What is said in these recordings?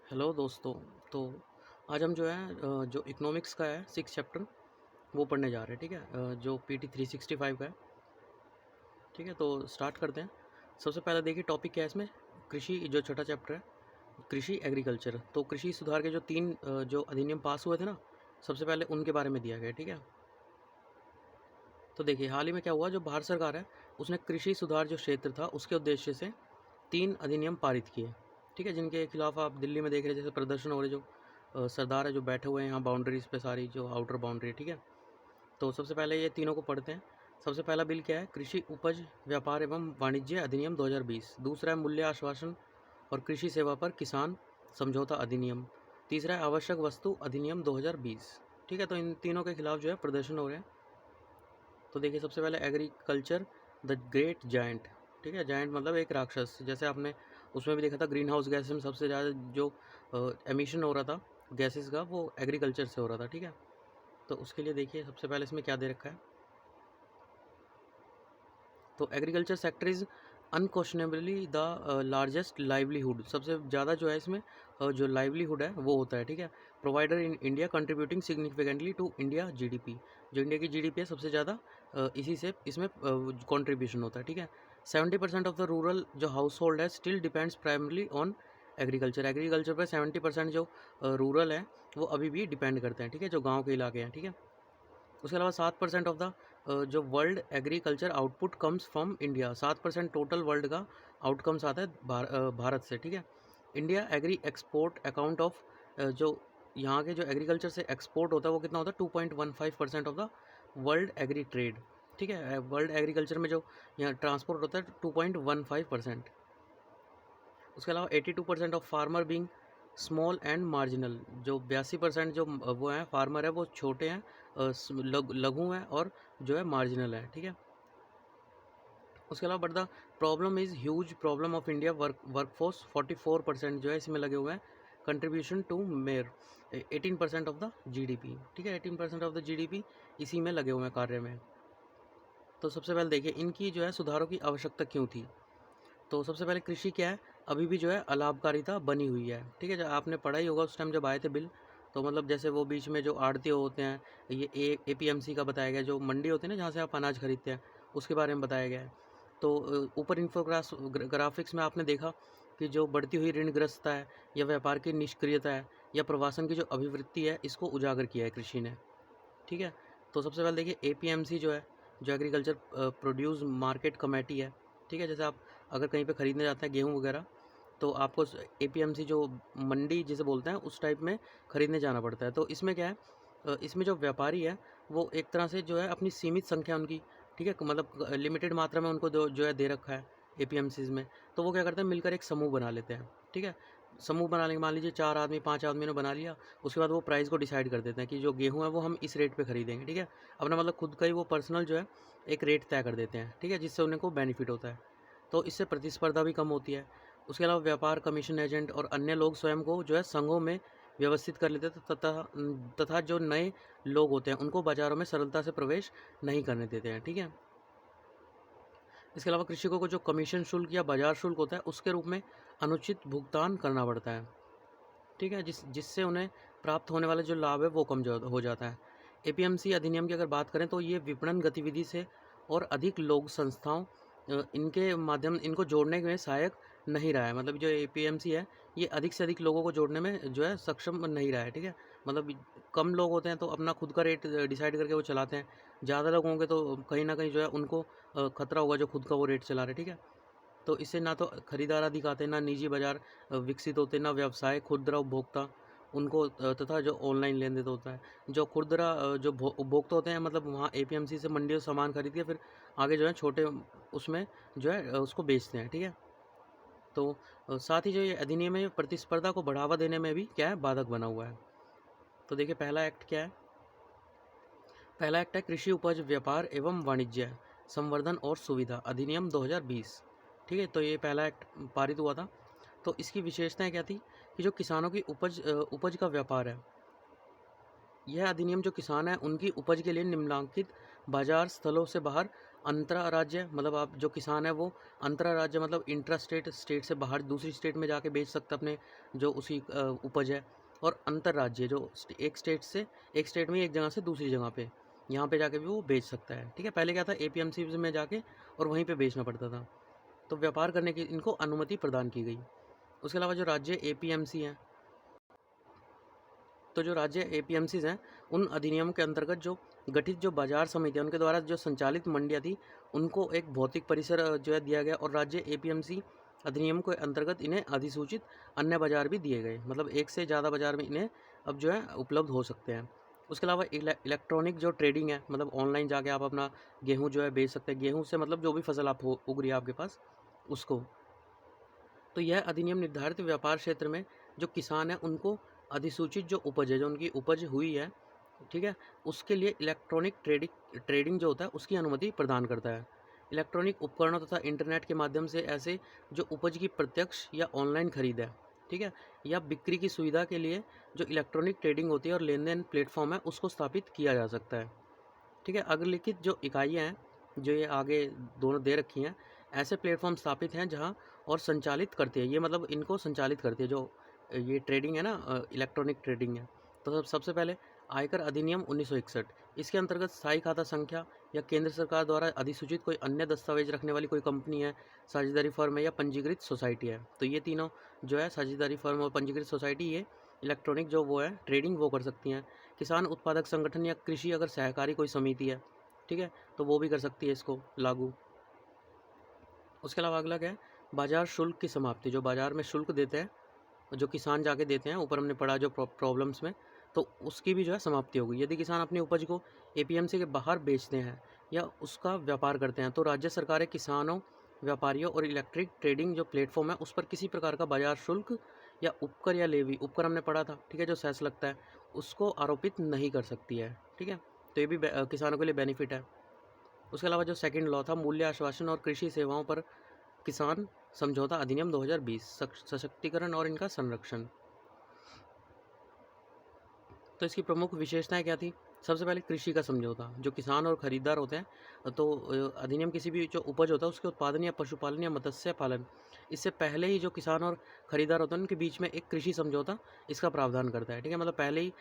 Hello दोस्तों। तो आज हम जो है जो इकोनॉमिक्स का है 6 चैप्टर वो पढ़ने जा रहे हैं। ठीक है, जो पीटी 365 का है। ठीक है, तो स्टार्ट करते हैं। सबसे पहले देखिए टॉपिक क्या है इसमें। कृषि जो छठा चैप्टर है, कृषि एग्रीकल्चर। तो कृषि सुधार के जो तीन जो अधिनियम पास हुए थे ना, सबसे पहले उनके बारे में दिया गया है। ठीक है, तो देखिए हाल ही में क्या हुआ, जो भारत सरकार है उसने कृषि सुधार जो क्षेत्र था उसके उद्देश्य से 3 अधिनियम पारित किए। ठीक है, जिनके खिलाफ आप दिल्ली में देख रहे हैं जैसे प्रदर्शन हो रहे, जो सरदार है जो बैठे हुए हैं यहाँ बाउंड्रीज पे, सारी जो आउटर बाउंड्री है। ठीक है, तो सबसे पहले ये तीनों को पढ़ते हैं। सबसे पहला बिल क्या है, कृषि उपज व्यापार एवं वाणिज्य अधिनियम 2020। दूसरा है मूल्य आश्वासन और कृषि सेवा पर किसान समझौता अधिनियम। तीसरा है आवश्यक वस्तु अधिनियम 2020। ठीक है, तो इन तीनों के खिलाफ जो है प्रदर्शन हो रहे हैं। तो देखिए सबसे पहले एग्रीकल्चर द ग्रेट जायंट। ठीक है, जायंट मतलब एक राक्षस, जैसे आपने उसमें भी देखा था ग्रीन हाउस गैस में सबसे ज़्यादा जो एमिशन हो रहा था गैसेस का, वो एग्रीकल्चर से हो रहा था। ठीक है, तो उसके लिए देखिए सबसे पहले इसमें क्या दे रखा है। तो agriculture sector is unquestionably the largest livelihood. सबसे ज़्यादा जो है इसमें जो लाइवलीहुड है वो होता है। ठीक है, provider in India contributing significantly to India GDP. जो इंडिया की जीडीपी है सबसे ज़्यादा इसी से इसमें कंट्रीब्यूशन होता है। ठीक है, 70% ऑफ द रूरल जो हाउस होल्ड है still depends primarily on agriculture. Agriculture पर 70% जो रूरल है वो अभी भी डिपेंड करते हैं। ठीक है, जो गाँव के इलाके हैं। ठीक है, उसके अलावा 7% ऑफ द जो world agriculture output comes from India. 7% total world का आउटकम्स आता है भारत से। ठीक है, India agree export account of जो यहाँ के जो एग्रीकल्चर से एक्सपोर्ट होता है वो कितना होता है, 2.15% of the world agri trade. ठीक है, वर्ल्ड एग्रीकल्चर में जो यहाँ ट्रांसपोर्ट होता है 2.15%। उसके अलावा 82% of farmer being small and marginal. जो 82% जो वो हैं फार्मर है वो छोटे हैं, लघु हैं और जो है मार्जिनल है। ठीक है, उसके अलावा but the problem is huge problem of India workforce. 44% जो है इसमें लगे हुए हैं। Contribution to mere 18% of the GDP. ठीक है, 18% ऑफ द जीडीपी इसी में लगे हुए हैं कार्य में। तो सबसे पहले देखिए इनकी जो है सुधारों की आवश्यकता क्यों थी। तो सबसे पहले कृषि क्या है, अभी भी जो है अलाभकारिता बनी हुई है। ठीक है, जब आपने पढ़ा ही होगा उस टाइम जब आए थे बिल, तो मतलब जैसे वो बीच में जो आड़ती होते हैं, ये एपीएमसी का बताया गया, जो मंडी होती है ना जहाँ से आप अनाज खरीदते हैं, उसके बारे में बताया गया है। तो ऊपर ग्राफिक्स में आपने देखा कि जो बढ़ती हुई ऋणग्रस्तता है या व्यापार की निष्क्रियता है या प्रवासन की जो अभिवृत्ति है, इसको उजागर किया है कृषि ने। ठीक है, तो सबसे पहले देखिए एपीएमसी जो है, जो एग्रीकल्चर प्रोड्यूस मार्केट कमेटी है। ठीक है, जैसे आप अगर कहीं पे ख़रीदने जाते हैं गेहूँ वगैरह, तो आपको एपीएमसी जो मंडी जिसे बोलते हैं उस टाइप में ख़रीदने जाना पड़ता है। तो इसमें क्या है, इसमें जो व्यापारी है वो एक तरह से जो है अपनी सीमित संख्या उनकी, ठीक है, मतलब लिमिटेड मात्रा में उनको जो है दे रखा है एपीएमसीज में। तो वो क्या करते हैं, मिलकर एक समूह बना लेते हैं। ठीक है, समूह बनाने के मान लीजिए 4 आदमी 5 आदमी ने बना लिया। उसके बाद वो प्राइस को डिसाइड कर देते हैं कि जो गेहूँ है वो हम इस रेट पे खरीदेंगे। ठीक है, अपना मतलब खुद का ही वो पर्सनल जो है एक रेट तय कर देते हैं। ठीक है, जिससे उनको बेनिफिट होता है। तो इससे प्रतिस्पर्धा भी कम होती है। उसके अलावा व्यापार कमीशन एजेंट और अन्य लोग स्वयं को जो है संघों में व्यवस्थित कर लेते हैं, तथा जो नए लोग होते हैं उनको बाज़ारों में सरलता से प्रवेश नहीं करने देते हैं। ठीक है, इसके अलावा कृषकों को जो कमीशन शुल्क या बाजार शुल्क होता है उसके रूप में अनुचित भुगतान करना पड़ता है। ठीक है, जिससे उन्हें प्राप्त होने वाले जो लाभ है वो कम हो जाता है। एपीएमसी अधिनियम की अगर बात करें तो ये विपणन गतिविधि से और अधिक लोग संस्थाओं इनके माध्यम इनको जोड़ने में सहायक नहीं रहा है। मतलब जो एपीएमसी है ये अधिक से अधिक लोगों को जोड़ने में जो है सक्षम नहीं रहा है। ठीक है, मतलब कम लोग होते हैं तो अपना खुद का रेट डिसाइड करके वो चलाते हैं। ज़्यादा लोग होंगे तो कहीं ना कहीं जो है उनको खतरा होगा जो खुद का वो रेट चला रहे। ठीक है, तो इससे ना तो खरीदार अधिक आते, ना निजी बाजार विकसित होते, ना व्यवसाय खुदरा उपभोक्ता उनको तथा जो ऑनलाइन लेन देन होता है, जो खुदरा जो उपभोक्ता होते हैं, मतलब वहाँ एपीएमसी से मंडियों से सामान खरीद के फिर आगे जो है छोटे उसमें जो है उसको बेचते हैं। ठीक है, तो साथ ही जो ये अधिनियम है प्रतिस्पर्धा को बढ़ावा देने में भी क्या है, बाधक बना हुआ है। तो देखिए पहला एक्ट क्या है, पहला एक्ट है कृषि उपज व्यापार एवं वाणिज्य संवर्धन और सुविधा अधिनियम 2020। ठीक है, तो ये पहला एक्ट पारित हुआ था। तो इसकी विशेषताएं क्या थी कि जो किसानों की उपज का व्यापार है, यह अधिनियम जो किसान हैं उनकी उपज के लिए निम्नलिखित बाजार स्थलों से बाहर अंतरा राज्य, मतलब आप जो किसान है वो अंतरा राज्य मतलब इंट्रा स्टेट, स्टेट से बाहर दूसरी स्टेट में जाके बेच सकता अपने जो उसी उपज है, और अंतर राज्य जो एक स्टेट से एक स्टेट में एक जगह से दूसरी जगह पे यहाँ पे जाके भी वो बेच सकता है। ठीक है, पहले क्या था एपीएमसी में जाके और वहीं पे बेचना पड़ता था, तो व्यापार करने की इनको अनुमति प्रदान की गई। उसके अलावा जो राज्य एपीएमसी हैं, तो जो राज्य एपीएमसीज हैं उन अधिनियम के अंतर्गत जो गठित जो बाजार समितियाँ उनके द्वारा जो संचालित मंडियाँ थी उनको एक भौतिक परिसर जो है दिया गया, और राज्य एपीएमसी अधिनियम के अंतर्गत इन्हें अधिसूचित अन्य बाजार भी दिए गए, मतलब एक से ज़्यादा बाजार में इन्हें अब जो है उपलब्ध हो सकते हैं। उसके अलावा इलेक्ट्रॉनिक जो ट्रेडिंग है, मतलब ऑनलाइन जाके आप अपना गेहूँ जो है बेच सकते हैं, गेहूँ से मतलब जो भी फसल आप उग रही है आपके पास उसको। तो यह अधिनियम निर्धारित व्यापार क्षेत्र में जो किसान है उनको अधिसूचित जो उपज है, जो उनकी उपज हुई है, ठीक है, उसके लिए इलेक्ट्रॉनिक ट्रेडिंग जो होता है उसकी अनुमति प्रदान करता है। इलेक्ट्रॉनिक उपकरणों तथा इंटरनेट के माध्यम से ऐसे जो उपज की प्रत्यक्ष या ऑनलाइन खरीद है, ठीक है, या बिक्री की सुविधा के लिए जो इलेक्ट्रॉनिक ट्रेडिंग होती है और लेन देन प्लेटफॉर्म है उसको स्थापित किया जा सकता है। ठीक है, अग्रलिखित जो इकाइयाँ हैं जो ये आगे दोनों दे रखी हैं, ऐसे प्लेटफॉर्म स्थापित हैं जहाँ और संचालित करती है, ये मतलब इनको संचालित करती है जो ये ट्रेडिंग है ना, इलेक्ट्रॉनिक ट्रेडिंग है। तो सबसे पहले आयकर अधिनियम 1961, इसके अंतर्गत स्थायी खाता संख्या या केंद्र सरकार द्वारा अधिसूचित कोई अन्य दस्तावेज रखने वाली कोई कंपनी है, साझेदारी फर्म है या पंजीकृत सोसाइटी है, तो ये तीनों जो है साझेदारी फर्म और पंजीकृत सोसाइटी ये इलेक्ट्रॉनिक जो वो है ट्रेडिंग वो कर सकती हैं। किसान उत्पादक संगठन या कृषि अगर सहकारी कोई समिति है, ठीक है, तो वो भी कर सकती है इसको लागू। उसके अलावा अगला क्या है, बाजार शुल्क की समाप्ति, जो बाजार में शुल्क देते हैं जो किसान जाके देते हैं, ऊपर हमने पढ़ा जो प्रॉब्लम्स में, तो उसकी भी जो है समाप्ति होगी। यदि किसान अपनी उपज को एपीएमसी के बाहर बेचते हैं या उसका व्यापार करते हैं तो राज्य सरकारें किसानों, व्यापारियों और इलेक्ट्रिक ट्रेडिंग जो प्लेटफॉर्म है उस पर किसी प्रकार का बाजार शुल्क या उपकर या लेवी, उपकर हमने पढ़ा था, ठीक है, जो सेस लगता है उसको आरोपित नहीं कर सकती है। ठीक है, तो ये भी किसानों के लिए बेनिफिट है। उसके अलावा जो सेकंड लॉ था मूल्य आश्वासन और कृषि सेवाओं पर किसान समझौता अधिनियम 2020, सशक्तिकरण और इनका संरक्षण। तो इसकी प्रमुख विशेषताएं क्या थी? सबसे पहले कृषि का समझौता, जो किसान और खरीदार होते हैं, तो अधिनियम किसी भी जो उपज होता है उसके उत्पादन या पशुपालन या मत्स्य पालन, इससे पहले ही जो किसान और खरीदार होते हैं उनके बीच में एक कृषि समझौता इसका प्रावधान करता है। ठीक है, मतलब पहले ही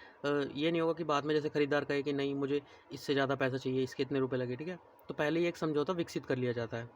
ये नहीं होगा कि बाद में जैसे खरीदार कहे कि नहीं मुझे इससे ज़्यादा पैसा चाहिए, इसके इतने रुपये लगे, ठीक है, तो पहले ही एक समझौता विकसित कर लिया जाता है।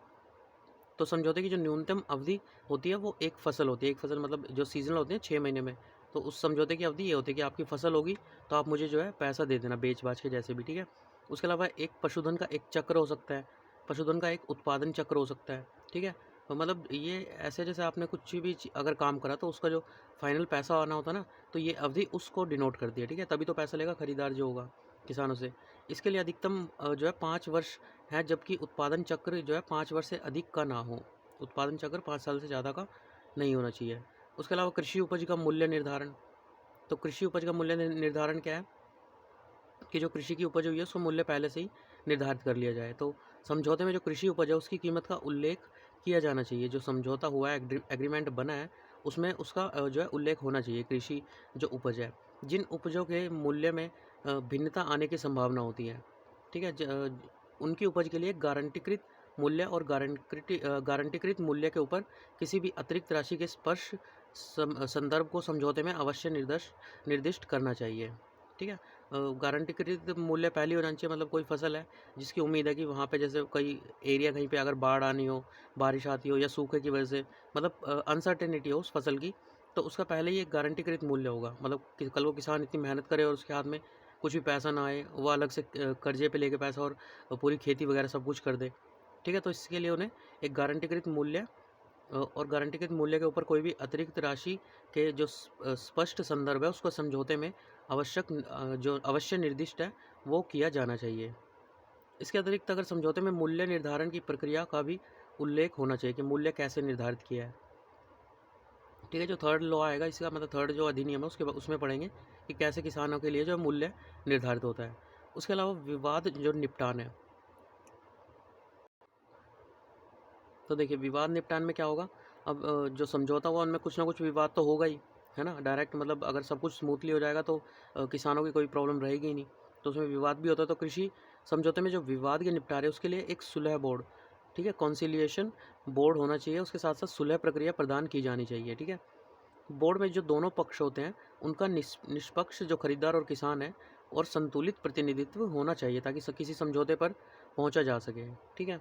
तो समझौते की जो न्यूनतम अवधि होती है वो एक फसल होती है, एक फसल मतलब जो सीजनल होते हैं 6 महीने में, तो उस समझौते की अवधि ये होती है कि आपकी फसल होगी तो आप मुझे जो है पैसा दे देना बेच बाच के जैसे भी, ठीक है। उसके अलावा एक पशुधन का एक चक्र हो सकता है, पशुधन का एक उत्पादन चक्र हो सकता है, ठीक है। तो मतलब ये ऐसे जैसे आपने कुछ भी अगर काम करा तो उसका जो फाइनल पैसा आना होता है ना, तो ये अवधि उसको डिनोट करती है, ठीक है, तभी तो पैसा लेगा खरीदार जो होगा किसानों से। इसके लिए अधिकतम जो है 5 वर्ष है, जबकि उत्पादन चक्र जो है 5 वर्ष से अधिक का ना हो, उत्पादन चक्र 5 साल से ज़्यादा का नहीं होना चाहिए। उसके अलावा कृषि उपज का मूल्य निर्धारण, तो कृषि उपज का मूल्य निर्धारण क्या है कि जो कृषि की उपज हुई है उसका मूल्य पहले से ही निर्धारित कर लिया जाए। तो समझौते में जो कृषि उपज है उसकी कीमत का उल्लेख किया जाना चाहिए, जो समझौता हुआ है एग्रीमेंट बना है उसमें उसका जो है उल्लेख होना चाहिए कृषि जो उपज है। जिन उपजों के मूल्य में भिन्नता आने की संभावना होती है, ठीक है, उनकी उपज के लिए गारंटीकृत मूल्य और गारंटीकृत मूल्य के ऊपर किसी भी अतिरिक्त राशि के स्पर्श संदर्भ को समझौते में अवश्य निर्दिष्ट करना चाहिए। ठीक है, गारंटीकृत मूल्य पहले होना चाहिए, मतलब कोई फसल है जिसकी उम्मीद है कि वहाँ पे जैसे कई एरिया कहीं पे अगर बाढ़ आनी हो, बारिश आती हो या सूखे की वजह से मतलब अनसर्टेनिटी हो उस फसल की, तो उसका पहले ही एक गारंटीकृत मूल्य होगा, मतलब कि कल वो किसान इतनी मेहनत करे और उसके हाथ में कुछ भी पैसा ना आए, वो अलग से कर्जे पे लेके पैसा और पूरी खेती वगैरह सब कुछ कर दे। ठीक है, तो इसके लिए उन्हें एक गारंटीकृत मूल्य और गारंटीकृत मूल्य के ऊपर कोई भी अतिरिक्त राशि के जो स्पष्ट संदर्भ है उसको समझौते में जो अवश्य निर्दिष्ट है वो किया जाना चाहिए। इसके अतिरिक्त अगर समझौते में मूल्य निर्धारण की प्रक्रिया का भी उल्लेख होना चाहिए कि मूल्य कैसे निर्धारित किया है। ठीक है, जो थर्ड लॉ आएगा इसका मतलब थर्ड जो अधिनियम है उसके उसमें पढ़ेंगे कि कैसे किसानों के लिए जो मूल्य निर्धारित होता है। उसके अलावा विवाद जो निपटान है, तो देखिए विवाद निपटान में क्या होगा, अब जो समझौता हुआ उनमें कुछ ना कुछ विवाद तो होगा ही, है ना। डायरेक्ट मतलब अगर सब कुछ स्मूथली हो जाएगा तो किसानों की कोई प्रॉब्लम रहेगी ही नहीं। तो उसमें विवाद भी होता है, तो कृषि समझौते में जो विवाद के निपटारे उसके लिए एक सुलह बोर्ड, ठीक है, कॉन्सिलिएशन बोर्ड होना चाहिए। उसके साथ साथ सुलह प्रक्रिया प्रदान की जानी चाहिए, ठीक है। बोर्ड में जो दोनों पक्ष होते हैं उनका निष्पक्ष जो खरीदार और किसान है और संतुलित प्रतिनिधित्व होना चाहिए, ताकि किसी समझौते पर पहुंचा जा सके, ठीक है।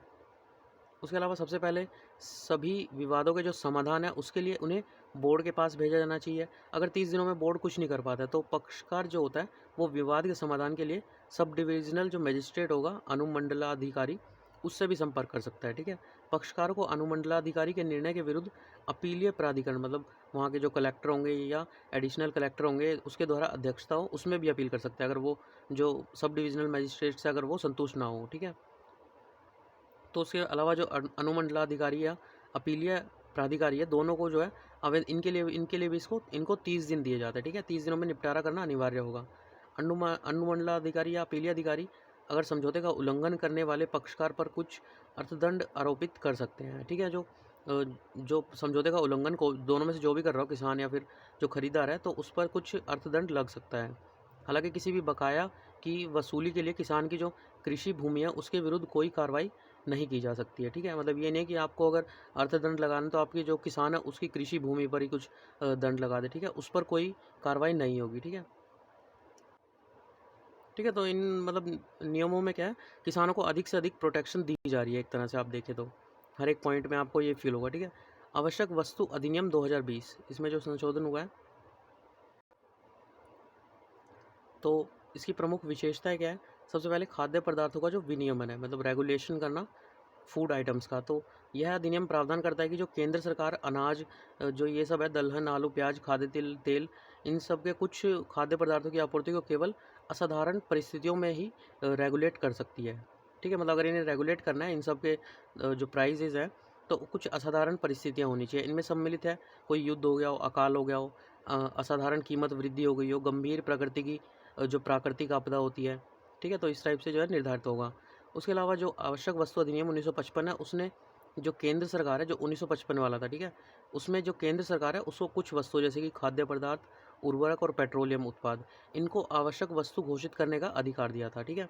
उसके अलावा सबसे पहले सभी विवादों के जो समाधान है उसके लिए उन्हें बोर्ड के पास भेजा जाना चाहिए। अगर 30 दिनों में बोर्ड कुछ नहीं कर पाता है तो पक्षकार जो होता है वो विवाद के समाधान के लिए सब डिविजनल जो मजिस्ट्रेट होगा, अनुमंडलाधिकारी, उससे भी संपर्क कर सकता है, ठीक है। पक्षकार को अनुमंडलाधिकारी के निर्णय के विरुद्ध अपीलीय प्राधिकरण, मतलब वहाँ के जो कलेक्टर होंगे या एडिशनल कलेक्टर होंगे उसके द्वारा अध्यक्षता हो, उसमें भी अपील कर सकता है अगर वो जो सब डिविजनल मजिस्ट्रेट से अगर वो संतुष्ट ना हो, ठीक है। तो उसके अलावा जो अनुमंडलाधिकारी या अपीलीय प्राधिकारी है, दोनों को जो है इनके लिए भी इनको 30 दिन दिए जाते हैं, ठीक है। 30 दिनों में निपटारा करना अनिवार्य होगा। अनुमंडलाधिकारी या अपीलीय अधिकारी अगर समझौते का उल्लंघन करने वाले पक्षकार पर कुछ अर्थदंड आरोपित कर सकते हैं, ठीक है। जो समझौते का उल्लंघन को दोनों में से जो भी कर रहा हो, किसान या फिर जो खरीदार है, तो उस पर कुछ अर्थदंड लग सकता है। हालांकि किसी भी बकाया की वसूली के लिए किसान की जो कृषि भूमि है उसके विरुद्ध कोई कार्रवाई नहीं की जा सकती है, ठीक है। मतलब ये नहीं कि आपको अगर अर्थदंड लगाना तो आपकी जो किसान है उसकी कृषि भूमि पर ही कुछ दंड लगा दे, ठीक है, उस पर कोई कार्रवाई नहीं होगी, ठीक है। ठीक है, तो इन मतलब नियमों में क्या है, किसानों को अधिक से अधिक प्रोटेक्शन दी जा रही है एक तरह से, आप देखें तो हर एक पॉइंट में आपको ये फील होगा, ठीक है। आवश्यक वस्तु अधिनियम 2020, इसमें जो संशोधन हुआ है, तो इसकी प्रमुख विशेषताएं क्या है। सबसे पहले खाद्य पदार्थों का जो विनियमन है, मतलब रेगुलेशन करना फूड आइटम्स का, तो यह अधिनियम प्रावधान करता है कि जो केंद्र सरकार अनाज, जो ये सब है, दलहन, आलू, प्याज, खाद्य तेल, इन सब के कुछ खाद्य पदार्थों की आपूर्ति को केवल असाधारण परिस्थितियों में ही रेगुलेट कर सकती है, ठीक है। मतलब अगर इन्हें रेगुलेट करना है इन सब के जो प्राइजेज हैं, तो कुछ असाधारण परिस्थितियाँ होनी चाहिए। इनमें सम्मिलित है कोई युद्ध हो गया हो, अकाल हो गया हो, असाधारण कीमत वृद्धि हो गई हो, गंभीर प्रकृति की जो प्राकृतिक आपदा होती है, ठीक है। तो इस टाइप से जो है निर्धारित होगा। उसके अलावा जो आवश्यक वस्तु अधिनियम 1955 है, उसने जो केंद्र सरकार है, जो 1955 वाला था, ठीक है, उसमें जो केंद्र सरकार है उसको कुछ वस्तु जैसे कि खाद्य पदार्थ, उर्वरक और पेट्रोलियम उत्पाद, इनको आवश्यक वस्तु घोषित करने का अधिकार दिया था, ठीक है।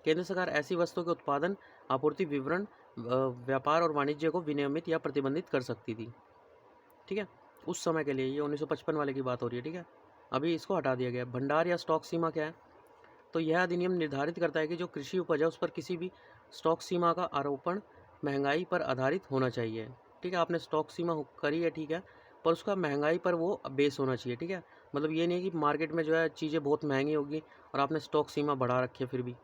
केंद्र सरकार ऐसी वस्तुओं के उत्पादन, आपूर्ति, विवरण, व्यापार और वाणिज्य को विनियमित या प्रतिबंधित कर सकती थी, ठीक है। उस समय के लिए ये 1955 वाले की बात हो रही है, ठीक है। अभी इसको हटा दिया गया। भंडार या स्टॉक सीमा क्या है, तो यह अधिनियम निर्धारित करता है कि जो कृषि उपज है उस पर किसी भी स्टॉक सीमा का आरोपण महंगाई पर आधारित होना चाहिए, ठीक है। आपने स्टॉक सीमा करी है, ठीक है, पर उसका महंगाई पर वो बेस होना चाहिए, ठीक है। मतलब ये नहीं है कि मार्केट में जो है चीज़ें बहुत महंगी होगी और आपने स्टॉक सीमा बढ़ा रखी है फिर भी,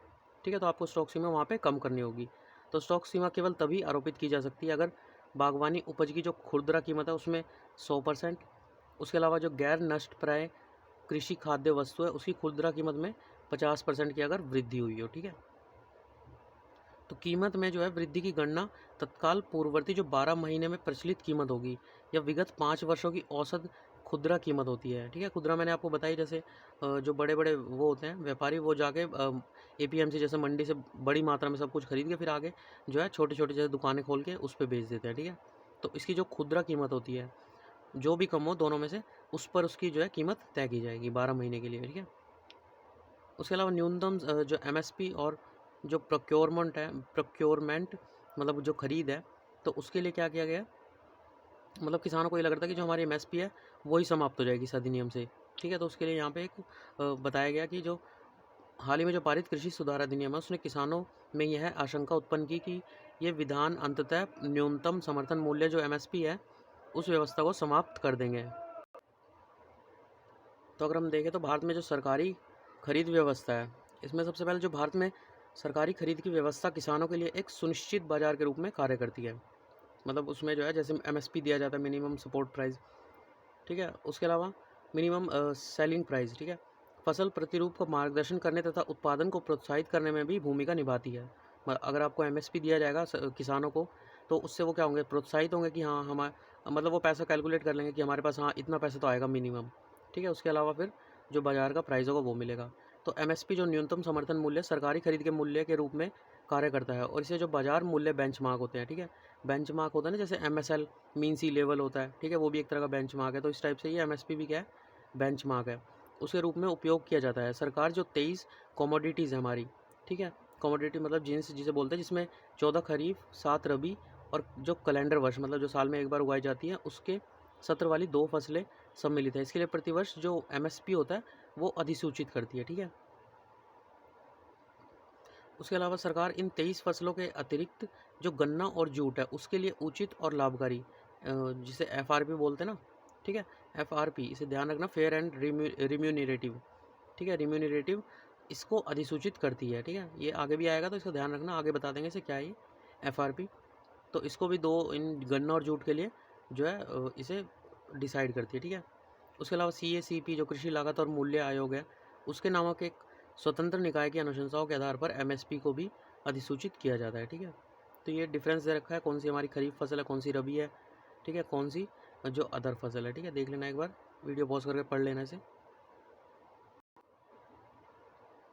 ठीक है, तो आपको स्टॉक सीमा वहाँ पे कम करनी होगी। तो स्टॉक सीमा केवल तभी आरोपित की जा सकती है अगर बागवानी उपज की जो खुदरा कीमत है उसमें 100%, उसके अलावा जो गैर नष्ट प्राय कृषि खाद्य वस्तु है उसकी खुदरा कीमत में 50% की अगर वृद्धि हुई हो, ठीक है। तो कीमत में जो है वृद्धि की गणना तत्काल पूर्ववर्ती जो 12 महीने में प्रचलित कीमत होगी या विगत 5 वर्षों की औसत खुदरा कीमत होती है, ठीक है। खुदरा मैंने आपको बताई, जैसे जो बड़े बड़े वो होते हैं व्यापारी, वो जाके एपीएमसी जैसे मंडी से बड़ी मात्रा में सब कुछ खरीद के फिर आगे जो है छोटे छोटे जैसे दुकानें खोल के उस पर बेच देते हैं, ठीक है। तो इसकी जो खुदरा कीमत होती है, जो भी कम हो दोनों में से, उस पर उसकी जो है कीमत तय की जाएगी 12 महीने के लिए, ठीक है। उसके अलावा न्यूनतम जो एमएसपी और जो प्रोक्योरमेंट मतलब जो खरीद है, तो उसके लिए क्या किया गया, मतलब किसानों को ये लग रहा था कि जो हमारी एमएसपी है वही समाप्त हो जाएगी इस अधिनियम से, ठीक है। तो उसके लिए यहाँ पे एक बताया गया कि जो हाल ही में जो पारित कृषि सुधार अधिनियम है उसने किसानों में यह आशंका उत्पन्न की कि ये विधान अंततः न्यूनतम समर्थन मूल्य जो एमएसपी है उस व्यवस्था को समाप्त कर देंगे। तो अगर हम देखें तो भारत में जो सरकारी खरीद व्यवस्था है, इसमें सबसे पहले जो भारत में सरकारी खरीद की व्यवस्था किसानों के लिए एक सुनिश्चित बाजार के रूप में कार्य करती है। मतलब उसमें जो है जैसे एमएसपी दिया जाता है, मिनिमम सपोर्ट प्राइस, ठीक है। उसके अलावा मिनिमम सेलिंग प्राइस, ठीक है, फसल प्रतिरूप को मार्गदर्शन करने तथा उत्पादन को प्रोत्साहित करने में भी भूमिका निभाती है। अगर आपको एमएसपी दिया जाएगा किसानों को, तो उससे वो क्या होंगे, प्रोत्साहित होंगे कि हाँ हमारा मतलब वो पैसा कैलकुलेट कर लेंगे कि हमारे पास हाँ इतना पैसा तो आएगा मिनिमम, ठीक है। उसके अलावा फिर जो बाजार का प्राइस होगा वो मिलेगा। तो एमएसपी जो न्यूनतम समर्थन मूल्य सरकारी खरीद के मूल्य के रूप में कार्य करता है, और इसे जो बाजार मूल्य बेंचमार्क होते हैं, ठीक है, बेंचमार्क होता है ना, जैसे एमएसएल मीन सी लेवल होता है, ठीक है, वो भी एक तरह का बेंचमार्क है। तो इस टाइप से ये एमएसपी भी क्या है, बेंचमार्क है, उसके रूप में उपयोग किया जाता है। सरकार जो 23 कमोडिटीज़ है हमारी, ठीक है, कमोडिटी मतलब जिन्स जिसे बोलते हैं, जिसमें 14 खरीफ, 7 रबी और जो कैलेंडर वर्ष मतलब जो साल में एक बार उगाई जाती है उसके सत्र वाली 2 फसलें सम्मिलित है। इसके लिए प्रतिवर्ष जो एमएसपी होता है वो अधिसूचित करती है, ठीक है। उसके अलावा सरकार इन 23 फसलों के अतिरिक्त जो गन्ना और जूट है उसके लिए उचित और लाभकारी, जिसे एफआरपी बोलते हैं ना, ठीक है, एफआरपी, इसे ध्यान रखना, फेयर एंड रिम्यूनरेटिव, ठीक है, रिम्यूनरेटिव, इसको अधिसूचित करती है, ठीक है। ये आगे भी आएगा तो इसका ध्यान रखना, आगे बता देंगे इसे क्या है ये एफआरपी। तो इसको भी दो, इन गन्ना और जूट के लिए जो है इसे डिसाइड करती है, ठीक है। उसके अलावा CACP जो कृषि लागत और मूल्य आयोग है, उसके नामक एक स्वतंत्र निकाय की अनुशंसाओं के आधार पर MSP को भी अधिसूचित किया जाता है, ठीक है। तो ये डिफरेंस दे रखा है, कौन सी हमारी खरीफ फसल है, कौन सी रबी है, ठीक है, कौन सी जो अदर फसल है, ठीक है। देख लेना एक बार, वीडियो पॉज करके पढ़ लेना इसे।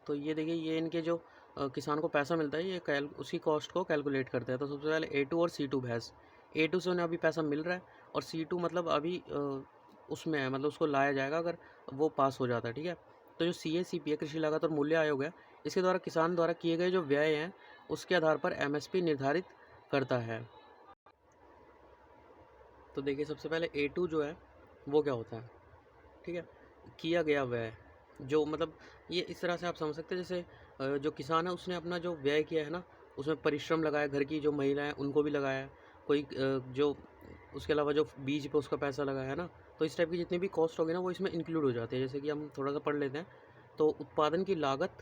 तो ये देखिए, ये इनके जो किसान को पैसा मिलता है, ये उसी कॉस्ट को कैलकुलेट करते हैं। तो सबसे पहले A2 और C2 भैंस, A2 से उन्हें अभी पैसा मिल रहा है और C2 मतलब अभी उसमें है, मतलब उसको लाया जाएगा अगर वो पास हो जाता है, ठीक है। तो जो CACP है, कृषि लागत और मूल्य आयोग है, इसके द्वारा किसान द्वारा किए गए जो व्यय हैं उसके आधार पर MSP निर्धारित करता है। तो देखिए, सबसे पहले A2 जो है वो क्या होता है, ठीक है, किया गया व्यय, जो मतलब ये इस तरह से आप समझ सकते हैं, जैसे जो किसान है उसने अपना जो व्यय किया है ना, उसमें परिश्रम लगाया, घर की जो महिलाएं उनको भी लगाया है, कोई जो उसके अलावा जो बीज पे उसका पैसा लगाया है ना, तो इस टाइप की जितनी भी कॉस्ट होगी ना वो इसमें इंक्लूड हो जाती है। जैसे कि हम थोड़ा सा पढ़ लेते हैं। तो उत्पादन की लागत,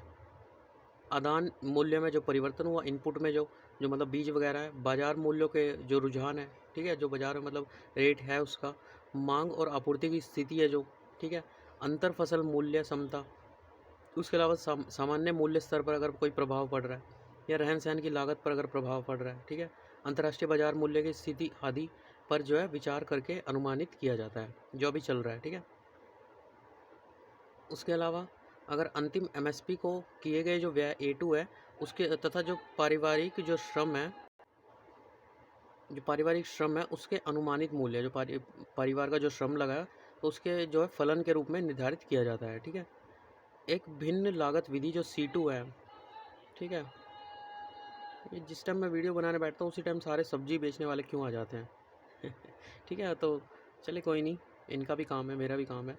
आदान मूल्य में जो परिवर्तन हुआ, इनपुट में जो जो मतलब बीज वगैरह है, बाजार मूल्यों के जो रुझान है, ठीक है, जो बाजार में मतलब रेट है उसका, मांग और आपूर्ति की स्थिति है जो, ठीक है, अंतर फसल मूल्य समता, उसके अलावा सामान्य मूल्य स्तर पर अगर कोई प्रभाव पड़ रहा है या रहन सहन की लागत पर अगर प्रभाव पड़ रहा है, ठीक है, अंतर्राष्ट्रीय बाजार मूल्य की स्थिति आदि पर जो है विचार करके अनुमानित किया जाता है जो अभी चल रहा है, ठीक है। उसके अलावा अगर अंतिम MSP को किए गए जो व्यय A2 है उसके तथा जो पारिवारिक श्रम है उसके अनुमानित मूल्य, जो परिवार का जो श्रम लगा है तो उसके जो है फलन के रूप में निर्धारित किया जाता है, ठीक है। एक भिन्न लागत विधि जो C2 है, ठीक है, ये जिस टाइम मैं वीडियो बनाने बैठता हूँ उसी टाइम सारे सब्जी बेचने वाले क्यों आ जाते हैं ठीक है, तो चले कोई नहीं, इनका भी काम है, मेरा भी काम है।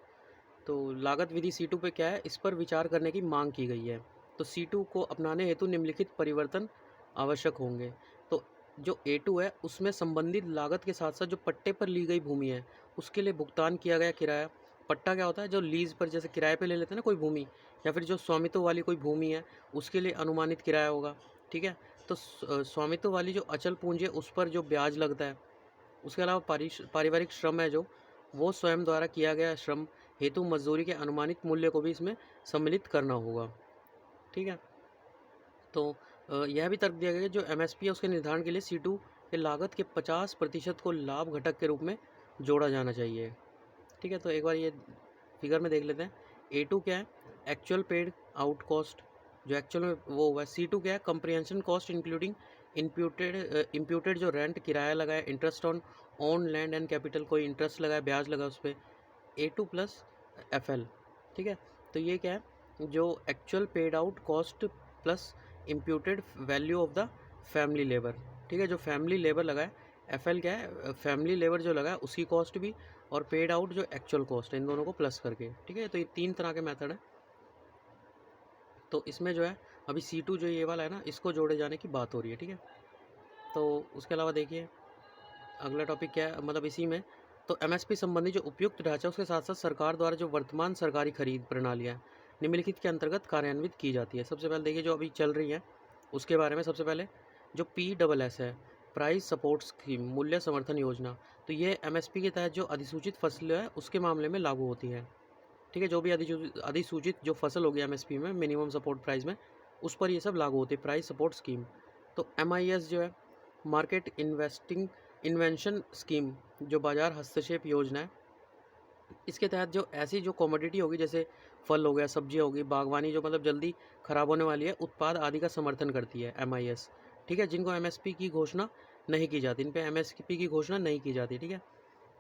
तो लागत विधि C2 पे क्या है, इस पर विचार करने की मांग की गई है। तो C2 को अपनाने हेतु निम्नलिखित परिवर्तन आवश्यक होंगे। तो जो A2 है उसमें संबंधित लागत के साथ साथ जो पट्टे पर ली गई भूमि है उसके लिए भुगतान किया गया किराया, पट्टा क्या होता है, जो लीज पर जैसे किराए पे ले लेते हैं ना कोई भूमि, या फिर जो स्वामित्व वाली कोई भूमि है उसके लिए अनुमानित किराया होगा, ठीक है। तो स्वामित्व वाली जो अचल पूंजी है उस पर जो ब्याज लगता है। उसके अलावा पारिवारिक श्रम है जो, वो स्वयं द्वारा किया गया श्रम हेतु मजदूरी के अनुमानित मूल्य को भी इसमें सम्मिलित करना होगा, ठीक है। तो यह भी तर्क दिया गया कि जो MSP है उसके निर्धारण के लिए C2 के लागत के 50% को लाभ घटक के रूप में जोड़ा जाना चाहिए, ठीक है। तो एक बार ये फिगर में देख लेते हैं। A2 क्या है, एक्चुअल पेड आउट कॉस्ट, जो एक्चुअल में वो हुआ है। C2 क्या है, कंप्रिहेंशन कॉस्ट इंक्लूडिंग इम्प्यूटेड जो रेंट किराया लगाया, interest on own land and capital, कोई इंटरेस्ट लगाया, ब्याज लगा उस पर, A2 प्लस FL, ठीक है। तो ये क्या है, जो actual paid out cost plus imputed value of the family labour, ठीक है, जो फैमिली लेबर लगा है। FL क्या है, फैमिली लेबर जो लगा है उसकी कॉस्ट भी, और पेड आउट जो एक्चुअल कॉस्ट है, इन दोनों को प्लस करके, ठीक है। तो ये 3 तरह के मेथड है। तो इसमें जो है अभी C2 जो ये वाला है ना, इसको जोड़े जाने की बात हो रही है, ठीक है। तो उसके अलावा देखिए अगला टॉपिक क्या है, मतलब इसी में तो MSP संबंधी जो उपयुक्त ढांचा उसके साथ साथ सरकार द्वारा जो वर्तमान सरकारी खरीद प्रणालियाँ निम्नलिखित के अंतर्गत कार्यान्वित की जाती है। सबसे पहले देखिए जो अभी चल रही है उसके बारे में। सबसे पहले जो PSS है, प्राइस सपोर्ट स्कीम, मूल्य समर्थन योजना, तो ये MSP के तहत जो अधिसूचित फसल है उसके मामले में लागू होती है, ठीक है। जो भी अधिसूचित जो फसल होगी MSP में, मिनिमम सपोर्ट प्राइस में, उस पर ये सब लागू होती है, प्राइस सपोर्ट स्कीम। तो MIS जो है, मार्केट इन्वेंशन स्कीम, जो बाजार हस्तक्षेप योजना है, इसके तहत जो ऐसी जो कमोडिटी होगी, जैसे फल हो गया, सब्जी होगी, बागवानी जो मतलब जल्दी खराब होने वाली है, उत्पाद आदि का समर्थन करती है MIS, ठीक है, जिनको MSP की घोषणा नहीं की जाती, इन पे MSP की घोषणा नहीं की जाती, ठीक है।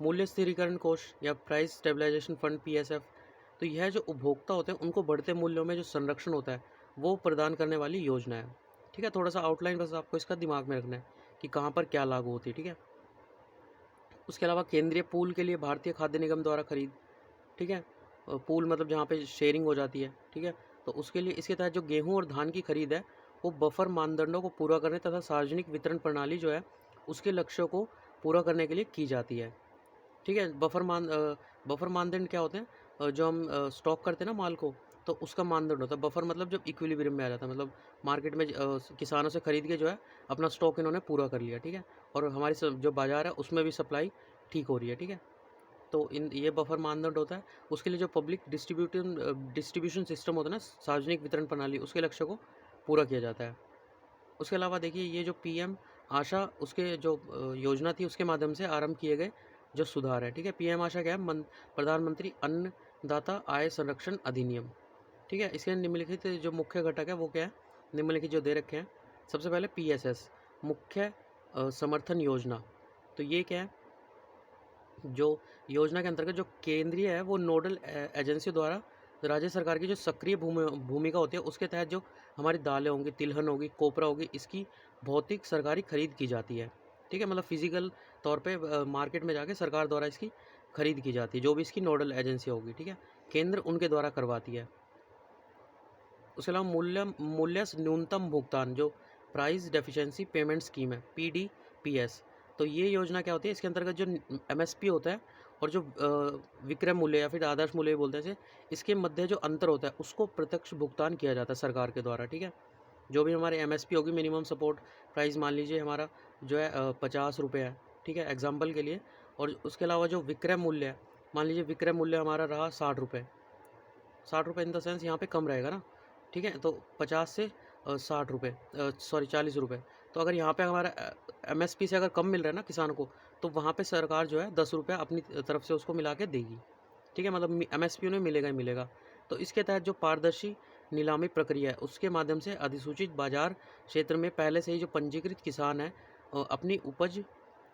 मूल्य स्थिरीकरण कोष या प्राइस स्टेबलाइजेशन फंड PSF, तो यह जो उपभोक्ता होते हैं उनको बढ़ते मूल्यों में जो संरक्षण होता है वो प्रदान करने वाली योजना है। ठीक है, थोड़ा सा आउटलाइन बस आपको इसका दिमाग में रखना है कि कहाँ पर क्या लागू होती है। ठीक है, उसके अलावा केंद्रीय पूल के लिए भारतीय खाद्य निगम द्वारा खरीद। ठीक है, पूल मतलब जहाँ पे शेयरिंग हो जाती है। ठीक है, तो उसके लिए इसके तहत जो गेहूं और धान की खरीद है वो बफर मानदंडों को पूरा करने तथा सार्वजनिक वितरण प्रणाली जो है उसके लक्ष्यों को पूरा करने के लिए की जाती है। ठीक है, बफर मानदंड क्या होते हैं? जो हम स्टॉक करते हैं ना माल को, तो उसका मानदंड होता है। बफर मतलब जब इक्विलिब्रियम में आ जाता है, मतलब मार्केट में किसानों से खरीद के जो है अपना स्टॉक इन्होंने पूरा कर लिया। ठीक है, और हमारी जो बाजार है उसमें भी सप्लाई ठीक हो रही है। ठीक है, तो इन ये बफर मानदंड होता है। उसके लिए जो पब्लिक डिस्ट्रीब्यूशन सिस्टम होता है ना, सार्वजनिक वितरण प्रणाली, उसके लक्ष्य को पूरा किया जाता है। उसके अलावा देखिए ये जो पीएम आशा उसके जो योजना थी उसके माध्यम से आरंभ किए गए जो सुधार है। ठीक है, पीएम आशा क्या है? प्रधानमंत्री अन्नदाता आय संरक्षण अधिनियम। ठीक है, इसके निम्नलिखित जो मुख्य घटक है वो क्या है? निम्नलिखित जो दे रखे हैं, सबसे पहले पीएसएस मुख्य समर्थन योजना। तो ये क्या है? जो योजना के अंतर्गत जो केंद्रीय है वो नोडल एजेंसी द्वारा राज्य सरकार की जो सक्रिय भूमिका होती है उसके तहत जो हमारी दालें होंगी, तिलहन होगी, कोपरा होगी, इसकी भौतिक सरकारी खरीद की जाती है। ठीक है, मतलब फिजिकल तौर पे मार्केट में जाके सरकार द्वारा इसकी खरीद की जाती है, जो भी इसकी नोडल एजेंसी होगी। ठीक है, केंद्र उनके द्वारा करवाती है। उसके अलावा मूल्य न्यूनतम भुगतान जो प्राइस डेफिशिएंसी पेमेंट स्कीम है, PDPS। तो ये योजना क्या होती है? इसके अंतर्गत जो MSP होता है और जो विक्रय मूल्य या फिर आदर्श मूल्य बोलते हैं इसे, इसके मध्य जो अंतर होता है उसको प्रत्यक्ष भुगतान किया जाता है सरकार के द्वारा। ठीक है, जो भी हमारे MSP होगी, मिनिमम सपोर्ट प्राइस, मान लीजिए हमारा जो है 50 रुपये है। ठीक है, एग्जाम्पल के लिए। और उसके अलावा जो विक्रय मूल्य है, मान लीजिए विक्रय मूल्य हमारा रहा 60 रुपये। 60 रुपये इन द सेंस यहाँ पे कम रहेगा ना। ठीक है, तो 50 से 60 रुपये, सॉरी 40 रुपये। तो अगर यहाँ पे हमारा MSP से अगर कम मिल रहा है ना किसान को, तो वहाँ पे सरकार जो है 10 रुपये अपनी तरफ से उसको मिला के देगी। ठीक है, मतलब MSP उन्हें मिलेगा ही मिलेगा। तो इसके तहत जो पारदर्शी नीलामी प्रक्रिया है उसके माध्यम से अधिसूचित बाजार क्षेत्र में पहले से ही जो पंजीकृत किसान है अपनी उपज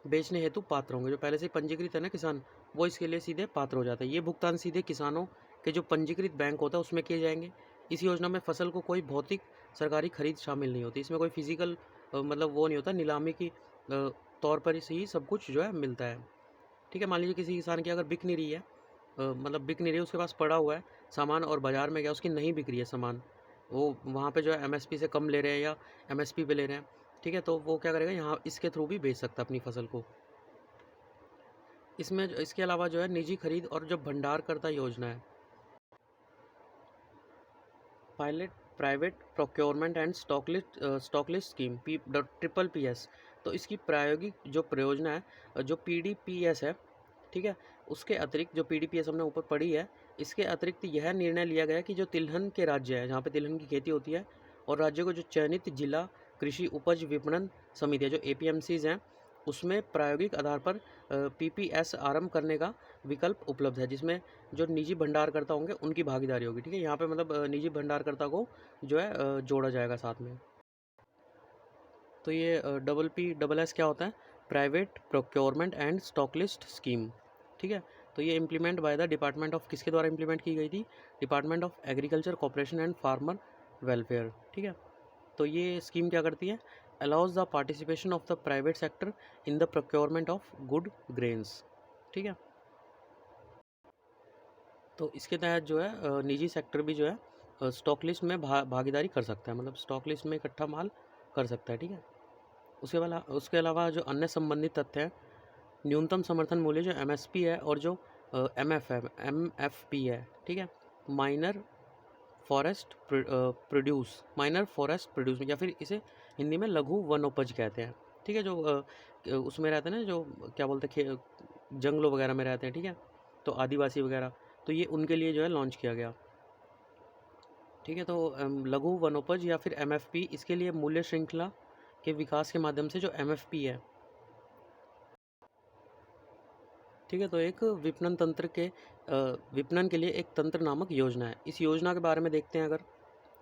बेचने हेतु पात्र होंगे। जो पहले से ही पंजीकृत है ना किसान, वो इसके लिए सीधे पात्र हो जाता है। ये भुगतान सीधे किसानों के जो पंजीकृत बैंक होता है उसमें किए जाएंगे। इस योजना में फसल को कोई भौतिक सरकारी खरीद शामिल नहीं होती, इसमें कोई फिजिकल मतलब वो नहीं होता, नीलामी की तौर पर ही सब कुछ जो है मिलता है। ठीक है, मान लीजिए किसी किसान की अगर बिक नहीं रही है, मतलब बिक नहीं रही है, उसके पास पड़ा हुआ है सामान और बाज़ार में गया, उसकी नहीं बिक रही है सामान, वो वहाँ पे जो है MSP से कम ले रहे हैं या MSP पे ले रहे हैं। ठीक है, तो वो क्या करेगा, यहाँ इसके थ्रू भी बेच सकता है अपनी फसल को। इसमें इसके अलावा जो है निजी खरीद और जो भंडारकर्ता योजना है, pilot private procurement and stock list scheme, PPPS। तो इसकी प्रायोगिक जो परियोजना है जो PDPS है। ठीक है, उसके अतिरिक्त जो PDPS हमने ऊपर पढ़ी है, इसके अतिरिक्त यह निर्णय लिया गया कि जो तिलहन के राज्य है जहाँ पे तिलहन की खेती होती है और राज्य को जो चयनित जिला कृषि उपज विपणन समिति है जो APMCs हैं, उसमें प्रायोगिक आधार पर PPS आरंभ करने का विकल्प उपलब्ध है, जिसमें जो निजी भंडारकर्ता होंगे उनकी भागीदारी होगी। ठीक है, यहाँ पे मतलब निजी भंडारकर्ता को जो है जोड़ा जाएगा साथ में। तो ये PPS क्या होता है? Private procurement and stock list scheme. ठीक है, तो ये implement by the department of, किसके द्वारा इम्प्लीमेंट की गई थी? Department of agriculture, corporation and farmer welfare. ठीक है, तो ये स्कीम क्या करती है? Allows the participation of the private sector in the procurement of good grains. ठीक है, तो इसके तहत जो है निजी सेक्टर भी जो है स्टॉक लिस्ट में भागीदारी कर सकता है, मतलब स्टॉक लिस्ट में इकट्ठा माल कर सकता है। ठीक है, उसके अलावा जो अन्य संबंधित तथ्य हैं, न्यूनतम समर्थन मूल्य जो MSP है और जो MFP है। ठीक है, माइनर माइनर फॉरेस्ट प्रोड्यूस या फिर इसे हिंदी में लघु वनोपज कहते हैं। ठीक है, जो उसमें रहते हैं ना, जो क्या बोलते हैं, जंगलों वगैरह में रहते हैं। ठीक है, तो आदिवासी वगैरह, तो ये उनके लिए जो है लॉन्च किया गया। ठीक है, तो लघु वनोपज या फिर MFP, इसके लिए मूल्य श्रृंखला के विकास के माध्यम से जो MFP है। ठीक है, तो एक विपणन के लिए एक तंत्र नामक योजना है। इस योजना के बारे में देखते हैं अगर,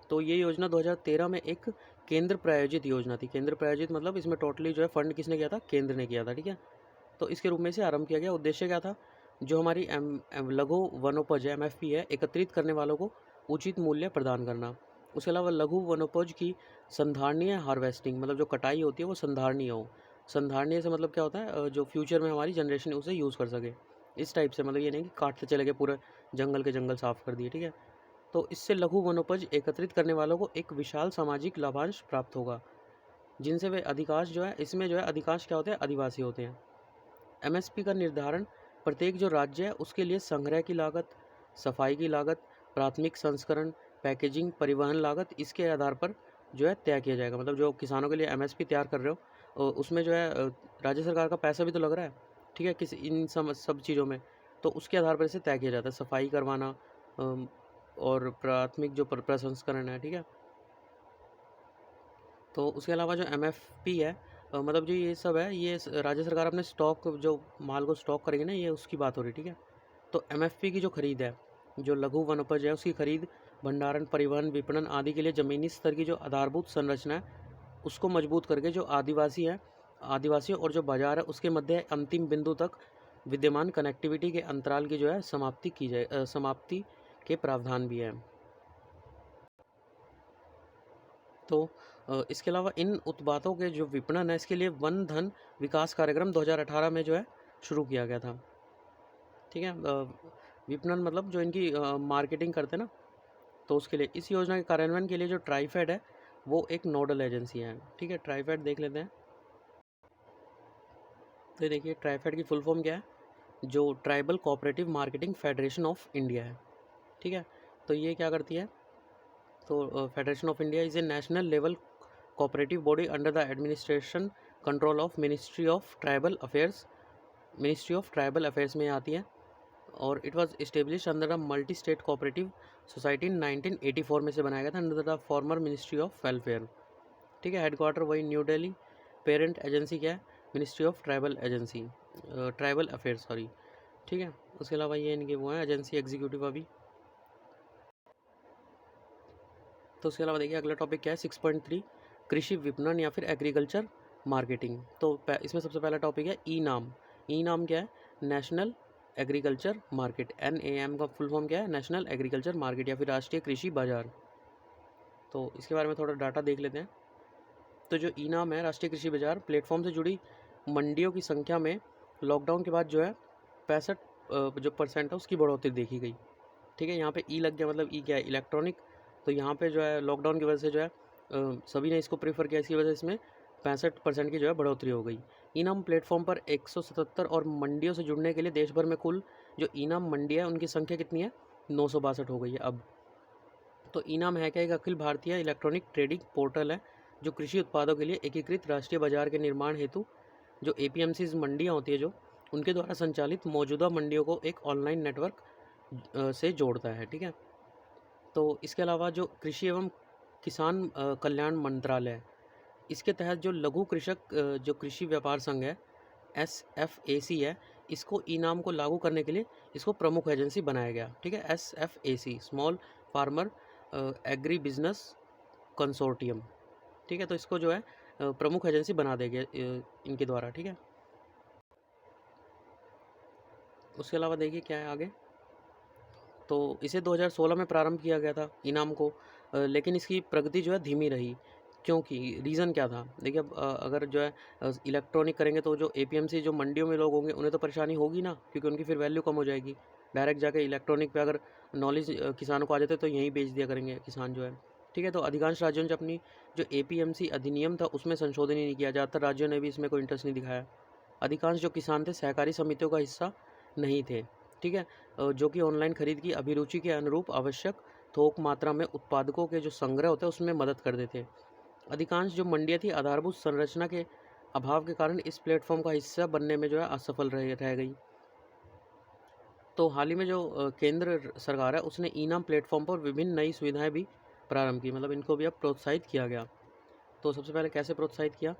तो ये योजना 2013 में एक केंद्र प्रायोजित योजना थी। केंद्र प्रायोजित मतलब इसमें टोटली जो है फंड किसने किया था? केंद्र ने किया था। ठीक है, तो इसके रूप में इसे आरंभ किया गया। उद्देश्य क्या था? जो हमारी लघु वनोपज है MFP है, एकत्रित करने वालों को उचित मूल्य प्रदान करना। उसके अलावा लघु वनोपज की संधारणीय हार्वेस्टिंग, मतलब जो कटाई होती है वो संधारणीय हो। संधारणीय से मतलब क्या होता है, जो फ्यूचर में हमारी जनरेशन उसे यूज़ कर सके, इस टाइप से। मतलब ये नहीं कि काटते चले गए पूरे जंगल के जंगल साफ कर दिए, ठीक है। तो इससे लघु वनोपज एकत्रित करने वालों को एक विशाल सामाजिक लाभांश प्राप्त होगा, जिनसे वे अधिकांश जो है, इसमें जो है अधिकांश क्या होते हैं, आदिवासी होते हैं। MSP का निर्धारण प्रत्येक जो राज्य है उसके लिए संग्रह की लागत, सफाई की लागत, प्राथमिक संस्करण, पैकेजिंग, परिवहन लागत, इसके आधार पर जो है तय किया जाएगा। मतलब जो किसानों के लिए MSP तैयार कर रहे हो, उसमें जो है राज्य सरकार का पैसा भी तो लग रहा है, ठीक है, किस इन सब चीज़ों में। तो उसके आधार पर इसे तय किया जाता है, सफाई करवाना और प्राथमिक जो प्रसंस्करण है, ठीक है। तो उसके अलावा जो MFP है, मतलब जो ये सब है, ये राज्य सरकार अपने स्टॉक, जो माल को स्टॉक करेगी ना, ये उसकी बात हो रही है, ठीक है। तो MFP की जो खरीद है, जो लघु वनोपज है उसकी खरीद, भंडारण, परिवहन, विपणन आदि के लिए ज़मीनी स्तर की जो आधारभूत संरचना है उसको मजबूत करके जो आदिवासियों और जो बाजार है उसके मध्य अंतिम बिंदु तक विद्यमान कनेक्टिविटी के अंतराल की जो है समाप्ति की जाए, समाप्ति के प्रावधान भी है। तो इसके अलावा इन उत्पादों के जो विपणन है, इसके लिए वन धन विकास कार्यक्रम 2018 में जो है शुरू किया गया था, ठीक है। विपणन मतलब जो इनकी मार्केटिंग करते हैं ना, तो उसके लिए इस योजना के कार्यान्वयन के लिए जो ट्राइफेड है वो एक नोडल एजेंसी है, ठीक है। ट्राइफेड देख लेते हैं। तो ये देखिए, ट्राइफेड की फुल फॉर्म क्या है, जो tribal cooperative marketing federation of India है, ठीक है। तो ये क्या करती है, तो federation of India is a national level cooperative body under the administration control of ministry of tribal affairs में आती है। और it was establish under the multi state cooperative society in 1984 में से बनाया गया था, under the former ministry of welfare, ठीक है। हेडक्वार्टर वही न्यू दिल्ली। पेरेंट एजेंसी क्या है, ministry of tribal affairs, sorry, ठीक है। उसके अलावा ये इनके वो हैं एजेंसी एग्जीक्यूटिव अभी। तो उसके अलावा देखिए अगला टॉपिक क्या है, 6.3 कृषि विपणन या फिर एग्रीकल्चर मार्केटिंग। तो इसमें सबसे पहला टॉपिक है ई नाम। ई नाम क्या है, नेशनल एग्रीकल्चर मार्केट। NAM का फुल फॉर्म क्या है, नेशनल एग्रीकल्चर मार्केट या फिर राष्ट्रीय कृषि बाजार। तो इसके बारे में थोड़ा डाटा देख लेते हैं। तो जो ई नाम है, राष्ट्रीय कृषि बाजार प्लेटफॉर्म से जुड़ी मंडियों की संख्या में लॉकडाउन के बाद जो है 65 जो % है उसकी बढ़ोतरी देखी गई, ठीक है। यहाँ पे ई लग गया, मतलब ई क्या है, इलेक्ट्रॉनिक। तो यहाँ पे जो है लॉकडाउन की वजह से जो है सभी ने इसको प्रीफर किया, इसकी वजह से इसमें 65% की जो है बढ़ोतरी हो गई। इनाम प्लेटफॉर्म पर 177 और मंडियों से जुड़ने के लिए देश भर में कुल जो इनाम मंडियाँ है उनकी संख्या कितनी है, 962 हो गई है अब। तो इनाम है क्या, एक Akhil Bharatiya electronic trading portal है जो कृषि उत्पादों के लिए एकीकृत राष्ट्रीय बाजार के निर्माण हेतु जो APMCs मंडियाँ होती है जो उनके द्वारा संचालित मौजूदा मंडियों को एक ऑनलाइन नेटवर्क से जोड़ता है, ठीक है। तो इसके अलावा जो कृषि एवं किसान कल्याण मंत्रालय है, इसके तहत जो लघु कृषक जो कृषि व्यापार संघ है SFAC है, इसको इनाम को लागू करने के लिए इसको प्रमुख एजेंसी बनाया गया, ठीक है। SFAC small farmer agri business consortium, ठीक है। तो इसको जो है प्रमुख एजेंसी बना देंगे इनके द्वारा, ठीक है। उसके अलावा देखिए क्या है आगे। तो इसे 2016 में प्रारंभ किया गया था इनाम को, लेकिन इसकी प्रगति जो है धीमी रही, क्योंकि रीज़न क्या था, देखिए अब अगर जो है इलेक्ट्रॉनिक करेंगे तो जो APMC जो मंडियों में लोग होंगे उन्हें तो परेशानी होगी ना, क्योंकि उनकी फिर वैल्यू कम हो जाएगी। डायरेक्ट जाके इलेक्ट्रॉनिक पे अगर नॉलेज किसानों को आ जाते तो यहीं बेच दिया करेंगे किसान जो है, ठीक है। तो अधिकांश राज्यों ने अपनी जो APMC अधिनियम था उसमें संशोधन ही नहीं किया, ज़्यादातर राज्यों ने भी इसमें कोई इंटरेस्ट नहीं दिखाया। अधिकांश जो किसान थे सहकारी समितियों का हिस्सा नहीं थे, ठीक है। जो कि ऑनलाइन खरीद की अभिरुचि के अनुरूप आवश्यक थोक मात्रा में उत्पादकों के जो संग्रह होते हैं उसमें मदद करते थे। अधिकांश जो मंडियाँ थी आधारभूत संरचना के अभाव के कारण इस प्लेटफॉर्म का हिस्सा बनने में जो है असफल रह गई। तो हाल ही में जो केंद्र सरकार है उसने इनाम प्लेटफॉर्म पर विभिन्न नई सुविधाएं भी प्रारंभ की, मतलब इनको भी अब प्रोत्साहित किया गया। तो सबसे पहले कैसे प्रोत्साहित किया,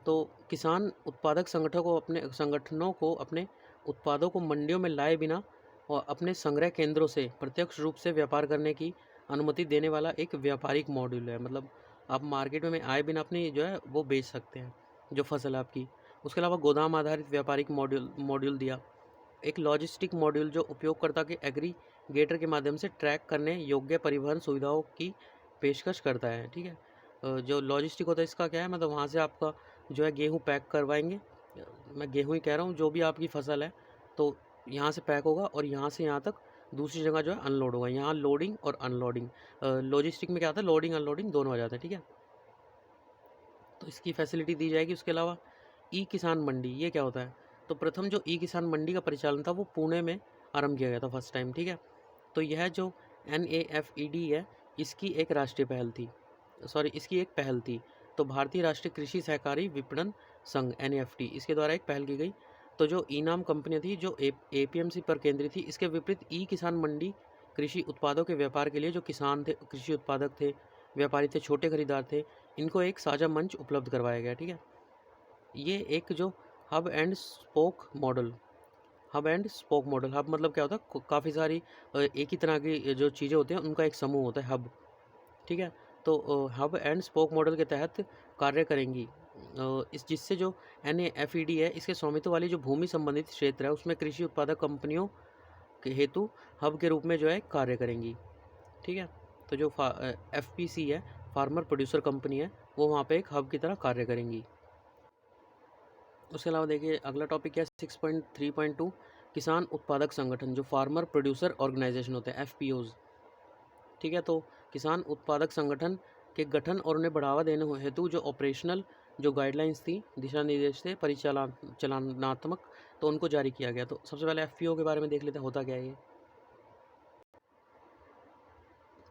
तो किसान उत्पादक संगठनों को अपने उत्पादों को मंडियों में लाए बिना और अपने संग्रह केंद्रों से प्रत्यक्ष रूप से व्यापार करने की अनुमति देने वाला एक व्यापारिक मॉड्यूल है। मतलब आप मार्केट में आए बिना अपनी जो है वो बेच सकते हैं जो फसल है आपकी। उसके अलावा गोदाम आधारित व्यापारिक मॉड्यूल दिया। एक लॉजिस्टिक मॉड्यूल जो उपयोगकर्ता के एग्रीगेटर के माध्यम से ट्रैक करने योग्य परिवहन सुविधाओं की पेशकश करता है। ठीक है, जो लॉजिस्टिक होता है इसका क्या है, मतलब वहाँ से आपका जो है गेहूँ पैक करवाएंगे, मैं गेहूँ ही कह रहा हूँ, जो भी आपकी फसल है तो यहाँ से पैक होगा और यहाँ से यहाँ तक दूसरी जगह जो है अनलोड होगा। यहाँ लोडिंग और अनलोडिंग, लॉजिस्टिक में क्या होता है, लोडिंग अनलोडिंग दोनों हो जाते हैं। ठीक है, तो इसकी फैसिलिटी दी जाएगी। उसके अलावा ई किसान मंडी, ये क्या होता है, तो प्रथम जो ई किसान मंडी का परिचालन था वो पुणे में आरंभ किया गया था फर्स्ट टाइम। ठीक है, तो यह जो NAFED है इसकी एक राष्ट्रीय पहल थी, सॉरी इसकी एक पहल थी। तो भारतीय राष्ट्रीय कृषि सहकारी विपणन संघ NAFT इसके द्वारा एक पहल की गई। तो जो ई नाम कंपनी थी जो APMC पर केंद्रित थी, इसके विपरीत ई किसान मंडी कृषि उत्पादों के व्यापार के लिए जो किसान थे, कृषि उत्पादक थे, व्यापारी थे, छोटे खरीदार थे, इनको एक साझा मंच उपलब्ध करवाया गया। ठीक है, ये एक जो hub and spoke model, hub and spoke model, hub मतलब क्या होता है, काफ़ी सारी एक ही तरह की जो चीज़ें होती हैं उनका एक समूह होता है हब। ठीक है, तो हब एंड स्पोक मॉडल के तहत कार्य करेंगी। इस जिससे जो NAFED है इसके स्वामित्व वाली जो भूमि संबंधित क्षेत्र है उसमें कृषि उत्पादक कंपनियों के हेतु हब के रूप में जो है कार्य करेंगी। ठीक है, तो जो FPC है, फार्मर प्रोड्यूसर कंपनी है, वो वहाँ पे एक हब की तरह कार्य करेंगी। उसके अलावा देखिए अगला टॉपिक क्या है 6.3.2 किसान उत्पादक संगठन, जो फार्मर प्रोड्यूसर ऑर्गेनाइजेशन होते हैं FPOs। ठीक है, तो किसान उत्पादक संगठन के गठन और उन्हें बढ़ावा देने हेतु जो ऑपरेशनल जो गाइडलाइंस थी, दिशा निर्देश थे परिचालनात्मक, तो उनको जारी किया गया। तो सबसे पहले FPO के बारे में देख लेते हैं होता क्या है ये।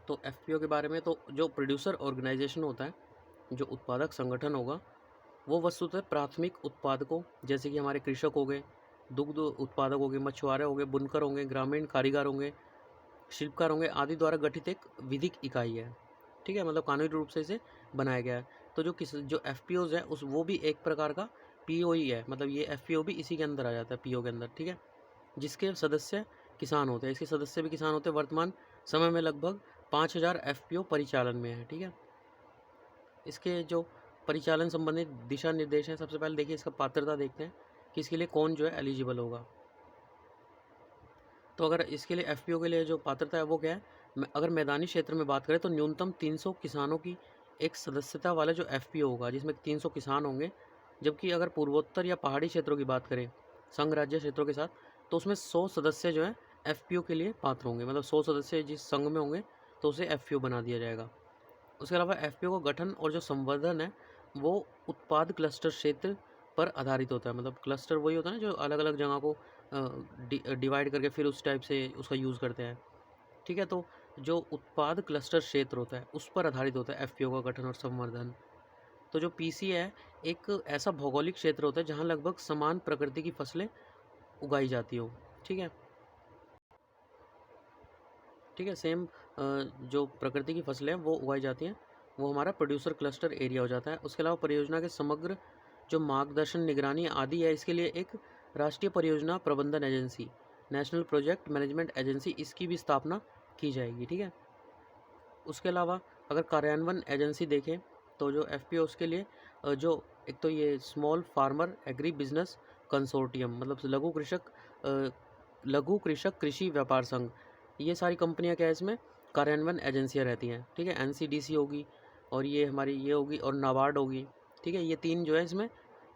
तो FPO के बारे में, तो जो प्रोड्यूसर ऑर्गेनाइजेशन होता है, जो उत्पादक संगठन होगा, वो वस्तुतः प्राथमिक उत्पादकों जैसे कि हमारे कृषक हो गए, दुग्ध उत्पादक हो गए, मछुआरे हो गए, बुनकर होंगे, ग्रामीण कारीगर होंगे, शिल्पकार होंगे आदि द्वारा गठित एक विधिक इकाई है। ठीक है, मतलब कानूनी रूप से इसे बनाया गया है। तो जो FPOs है उस वो भी एक प्रकार का PO ही है, मतलब ये FPO भी इसी के अंदर आ जाता है, PO के अंदर। ठीक है, जिसके सदस्य किसान होते हैं, इसके सदस्य भी किसान होते हैं। वर्तमान समय में लगभग 5000 FPO परिचालन में है। ठीक है, इसके जो परिचालन संबंधित दिशा निर्देश हैं, सबसे पहले देखिए इसका पात्रता देखते हैं कि इसके लिए कौन जो है एलिजिबल होगा। तो अगर इसके लिए FPO के लिए जो पात्रता है वो क्या है, अगर मैदानी क्षेत्र में बात करें तो न्यूनतम 300 किसानों की एक सदस्यता वाला जो FPO होगा जिसमें 300 किसान होंगे। जबकि अगर पूर्वोत्तर या पहाड़ी क्षेत्रों की बात करें संघ राज्य क्षेत्रों के साथ, तो उसमें 100 सदस्य जो है FPO के लिए पात्र होंगे, मतलब 100 सदस्य जिस संघ में होंगे तो उसे FPO बना दिया जाएगा। उसके अलावा FPO का गठन और जो संवर्धन है वो उत्पाद क्लस्टर क्षेत्र पर आधारित होता है, मतलब क्लस्टर वही होता है ना जो अलग अलग जगह को डिवाइड करके फिर उस टाइप से उसका यूज़ करते हैं। ठीक है, तो जो उत्पाद क्लस्टर क्षेत्र होता है उस पर आधारित होता है FPO का गठन और संवर्धन। तो जो PC है एक ऐसा भौगोलिक क्षेत्र होता है जहाँ लगभग समान प्रकृति की फसलें उगाई जाती हो। ठीक है, ठीक है, सेम जो प्रकृति की फसलें हैं वो उगाई जाती हैं, वो हमारा प्रोड्यूसर क्लस्टर एरिया हो जाता है। उसके अलावा परियोजना के समग्र जो मार्गदर्शन, निगरानी आदि है इसके लिए एक राष्ट्रीय परियोजना प्रबंधन agency, national project management agency, इसकी भी स्थापना की जाएगी। ठीक है, उसके अलावा अगर कार्यान्वयन एजेंसी देखें तो जो FPO उसके लिए जो एक तो ये small farmer agri business consortium, मतलब लघु कृषक कृषि व्यापार संघ, ये सारी कंपनियां क्या है इसमें कार्यान्वयन एजेंसियां रहती हैं। ठीक है, NCDC होगी और ये हमारी ये होगी और नाबार्ड होगी। ठीक है, ये तीन जो है इसमें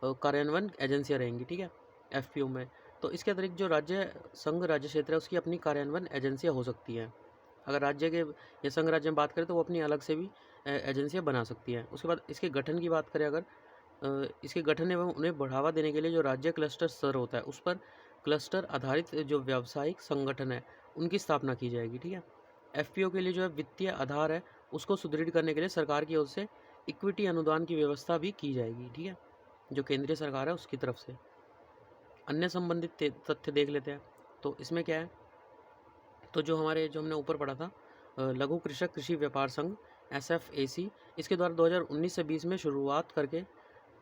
कार्यान्वयन एजेंसियां रहेंगी। ठीक है, FPO में। तो इसके अतिरिक्त जो राज्य संघ राज्य क्षेत्र है उसकी अपनी कार्यान्वयन एजेंसियां हो सकती हैं। अगर राज्य के या संघ राज्य में बात करें तो वो अपनी अलग से भी एजेंसियां बना सकती हैं। उसके बाद इसके गठन की बात करें अगर, इसके गठन एवं उन्हें बढ़ावा देने के लिए जो राज्य क्लस्टर स्तर होता है उस पर क्लस्टर आधारित जो व्यावसायिक संगठन है उनकी स्थापना की जाएगी। ठीक है, FPO के लिए जो है वित्तीय आधार है उसको सुदृढ़ करने के लिए सरकार की ओर से इक्विटी अनुदान की व्यवस्था भी की जाएगी। ठीक है, जो केंद्रीय सरकार है उसकी तरफ से। अन्य संबंधित तथ्य देख लेते हैं। तो इसमें क्या है, तो जो हमने ऊपर पढ़ा था लघु कृषक कृषि व्यापार संघ SFAC, इसके द्वारा 2019 से 20 में शुरुआत करके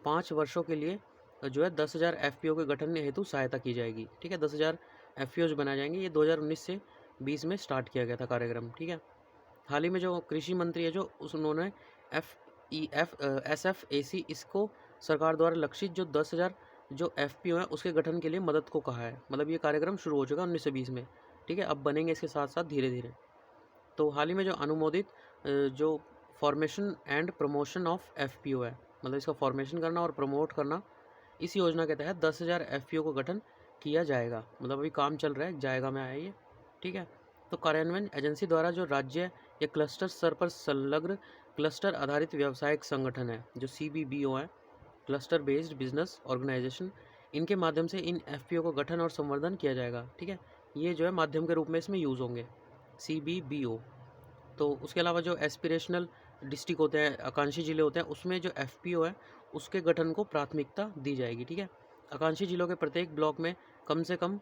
5 वर्षों के लिए जो है 10,000 FPO के गठन हेतु सहायता की जाएगी। ठीक है, 10,000 FPOs बनाए जाएंगे। ये 2019 से 20 में स्टार्ट किया गया था कार्यक्रम। ठीक है, हाल ही में जो कृषि मंत्री है जो उन्होंने SFAC इसको सरकार द्वारा लक्षित जो 10,000 जो एफपीओ है उसके गठन के लिए मदद को कहा है। मतलब ये कार्यक्रम शुरू हो चुका 1920 में, ठीक है। अब बनेंगे इसके साथ साथ धीरे धीरे। तो हाल ही में जो अनुमोदित जो formation and promotion of FPO है, मतलब इसका फॉर्मेशन करना और प्रमोट करना, इस योजना के तहत 10,000 एफपीओ को गठन किया जाएगा। मतलब अभी काम चल रहा है, जाएगा में आया ये, ठीक है। तो कार्यान्वयन एजेंसी द्वारा जो राज्य या क्लस्टर स्तर पर संलग्न क्लस्टर आधारित व्यावसायिक संगठन है, जो CBBO है, क्लस्टर बेस्ड बिजनेस ऑर्गेनाइजेशन, इनके माध्यम से इन एफपीओ को गठन और संवर्धन किया जाएगा, ठीक है। ये जो है माध्यम के रूप में इसमें यूज़ होंगे, CBBO। तो उसके अलावा जो एस्पिरेशनल डिस्ट्रिक्ट होते हैं, आकांक्षी जिले होते हैं, उसमें जो एफपीओ है उसके गठन को प्राथमिकता दी जाएगी, ठीक है। आकांक्षी जिलों के प्रत्येक ब्लॉक में कम से कम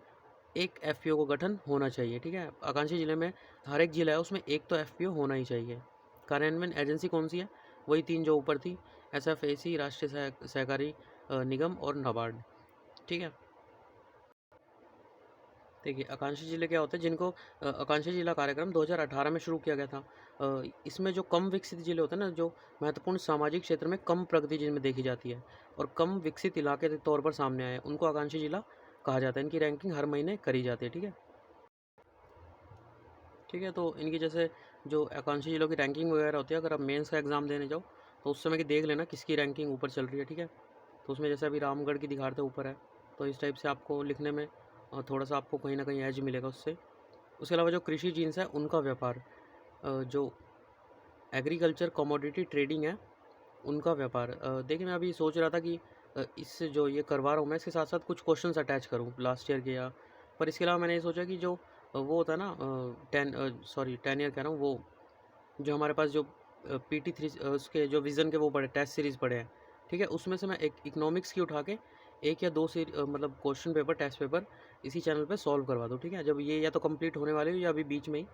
एक एफपीओ को गठन होना चाहिए, ठीक है। आकांक्षी जिले में हर एक जिला है उसमें एक तो एफपीओ होना ही चाहिए। कार्यान्वयन एजेंसी कौन सी है? वही 3 जो ऊपर थी, SFAC, राष्ट्रीय सहकारी निगम और नाबार्ड, ठीक है। देखिए आकांक्षी जिले क्या होते हैं, जिनको आकांक्षी जिला कार्यक्रम 2018 में शुरू किया गया था। इसमें जो कम विकसित जिले होते हैं ना, जो महत्वपूर्ण सामाजिक क्षेत्र में कम प्रगति जिनमें देखी जाती है और कम विकसित इलाके के तौर पर सामने आए, उनको आकांक्षी जिला कहा जाता है। इनकी रैंकिंग हर महीने करी जाती है, ठीक है। ठीक है, तो इनकी जैसे जो आकांक्षी जिलों की रैंकिंग वगैरह होती है, अगर आप मेंस का एग्ज़ाम देने जाओ तो उस समय की देख लेना किसकी रैंकिंग ऊपर चल रही है, ठीक है। तो उसमें जैसे अभी रामगढ़ की दिखा रहे थे ऊपर है, तो इस टाइप से आपको लिखने में थोड़ा सा आपको कहीं ना कहीं एज मिलेगा उससे। उसके अलावा जो कृषि जीन्स है उनका व्यापार, जो एग्रीकल्चर कमोडिटी ट्रेडिंग है उनका व्यापार। देखिए मैं अभी सोच रहा था कि इस जो ये करवा रहा हूँ मैं, इसके साथ साथ कुछ क्वेश्चंस अटैच करूँ लास्ट ईयर के, या पर इसके अलावा मैंने ये सोचा कि जो वो होता है ना 10 ईयर कह रहा हूँ, वो जो हमारे पास जो PT3 उसके जो विज़न के वो पढ़े, टेस्ट सीरीज़ पढ़े हैं, ठीक है। उसमें से मैं एक इकोनॉमिक्स की उठा के एक या दो मतलब क्वेश्चन पेपर, टेस्ट पेपर इसी चैनल पे सॉल्व करवा दूँ, ठीक है। जब ये या तो कंप्लीट होने वाले हो या अभी बीच में ही,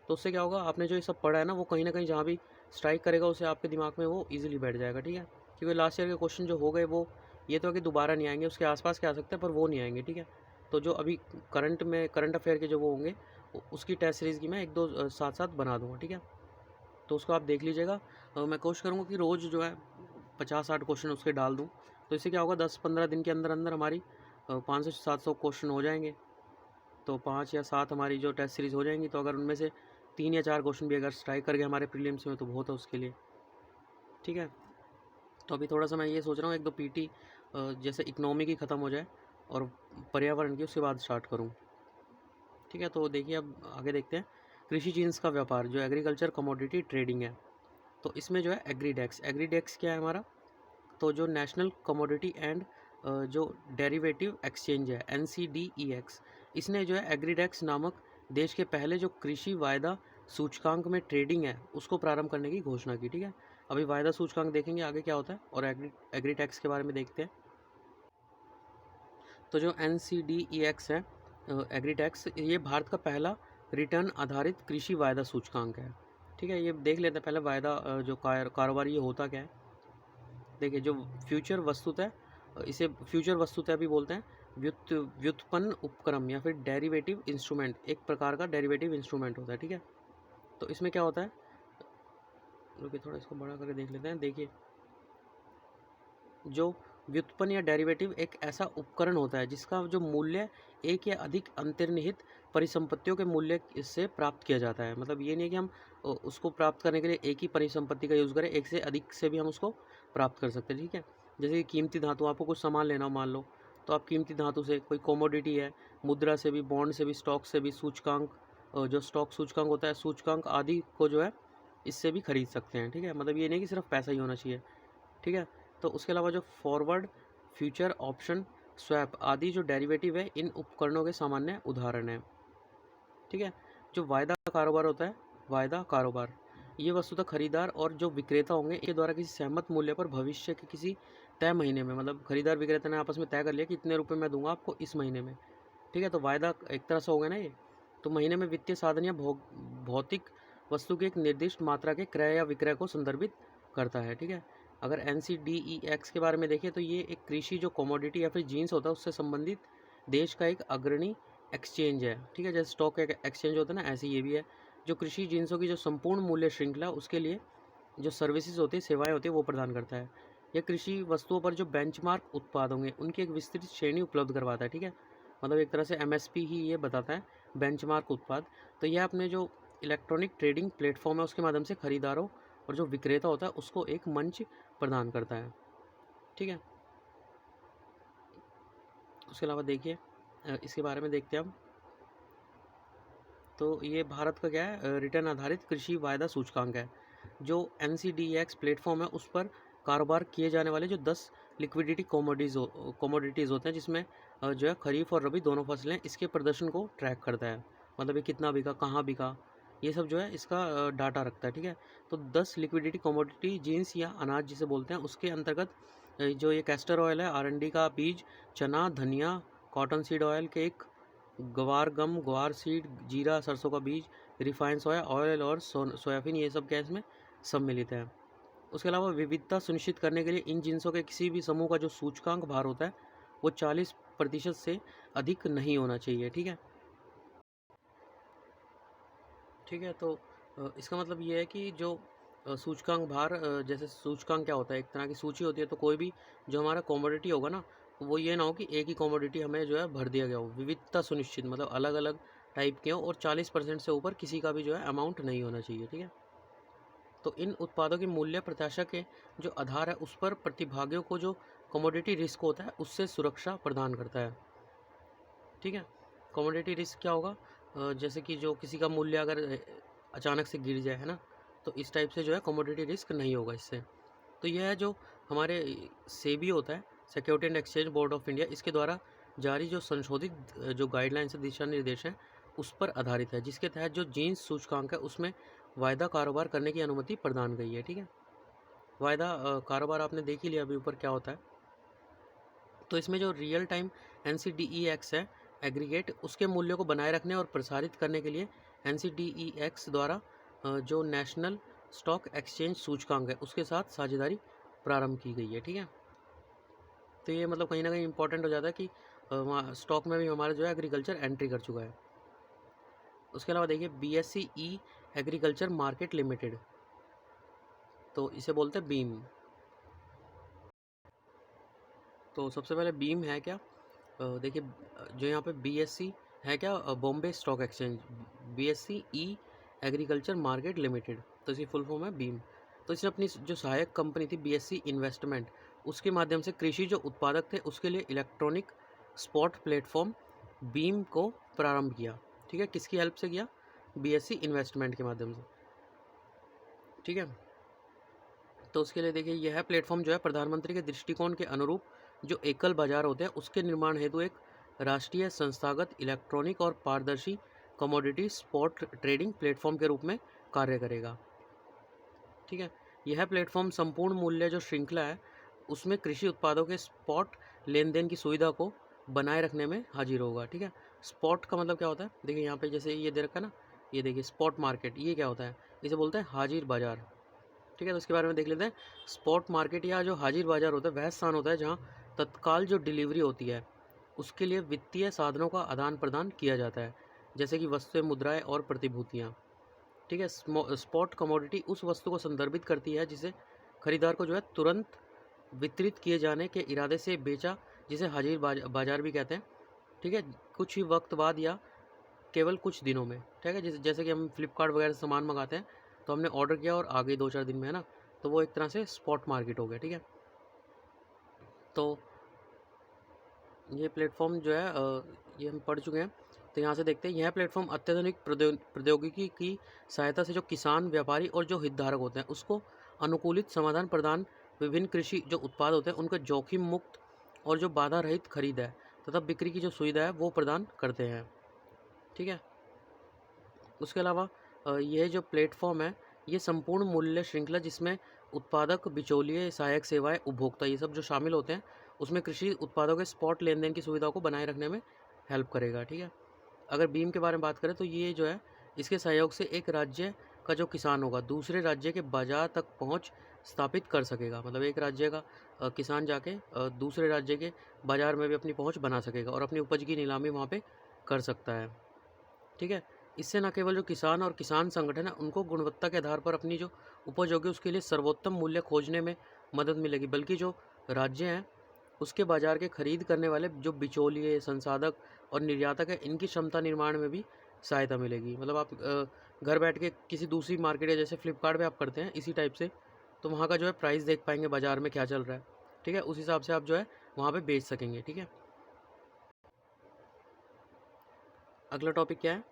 तो उससे क्या होगा, आपने जो ये सब पढ़ा है ना, वो कहीं ना कहीं जहाँ भी स्ट्राइक करेगा उसे आपके दिमाग में वो ईजिली बैठ जाएगा, ठीक है। क्योंकि लास्ट ईयर के क्वेश्चन जो हो गए वो ये तो है कि दोबारा नहीं आएंगे, उसके आसपास के आ सकते हैं पर वो नहीं आएंगे, ठीक है। तो जो अभी करंट अफेयर के जो वो होंगे उसकी टेस्ट सीरीज़ की मैं एक दो साथ साथ बना दूँगा, ठीक है। तो उसको आप देख लीजिएगा। मैं कोशिश करूँगा कि रोज़ जो है 50-60 क्वेश्चन उसके डाल दूँ। तो इससे क्या होगा, 10-15 दिन के अंदर अंदर हमारी 500 से 700 क्वेश्चन हो जाएंगे। तो 5 या 7 हमारी जो टेस्ट सीरीज़ हो जाएंगी, तो अगर उनमें से 3 या 4 क्वेश्चन भी अगर स्ट्राइक कर गए हमारे प्रीलिम्स में तो बहुत है उसके लिए, ठीक है। तो अभी थोड़ा सा मैं ये सोच रहा हूँ एक दो PT जैसे इकनॉमी की ख़त्म हो जाए और पर्यावरण की उसके बाद स्टार्ट करूँ, ठीक है। तो देखिए अब आगे देखते हैं। कृषि जीन्स का व्यापार जो एग्रीकल्चर कमोडिटी ट्रेडिंग है, तो इसमें जो है एग्रीडेक्स क्या है हमारा, तो जो नेशनल कमोडिटी एंड जो डेरिवेटिव एक्सचेंज है, NCDEX, इसने जो है एग्रीडेक्स नामक देश के पहले जो कृषि वायदा सूचकांक में ट्रेडिंग है उसको प्रारंभ करने की घोषणा की, ठीक है। अभी वायदा सूचकांक देखेंगे आगे क्या होता है और एग्रीटेक्स के बारे में देखते हैं। तो जो NCDEX है, एग्रीटेक्स, ये भारत का पहला रिटर्न आधारित कृषि वायदा सूचकांक है, ठीक है। ये देख लेते हैं पहले वायदा जो कारोबार ये होता क्या है। देखिए जो फ्यूचर वस्तुतः, इसे फ्यूचर वस्तुतः भी बोलते हैं, व्युत्पन्न उपक्रम या फिर डेरिवेटिव इंस्ट्रूमेंट, एक प्रकार का डेरिवेटिव इंस्ट्रूमेंट होता है, ठीक है। तो इसमें क्या होता है, रुकिए थोड़ा इसको बड़ा करके देख लेते हैं। देखिए जो व्युत्पन्न या डेरिवेटिव एक ऐसा उपकरण होता है जिसका जो मूल्य एक या अधिक अंतर्निहित परिसंपत्तियों के मूल्य से प्राप्त किया जाता है। मतलब ये नहीं कि हम उसको प्राप्त करने के लिए एक ही परिसंपत्ति का यूज़ करें, एक से अधिक से भी हम उसको प्राप्त कर सकते हैं, ठीक है। जैसे कि कीमती धातु, आपको कुछ सामान लेना हो मान लो, तो आप कीमती धातु से, कोई कमोडिटी है, मुद्रा से भी, बॉन्ड से भी, स्टॉक से भी, सूचकांक, जो स्टॉक सूचकांक होता है, सूचकांक आदि को जो है इससे भी खरीद सकते हैं, ठीक है। मतलब ये नहीं कि सिर्फ पैसा ही होना चाहिए, ठीक है। तो उसके अलावा जो फॉरवर्ड, फ्यूचर, ऑप्शन, स्वैप आदि जो डेरिवेटिव है, इन उपकरणों के सामान्य उदाहरण हैं, ठीक है। जो वायदा कारोबार होता है, वायदा कारोबार, ये वस्तुतः खरीदार और जो विक्रेता होंगे इनके द्वारा किसी सहमत मूल्य पर भविष्य के किसी तय महीने में, मतलब खरीदार विक्रेता ने आपस में तय कर लिया कि इतने रुपए मैं दूंगा आपको इस महीने में, ठीक है। तो वायदा एक तरह से हो गया ना ये। तो महीने में वित्तीय साधन या भौतिक वस्तु की एक निर्दिष्ट मात्रा के क्रय या विक्रय को संदर्भित करता है, ठीक है। अगर NCDEX के बारे में देखें तो ये एक कृषि जो कमोडिटी या फिर जीन्स होता है उससे संबंधित देश का एक अग्रणी एक्सचेंज है, ठीक है। जैसे स्टॉक एक्सचेंज होता है ना, ऐसे ये भी है। जो कृषि जीन्सों की जो संपूर्ण मूल्य श्रृंखला उसके लिए जो सर्विसेज होती है, सेवाएं होती है, वो प्रदान करता है। यह कृषि वस्तुओं पर जो बेंचमार्क उत्पाद होंगे उनकी एक विस्तृत श्रेणी उपलब्ध करवाता है, ठीक है। मतलब एक तरह से एमएसपी ही ये बताता है, बेंचमार्क उत्पाद। तो यह अपने जो इलेक्ट्रॉनिक ट्रेडिंग प्लेटफॉर्म है उसके माध्यम से खरीदारों और जो विक्रेता होता है उसको एक मंच प्रदान करता है, ठीक है। उसके अलावा देखिए इसके बारे में देखते हैं हम। तो ये भारत का क्या है, रिटर्न आधारित कृषि वायदा सूचकांक है। जो NCDEX प्लेटफॉर्म है उस पर कारोबार किए जाने वाले जो 10 लिक्विडिटी कोमोडिटीज़ होते हैं, जिसमें जो है खरीफ और रबी दोनों फसलें, इसके प्रदर्शन को ट्रैक करता है। मतलब ये कितना बिका, कहाँ बिका, ये सब जो है इसका डाटा रखता है, ठीक है। तो 10 लिक्विडिटी कोमोडिटी जीन्स या अनाज जिसे बोलते हैं उसके अंतर्गत जो ये कैस्टर ऑयल है, R&D का बीज, चना, धनिया, कॉटन सीड ऑयल, केक, ग्वार गम, ग्वार सीड, जीरा, सरसों का बीज, रिफाइंड सोया ऑयल और सोयाबीन, ये सब क्या इसमें सम्मिलित है। उसके अलावा विविधता सुनिश्चित करने के लिए इन जिनसों के किसी भी समूह का जो सूचकांक भार होता है वो 40% से अधिक नहीं होना चाहिए, ठीक है। ठीक है, तो इसका मतलब ये है कि जो सूचकांक भार, जैसे सूचकांक क्या होता है, एक तरह की सूची होती है। तो कोई भी जो हमारा कमोडिटी होगा ना, वो ये ना हो कि एक ही कमोडिटी हमें जो है भर दिया गया हो। विविधता सुनिश्चित मतलब अलग अलग टाइप के हो और 40% से ऊपर किसी का भी जो है अमाउंट नहीं होना चाहिए, ठीक है। तो इन उत्पादों की मूल्य प्रत्याशा के जो आधार है उस पर प्रतिभागियों को जो कमोडिटी रिस्क होता है उससे सुरक्षा प्रदान करता है, ठीक है। कमोडिटी रिस्क क्या होगा, जैसे कि जो किसी का मूल्य अगर अचानक से गिर जाए, है ना, तो इस टाइप से जो है कमोडिटी रिस्क नहीं होगा इससे। तो यह है जो हमारे सेबी होता है, security and exchange board of India, इसके द्वारा जारी जो संशोधित जो गाइडलाइंस दिशा निर्देश हैं उस पर आधारित है, जिसके तहत जो जीन्स सूचकांक है उसमें वायदा कारोबार करने की अनुमति प्रदान गई है, ठीक है। वायदा कारोबार आपने देख ही लिया अभी ऊपर क्या होता है। तो इसमें जो रियल टाइम NCDEX है एग्रीगेट, उसके मूल्यों को बनाए रखने और प्रसारित करने के लिए NCDEX द्वारा जो नेशनल स्टॉक एक्सचेंज सूचकांक है उसके साथ साझेदारी प्रारंभ की गई है, ठीक है। तो ये मतलब कहीं ना कहीं इंपॉर्टेंट हो जाता है कि स्टॉक में भी हमारा जो है एग्रीकल्चर एंट्री कर चुका है। उसके अलावा देखिए BSE ई एग्रीकल्चर मार्केट लिमिटेड, तो इसे बोलते हैं बीम। तो सबसे पहले बीम है क्या, देखिए जो यहाँ पे BSE है क्या, बॉम्बे स्टॉक एक्सचेंज, BSE ई एग्रीकल्चर मार्केट लिमिटेड, तो इसकी फुल फॉर्म है बीम। तो इसने अपनी जो सहायक कंपनी थी BSE इन्वेस्टमेंट, उसके माध्यम से कृषि जो उत्पादक थे उसके लिए इलेक्ट्रॉनिक स्पॉट प्लेटफॉर्म बीम को प्रारंभ किया, ठीक है। किसकी हेल्प से किया, BSE इन्वेस्टमेंट के माध्यम से, ठीक है। तो उसके लिए देखिए यह प्लेटफॉर्म जो है प्रधानमंत्री के दृष्टिकोण के अनुरूप जो एकल बाजार होते हैं उसके निर्माण हेतु एक राष्ट्रीय संस्थागत इलेक्ट्रॉनिक और पारदर्शी कमोडिटी स्पॉट ट्रेडिंग प्लेटफॉर्म के रूप में कार्य करेगा, ठीक है। यह प्लेटफॉर्म संपूर्ण मूल्य जो श्रृंखला है उसमें कृषि उत्पादों के स्पॉट लेन देन की सुविधा को बनाए रखने में हाजिर होगा, ठीक है। स्पॉट का मतलब क्या होता है, देखिए यहाँ पे जैसे ये दे रखा है ना, ये देखिए स्पॉट मार्केट, ये क्या होता है, इसे बोलते हैं हाजिर बाजार, ठीक है। तो इसके बारे में देख लेते हैं। स्पॉट मार्केट या जो हाजिर बाजार होता है वह स्थान होता है जहां तत्काल जो डिलीवरी होती है उसके लिए वित्तीय साधनों का आदान प्रदान किया जाता है, जैसे कि वस्तुएं, मुद्राएं और प्रतिभूतियां, ठीक है। स्पॉट कमोडिटी उस वस्तु को संदर्भित करती है जिसे खरीदार को जो है तुरंत वितरित किए जाने के इरादे से बेचा, जिसे हाजिर बाजार भी कहते हैं, ठीक है, कुछ ही वक्त बाद या केवल कुछ दिनों में, ठीक है। जैसे कि हम फ्लिपकार्ट वगैरह से सामान मंगाते हैं तो हमने ऑर्डर किया और आ गई 2-4 दिन में, है ना, तो वो एक तरह से स्पॉट मार्केट हो गया, ठीक है। तो ये प्लेटफॉर्म जो है ये हम पढ़ चुके हैं। तो यहाँ से देखते हैं, यह प्लेटफॉर्म अत्याधुनिक प्रौद्योगिकी की सहायता से जो किसान, व्यापारी और जो हितधारक होते हैं उसको अनुकूलित समाधान प्रदान, विभिन्न कृषि जो उत्पाद होते हैं उनका जोखिम मुक्त और जो बाधा रहित खरीद है तथा बिक्री की जो सुविधा है वो प्रदान करते हैं, ठीक है। उसके अलावा यह जो प्लेटफॉर्म है ये संपूर्ण मूल्य श्रृंखला जिसमें उत्पादक, बिचौलिए, सहायक सेवाएं, उपभोक्ता, ये सब जो शामिल होते हैं उसमें कृषि उत्पादों के स्पॉट लेन देन की सुविधा को बनाए रखने में हेल्प करेगा, ठीक है। अगर बीम के बारे में बात करें तो ये जो है इसके सहयोग से एक राज्य का जो किसान होगा दूसरे राज्य के बाजार तक पहुंच स्थापित कर सकेगा। मतलब एक राज्य का किसान जाके दूसरे राज्य के बाजार में भी अपनी पहुंच बना सकेगा और अपनी उपज की नीलामी वहाँ पे कर सकता है, ठीक है। इससे न केवल जो किसान और किसान संगठन है उनको गुणवत्ता के आधार पर अपनी जो उपज होगी उसके लिए सर्वोत्तम मूल्य खोजने में मदद मिलेगी, बल्कि जो राज्य हैं उसके बाज़ार के खरीद करने वाले जो बिचौलिए, संसाधक और निर्यातक हैं, इनकी क्षमता निर्माण में भी सहायता मिलेगी। मतलब आप घर बैठ के किसी दूसरी मार्केट या जैसे फ्लिपकार्ट पे आप करते हैं इसी टाइप से, तो वहाँ का जो है प्राइस देख पाएंगे बाज़ार में क्या चल रहा है, ठीक है, उस हिसाब से आप जो है वहाँ पे बेच सकेंगे, ठीक है। अगला टॉपिक क्या है,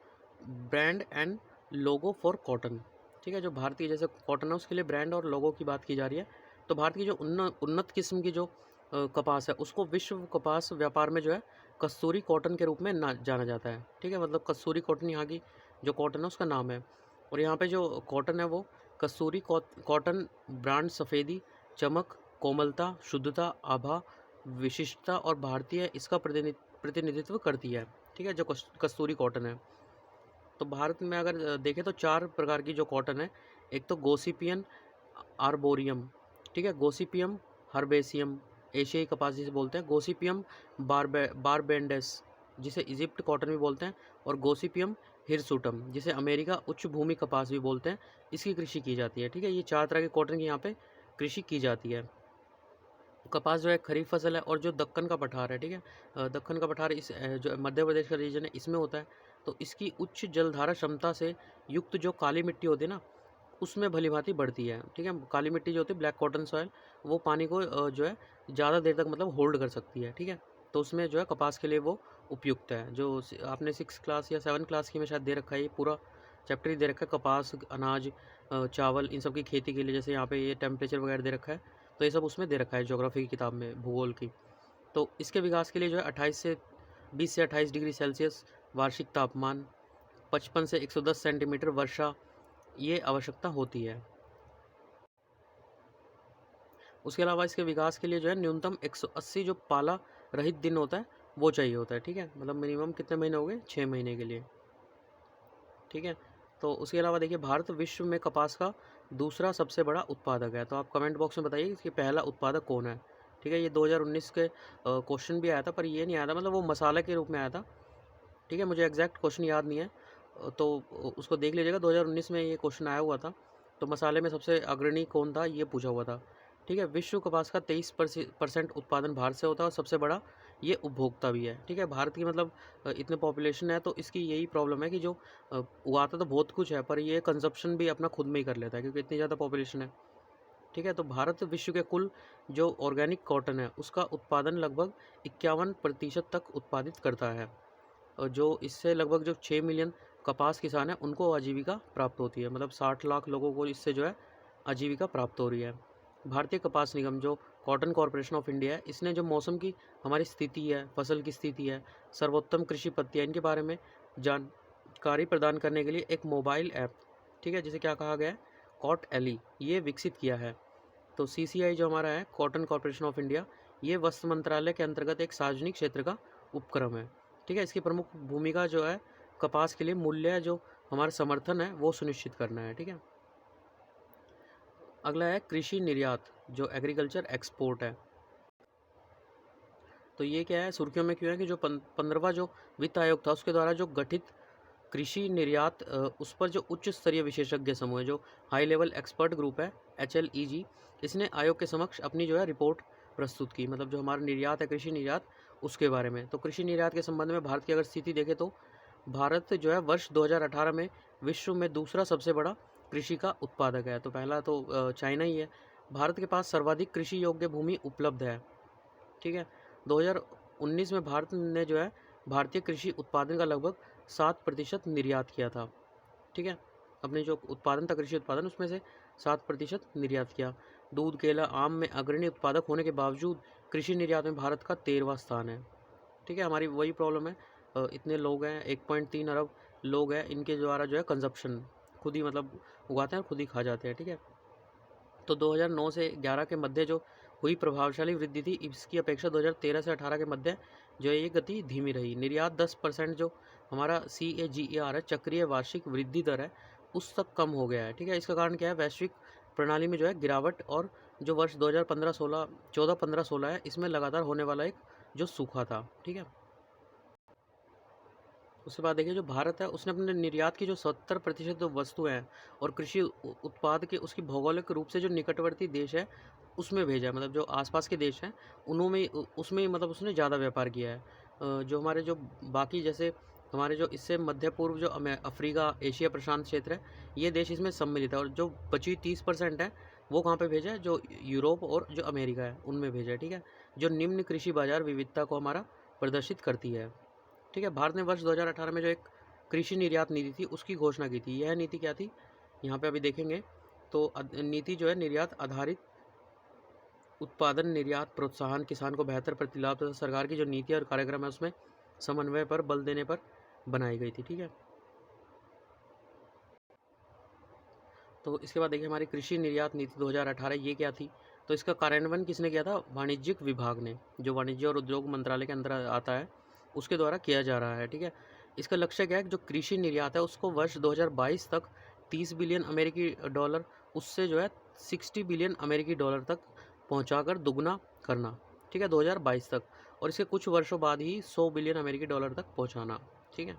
brand and logo for cotton, ठीक है। जो भारतीय जैसे कॉटन है उसके लिए ब्रांड और लोगो की बात की जा रही है। तो भारत की जो उन्नत किस्म की जो कपास है उसको विश्व कपास व्यापार में जो है कस्तूरी कॉटन के रूप में ना जाना जाता है, ठीक है। मतलब कस्तूरी कॉटन यहाँ की जो कॉटन है उसका नाम है। और यहाँ पे जो कॉटन है वो कस्तूरी कॉटन ब्रांड सफ़ेदी, चमक, कोमलता, शुद्धता, आभा, विशिष्टता और भारतीय इसका प्रतिनिधित्व करती है, ठीक है, जो कस्तूरी कॉटन है। तो भारत में अगर देखें तो 4 प्रकार की जो कॉटन है, एक तो गोसिपियम आर्बोरियम, ठीक है, गोसिपियम हर्बेसियम एशियाई कपास जिसे बोलते हैं, गोसिपियम बारबेंडेस जिसे इजिप्ट कॉटन भी बोलते हैं, और गोसिपियम हिरसुटम जिसे अमेरिका उच्च भूमि कपास भी बोलते हैं, इसकी कृषि की जाती है, ठीक है। ये 4 तरह के कॉटन की यहाँ पे कृषि की जाती है। कपास जो है खरीफ फसल है, और जो दक्कन का पठार है, ठीक है, दक्कन का पठार इस जो मध्य प्रदेश का रीजन है इसमें होता है। तो इसकी उच्च जलधारा क्षमता से युक्त जो काली मिट्टी होती है ना, उसमें भलीभांति बढ़ती है, ठीक है। काली मिट्टी जो होती है ब्लैक कॉटन सॉइल, वो पानी को जो है ज़्यादा देर तक मतलब होल्ड कर सकती है, ठीक है। तो उसमें जो है कपास के लिए वो उपयुक्त है। जो आपने 6 क्लास या 7 क्लास की में शायद दे रखा है, ये पूरा चैप्टर ही दे रखा है, कपास, अनाज, चावल, इन सब की खेती के लिए। जैसे यहाँ पे ये टेम्परेचर वगैरह दे रखा है, तो ये सब उसमें दे रखा है ज्योग्राफी की किताब में, भूगोल की। तो इसके विकास के लिए जो है 20 से 28 डिग्री सेल्सियस वार्षिक तापमान, 55 से 110 सेंटीमीटर वर्षा, ये आवश्यकता होती है। उसके अलावा इसके विकास के लिए जो है न्यूनतम 180 जो पाला रहित दिन होता है वो चाहिए होता है, ठीक है। मतलब मिनिमम कितने महीने हो गए, 6 महीने के लिए, ठीक है। तो उसके अलावा देखिए भारत विश्व में कपास का दूसरा सबसे बड़ा उत्पादक है। तो आप कमेंट बॉक्स में बताइए कि पहला उत्पादक कौन है, ठीक है। ये 2019 के क्वेश्चन भी आया था, पर ये नहीं आया था, मतलब वो मसाला के रूप में आया था, ठीक है। मुझे एग्जैक्ट क्वेश्चन याद नहीं है, तो उसको देख लीजिएगा। 2019 में ये क्वेश्चन आया हुआ था। तो मसाले में सबसे अग्रणी कौन था ये पूछा हुआ था, ठीक है। विश्व कपास का 23% उत्पादन भारत से होता है, और सबसे बड़ा ये उपभोक्ता भी है, ठीक है। भारत की मतलब इतने पॉपुलेशन है, तो इसकी यही प्रॉब्लम है कि जो उगाता तो बहुत कुछ है, पर ये कंजप्शन भी अपना खुद में ही कर लेता है, क्योंकि इतनी ज़्यादा पॉपुलेशन है, ठीक है। तो भारत विश्व के कुल जो ऑर्गेनिक कॉटन है उसका उत्पादन लगभग 51% तक उत्पादित करता है, और जो इससे लगभग जो 6 मिलियन कपास किसान हैं उनको आजीविका प्राप्त होती है। मतलब 60 लाख लोगों को इससे जो है आजीविका प्राप्त हो रही है। भारतीय कपास निगम जो कॉटन कॉरपोरेशन ऑफ इंडिया है, इसने जो मौसम की हमारी स्थिति है, फसल की स्थिति है, सर्वोत्तम कृषि पद्धतियाँ, इनके बारे में जानकारी प्रदान करने के लिए एक मोबाइल ऐप, ठीक है, जिसे क्या कहा गया है, कॉट एली, ये विकसित किया है। तो CCI जो हमारा है कॉटन कॉरपोरेशन ऑफ इंडिया, ये वस्त्र मंत्रालय के अंतर्गत एक सार्वजनिक क्षेत्र का उपक्रम है, ठीक है। इसकी प्रमुख भूमिका जो है कपास के लिए मूल्य जो हमारा समर्थन है वो सुनिश्चित करना है, ठीक है। अगला है कृषि निर्यात, जो एग्रीकल्चर एक्सपोर्ट है। तो ये क्या है, सुर्खियों में क्यों है कि जो 15वां जो वित्त आयोग था उसके द्वारा जो गठित कृषि निर्यात, उस पर जो उच्च स्तरीय विशेषज्ञ समूह है, जो हाई लेवल एक्सपर्ट ग्रुप है, HLEG, इसने आयोग के समक्ष अपनी जो है रिपोर्ट प्रस्तुत की। मतलब जो हमारा निर्यात है, कृषि निर्यात, उसके बारे में। तो कृषि निर्यात के संबंध में भारत की अगर स्थिति देखें तो भारत जो है वर्ष 2018 में विश्व में दूसरा सबसे बड़ा कृषि का उत्पादक है। तो पहला तो चाइना ही है। भारत के पास सर्वाधिक कृषि योग्य भूमि उपलब्ध है, ठीक है। 2019 में भारत ने जो है भारतीय कृषि उत्पादन का लगभग 7% निर्यात किया था, ठीक है। अपने जो उत्पादन था कृषि उत्पादन, उसमें से 7% निर्यात किया। दूध, केला, आम में अग्रणी उत्पादक होने के बावजूद कृषि निर्यात में भारत का 13वां स्थान है, ठीक है। हमारी वही प्रॉब्लम है, इतने लोग हैं, 1.3 अरब लोग हैं, इनके द्वारा जो है कंजप्शन खुद ही मतलब उगाते हैं और खुद ही खा जाते हैं, ठीक है। तो 2009 से 11 के मध्य जो हुई प्रभावशाली वृद्धि थी, इसकी अपेक्षा 2013 से 18 के मध्य जो है ये गति धीमी रही। निर्यात 10% जो हमारा CAGR है, चक्रीय वार्षिक वृद्धि दर है, उस तक कम हो गया है, ठीक है। इसका कारण क्या है, वैश्विक प्रणाली में जो है गिरावट, और जो वर्ष 2015-16 14-15-16 है, इसमें लगातार होने वाला एक जो सूखा था, ठीक है। उसके बाद देखिए जो भारत है उसने अपने निर्यात की जो 70% जो वस्तुएं हैं और कृषि उत्पाद के उसकी भौगोलिक रूप से जो निकटवर्ती देश है उसमें भेजा है, मतलब जो आसपास के देश हैं उन्होंने उसमें ही मतलब उसने ज़्यादा व्यापार किया है। जो हमारे जो बाकी जैसे हमारे जो इससे मध्य पूर्व जो अफ्रीका एशिया प्रशांत क्षेत्र है ये देश इसमें सम्मिलित है, और जो बची 30% है वो कहाँ पे भेजा है, जो यूरोप और जो अमेरिका है उनमें भेजा है। ठीक है, जो निम्न कृषि बाजार विविधता को हमारा प्रदर्शित करती है। ठीक है, भारत ने वर्ष 2018 में जो एक कृषि निर्यात नीति थी उसकी घोषणा की थी। यह नीति क्या थी, यहाँ पे अभी देखेंगे। तो नीति जो है निर्यात आधारित उत्पादन निर्यात प्रोत्साहन, किसान को बेहतर प्रतिलाभ तथा सरकार की जो नीति और कार्यक्रम है उसमें समन्वय पर बल देने पर बनाई गई थी। ठीक है, तो इसके बाद देखिए हमारी कृषि निर्यात नीति 2018 ये क्या थी। तो इसका कार्यान्वयन किसने किया था, वाणिज्यिक विभाग ने, जो वाणिज्य और उद्योग मंत्रालय के अंदर आता है उसके द्वारा किया जा रहा है। ठीक है, इसका लक्ष्य क्या है कि जो कृषि निर्यात है उसको वर्ष 2022 तक 30 बिलियन अमेरिकी डॉलर, उससे जो है 60 बिलियन अमेरिकी डॉलर तक पहुंचाकर दुगना करना। ठीक है, 2022 तक, और इसके कुछ वर्षों बाद ही 100 बिलियन अमेरिकी डॉलर तक पहुंचाना। ठीक है,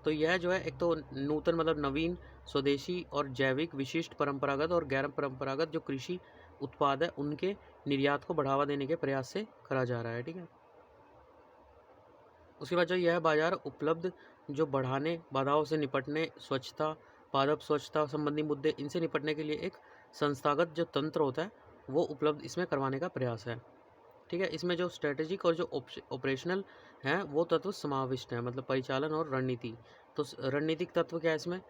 तो यह जो है एक तो नूतन मतलब नवीन, स्वदेशी और जैविक, विशिष्ट, परंपरागत और गैर परंपरागत जो कृषि उत्पाद है उनके निर्यात को बढ़ावा देने के प्रयास से करा जा रहा है। ठीक है, उसके बाद जो यह बाजार उपलब्ध जो बढ़ाने, बाधाओं से निपटने, स्वच्छता, पादप स्वच्छता संबंधी मुद्दे, इनसे निपटने के लिए एक संस्थागत जो तंत्र होता है वो उपलब्ध इसमें करवाने का प्रयास है। ठीक है, इसमें जो स्ट्रेटेजिक और जो ऑपरेशनल हैं वो तत्व समाविष्ट हैं, मतलब परिचालन और रणनीति। तो रणनीतिक तत्व क्या है इसमें,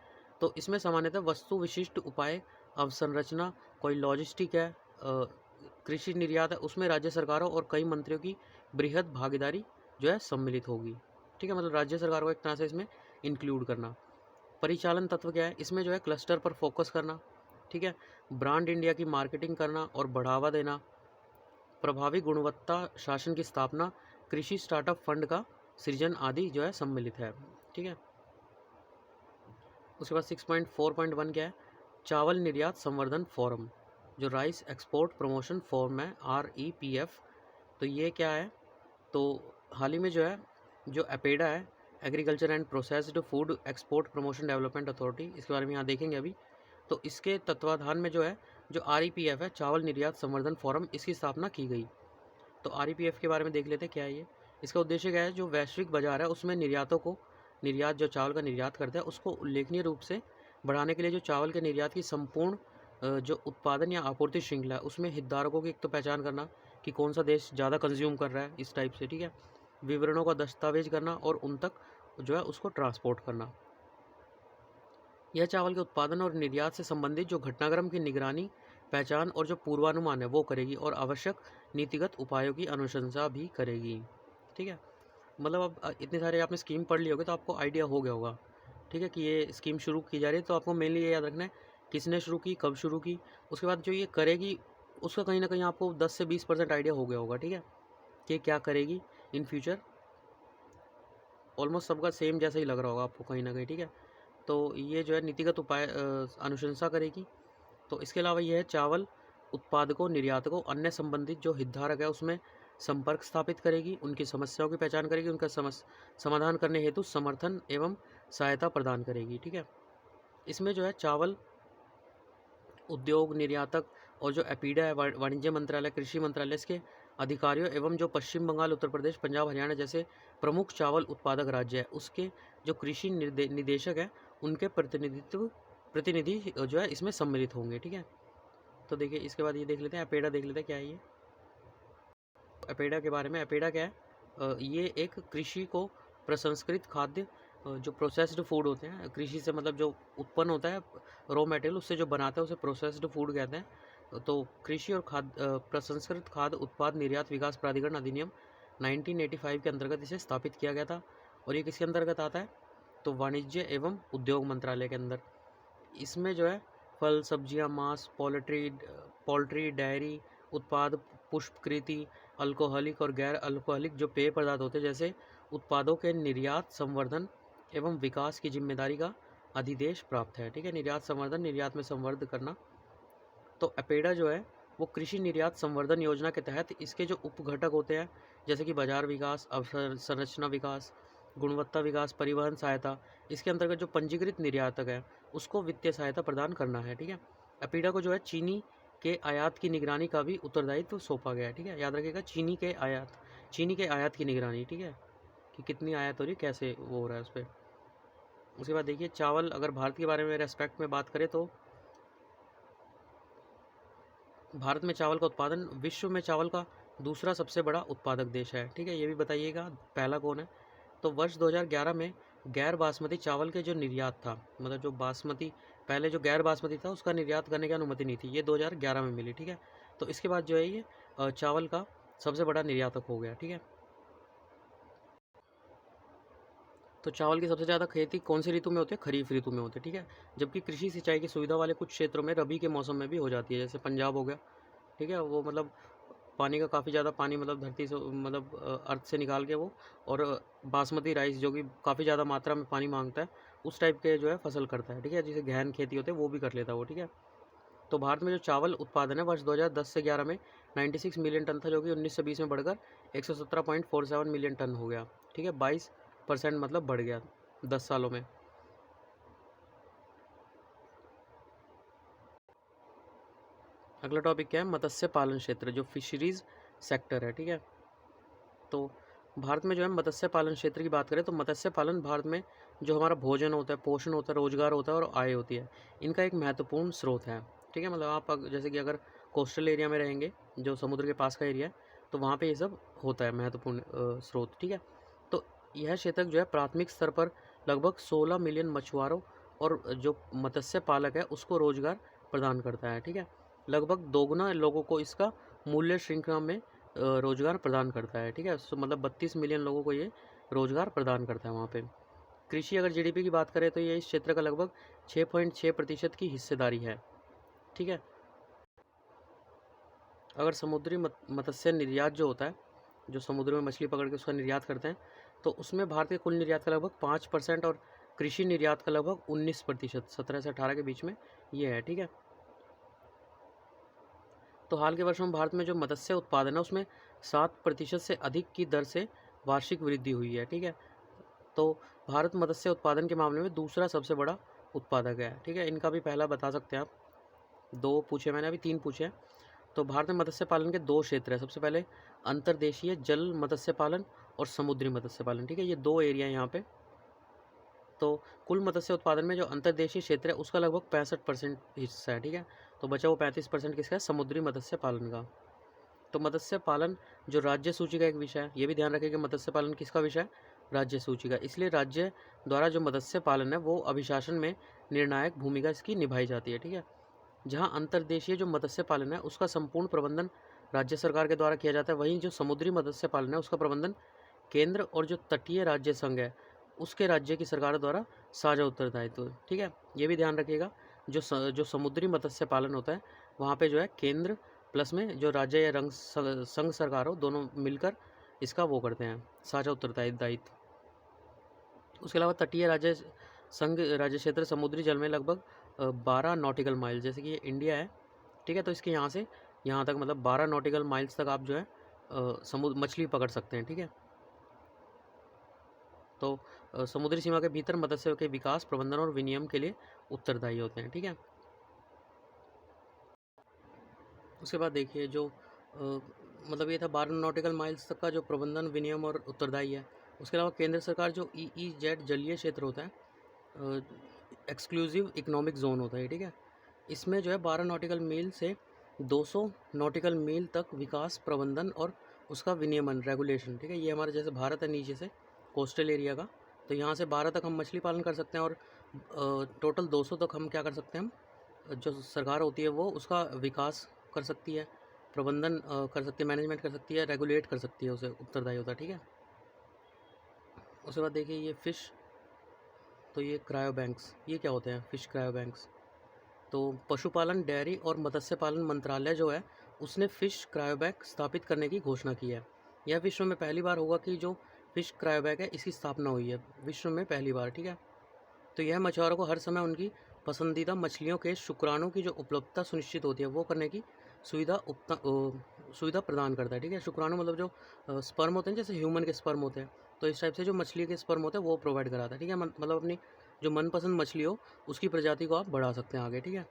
तो इसमें सामान्यतः वस्तु विशिष्ट उपाय, अवसंरचना, कोई लॉजिस्टिक है, कृषि निर्यात है, उसमें राज्य सरकारों और कई मंत्रियों की बृहद भागीदारी जो है सम्मिलित होगी। ठीक है, मतलब राज्य सरकार को एक तरह से इसमें इंक्लूड करना। परिचालन तत्व क्या है, इसमें जो है क्लस्टर पर फोकस करना। ठीक है, ब्रांड इंडिया की मार्केटिंग करना और बढ़ावा देना, प्रभावी गुणवत्ता शासन की स्थापना, कृषि स्टार्टअप फंड का सृजन आदि जो है सम्मिलित है। ठीक है, उसके बाद 6.4.1 क्या है, चावल निर्यात संवर्धन फोरम, जो राइस एक्सपोर्ट प्रमोशन फोरम है, REPF। तो ये क्या है, तो हाल ही में जो है जो एपेडा है, agriculture and processed food export promotion development authority, इसके बारे में यहाँ देखेंगे अभी। तो इसके तत्वाधान में जो है जो REPF है, चावल निर्यात संवर्धन फोरम, इसकी स्थापना की गई। तो REPF के बारे में देख लेते हैं क्या है ये। इसका उद्देश्य क्या है, जो वैश्विक बाजार है उसमें निर्यातों को, निर्यात जो चावल का निर्यात करता है उसको उल्लेखनीय रूप से बढ़ाने के लिए जो चावल के निर्यात की संपूर्ण जो उत्पादन या आपूर्ति श्रृंखला है उसमें हितधारकों की एक तो पहचान करना कि कौन सा देश ज़्यादा कंज्यूम कर रहा है इस टाइप से। ठीक है, विवरणों का दस्तावेज करना और उन तक जो है उसको ट्रांसपोर्ट करना। यह चावल के उत्पादन और निर्यात से संबंधित जो घटनाक्रम की निगरानी, पहचान और जो पूर्वानुमान है वो करेगी, और आवश्यक नीतिगत उपायों की अनुशंसा भी करेगी। ठीक है, मतलब अब इतने सारे आपने स्कीम पढ़ लिए होगे तो आपको आइडिया हो गया होगा। ठीक है, कि ये स्कीम शुरू की जा रही है, तो आपको मेनली ये याद रखना है किसने शुरू की, कब शुरू की, उसके बाद जो ये करेगी उसका कहीं ना कहीं आपको 10 से 20% आइडिया हो गया होगा। ठीक है, कि क्या करेगी इन फ्यूचर, ऑलमोस्ट सबका सेम जैसा ही लग रहा होगा आपको कहीं ना कहीं। ठीक है, तो ये जो है नीतिगत उपाय अनुशंसा करेगी। तो इसके अलावा यह है चावल उत्पादकों, निर्यातकों, अन्य संबंधित जो हितधारक है उसमें संपर्क स्थापित करेगी, उनकी समस्याओं की पहचान करेगी, उनका समाधान करने हेतु समर्थन एवं सहायता प्रदान करेगी। ठीक है, इसमें जो है चावल उद्योग, निर्यातक और जो एपीडा है, वाणिज्य मंत्रालय, कृषि मंत्रालय, इसके अधिकारियों एवं जो पश्चिम बंगाल, उत्तर प्रदेश, पंजाब, हरियाणा जैसे प्रमुख चावल उत्पादक राज्य है उसके जो कृषि निदेशक है उनके प्रतिनिधि जो है इसमें सम्मिलित होंगे। ठीक है, तो देखिए इसके बाद ये देख लेते हैं एपेडा, देख लेते हैं क्या है ये एपेडा के बारे में। एपेडा क्या है, ये एक कृषि को प्रसंस्कृत खाद्य, जो प्रोसेस्ड फूड होते हैं, कृषि से मतलब जो उत्पन्न होता है रॉ मटेरियल उससे जो बनाते हैं उसे प्रोसेस्ड फूड कहते हैं। तो कृषि और प्रसंस्कृत खाद्य उत्पाद निर्यात विकास प्राधिकरण अधिनियम 1985 के अंतर्गत इसे स्थापित किया गया था। और ये किसके अंतर्गत आता है, तो वाणिज्य एवं उद्योग मंत्रालय के अंदर। इसमें जो है फल, सब्जियां, मांस, पोल्ट्री, डेयरी उत्पाद, पुष्पकृति, अल्कोहलिक और गैर अल्कोहलिक जो पेय पदार्थ होते हैं जैसे उत्पादों के निर्यात, संवर्धन एवं विकास की जिम्मेदारी का अधिदेश प्राप्त है। ठीक है, निर्यात संवर्धन, निर्यात में संवर्ध करना। तो एपेडा जो है वो कृषि निर्यात संवर्धन योजना के तहत इसके जो उपघटक होते हैं जैसे कि बाजार विकास, अवसंरचना विकास, गुणवत्ता विकास, परिवहन सहायता, इसके अंतर्गत जो पंजीकृत निर्यातक है उसको वित्तीय सहायता प्रदान करना है, ठीक है। अपीडा को जो है चीनी के आयात की निगरानी का भी उत्तरदायित्व सौंपा गया है, ठीक है। याद रखिएगा, चीनी के आयात की निगरानी, ठीक है, कि कितनी आयात हो रही है, कैसे वो हो रहा है उस पर। उसके बाद देखिए चावल, अगर भारत के बारे में रेस्पेक्ट में बात करें तो भारत में चावल का उत्पादन विश्व में चावल का दूसरा सबसे बड़ा उत्पादक देश है, ठीक है। ये भी बताइएगा पहला कौन है। तो वर्ष 2011 में गैर बासमती चावल के जो निर्यात था, मतलब जो बासमती पहले जो गैर बासमती था उसका निर्यात करने की अनुमति नहीं थी, ये 2011 में मिली, ठीक है। तो इसके बाद जो है ये चावल का सबसे बड़ा निर्यातक हो गया, ठीक है। तो चावल की सबसे ज़्यादा खेती कौन सी ऋतु में होती है? खरीफ ऋतु में होती है, ठीक है। जबकि कृषि सिंचाई की सुविधा वाले कुछ क्षेत्रों में रबी के मौसम में भी हो जाती है, जैसे पंजाब हो गया, ठीक है। वो मतलब पानी का काफ़ी ज़्यादा पानी मतलब धरती से मतलब अर्थ से निकाल के वो, और बासमती राइस जो कि काफ़ी ज़्यादा मात्रा में पानी मांगता है, उस टाइप के जो है फसल करता है, ठीक है। जिसे गहन खेती होते हैं वो भी कर लेता है वो, ठीक है। तो भारत में जो चावल उत्पादन है वर्ष 2010 से 11 में 96 मिलियन टन था, जो कि 19 से 20 में बढ़कर 117.47 मिलियन टन हो गया, ठीक है। 22% मतलब बढ़ गया 10 सालों में। अगला टॉपिक क्या है? मत्स्य पालन क्षेत्र, जो फिशरीज सेक्टर है, ठीक है। तो भारत में जो है मत्स्य पालन क्षेत्र की बात करें तो मत्स्य पालन भारत में जो हमारा भोजन होता है, पोषण होता है, रोजगार होता है और आय होती है, इनका एक महत्वपूर्ण स्रोत है, ठीक है। मतलब आप जैसे कि अगर कोस्टल एरिया में रहेंगे, जो समुद्र के पास का एरिया है, तो वहाँ पे ये सब होता है महत्वपूर्ण स्रोत, ठीक है। तो यह क्षेत्र जो है प्राथमिक स्तर पर लगभग 16 मिलियन मछुआरों और जो मत्स्य पालक है उसको रोजगार प्रदान करता है, ठीक है। लगभग दोगुना लोगों को इसका मूल्य श्रृंखला में रोजगार प्रदान करता है, ठीक है। मतलब 32 मिलियन लोगों को ये रोजगार प्रदान करता है वहाँ पे। कृषि अगर जीडीपी की बात करें तो ये इस क्षेत्र का लगभग 6.6% की हिस्सेदारी है, ठीक है। अगर समुद्री मत्स्य निर्यात जो होता है, जो समुद्र में मछली पकड़ के उसका निर्यात करते हैं, तो उसमें भारत के कुल निर्यात का लगभग 5% और कृषि निर्यात का लगभग 19%, 17 से 18 के बीच में ये है, ठीक है। तो हाल के वर्षों में भारत में जो मत्स्य उत्पादन है उसमें 7% से अधिक की दर से वार्षिक वृद्धि हुई है, ठीक है। तो भारत मत्स्य उत्पादन के मामले में दूसरा सबसे बड़ा उत्पादक है, ठीक है। इनका भी पहला बता सकते हैं आप, 2 पूछे मैंने, अभी 3 पूछे हैं। तो भारत में मत्स्य पालन के 2 क्षेत्र हैं, सबसे पहले अंतर्देशीय जल मत्स्य पालन और समुद्री मत्स्य पालन, ठीक है। ये 2 एरिया हैं यहाँ पे। तो कुल मत्स्य उत्पादन में जो अंतर्देशीय क्षेत्र है उसका लगभग 65% हिस्सा है, ठीक है। तो बचा वो 35% किसका है? समुद्री मत्स्य पालन का। तो मत्स्य पालन जो राज्य सूची का एक विषय है, ये भी ध्यान रखें कि मत्स्य पालन किसका विषय है? राज्य सूची का। इसलिए राज्य द्वारा जो मत्स्य पालन है वो अभिशासन में निर्णायक भूमिका इसकी निभाई जाती है, ठीक है। जहाँ अंतर्देशीय जो मत्स्य पालन है उसका संपूर्ण प्रबंधन राज्य सरकार के द्वारा किया जाता है, वहीं जो समुद्री मत्स्य पालन है उसका प्रबंधन केंद्र और जो तटीय राज्य संघ है उसके राज्य की सरकार द्वारा साझा उत्तरदायित्व, ठीक है। ये भी ध्यान रखिएगा, जो समुद्री मत्स्य पालन होता है वहाँ पे जो है केंद्र प्लस में जो राज्य या संघ सरकार हो, दोनों मिलकर इसका वो करते हैं, साझा उत्तरदायित्व। उसके अलावा तटीय राज्य संघ राज्य क्षेत्र समुद्री जल में लगभग 12 नॉटिकल माइल, जैसे कि ये इंडिया है, ठीक है। तो इसके यहाँ से यहाँ तक मतलब 12 नॉटिकल माइल्स तक आप जो है समुद्र मछली पकड़ सकते हैं, ठीक है। तो समुद्री सीमा के भीतर मत्स्य के विकास, प्रबंधन और विनियम के लिए उत्तरदायी होते हैं, ठीक है। उसके बाद देखिए जो मतलब ये था 12 नॉटिकल माइल्स तक का जो प्रबंधन, विनियम और उत्तरदायी है। उसके अलावा केंद्र सरकार जो EEZ जलीय क्षेत्र होता है, एक्सक्लूसिव इकोनॉमिक जोन होता है, ठीक है। इसमें जो है 12 नॉटिकल मील से 200 नॉटिकल मील तक विकास, प्रबंधन और उसका विनियमन, रेगुलेशन, ठीक है। ये हमारा जैसे भारत है नीचे से कोस्टल एरिया का, तो यहाँ से 12 तक हम मछली पालन कर सकते हैं और टोटल 200 तक हम क्या कर सकते हैं, हम जो सरकार होती है वो उसका विकास कर सकती है, प्रबंधन कर सकती है, मैनेजमेंट कर सकती है, रेगुलेट कर सकती है, उसे उत्तरदायी होता है, ठीक है। उसके बाद देखिए ये फ़िश, तो ये क्रायो बैंक्स, ये क्या होते हैं? Fish cryo banks. तो पशुपालन, डेयरी और मत्स्य पालन मंत्रालय जो है उसने फ़िश क्रायोबैंक स्थापित करने की घोषणा की है। यह विश्व में पहली बार होगा कि जो फ़िश क्रायोबैंक है इसकी स्थापना हुई है, विश्व में पहली बार, ठीक है। तो यह मछुआरों को हर समय उनकी पसंदीदा मछलियों के शुक्राणु की जो उपलब्धता सुनिश्चित होती है वो करने की सुविधा प्रदान करता है, ठीक है। शुक्राणु मतलब जो स्पर्म होते हैं, जैसे ह्यूमन के स्पर्म होते हैं, तो इस टाइप से जो मछली के स्पर्म होते हैं वो प्रोवाइड कराता है, ठीक है। मतलब अपनी जो मनपसंद मछली हो उसकी प्रजाति को आप बढ़ा सकते हैं आगे, ठीक है।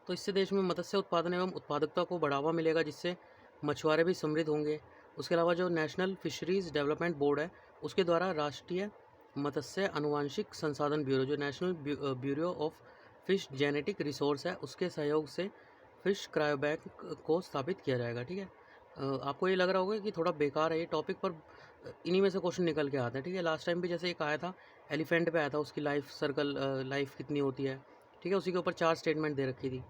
तो इससे देश में मत्स्य उत्पादन एवं उत्पादकता को बढ़ावा मिलेगा, जिससे मछुआरे भी समृद्ध होंगे। उसके अलावा जो नेशनल फिशरीज डेवलपमेंट बोर्ड है उसके द्वारा राष्ट्रीय मत्स्य अनुवांशिक संसाधन ब्यूरो, जो national bureau of fish genetic resource है, उसके सहयोग से फिश क्रायोबैंक को स्थापित किया जाएगा, ठीक है। आपको ये लग रहा होगा कि थोड़ा बेकार है ये टॉपिक, पर इन्हीं में से क्वेश्चन निकल के आते हैं, ठीक है। लास्ट टाइम भी जैसे एक आया था, एलिफेंट पे आया था, उसकी लाइफ सर्कल लाइफ कितनी होती है, ठीक है, उसी के ऊपर 4 स्टेटमेंट दे रखी थी,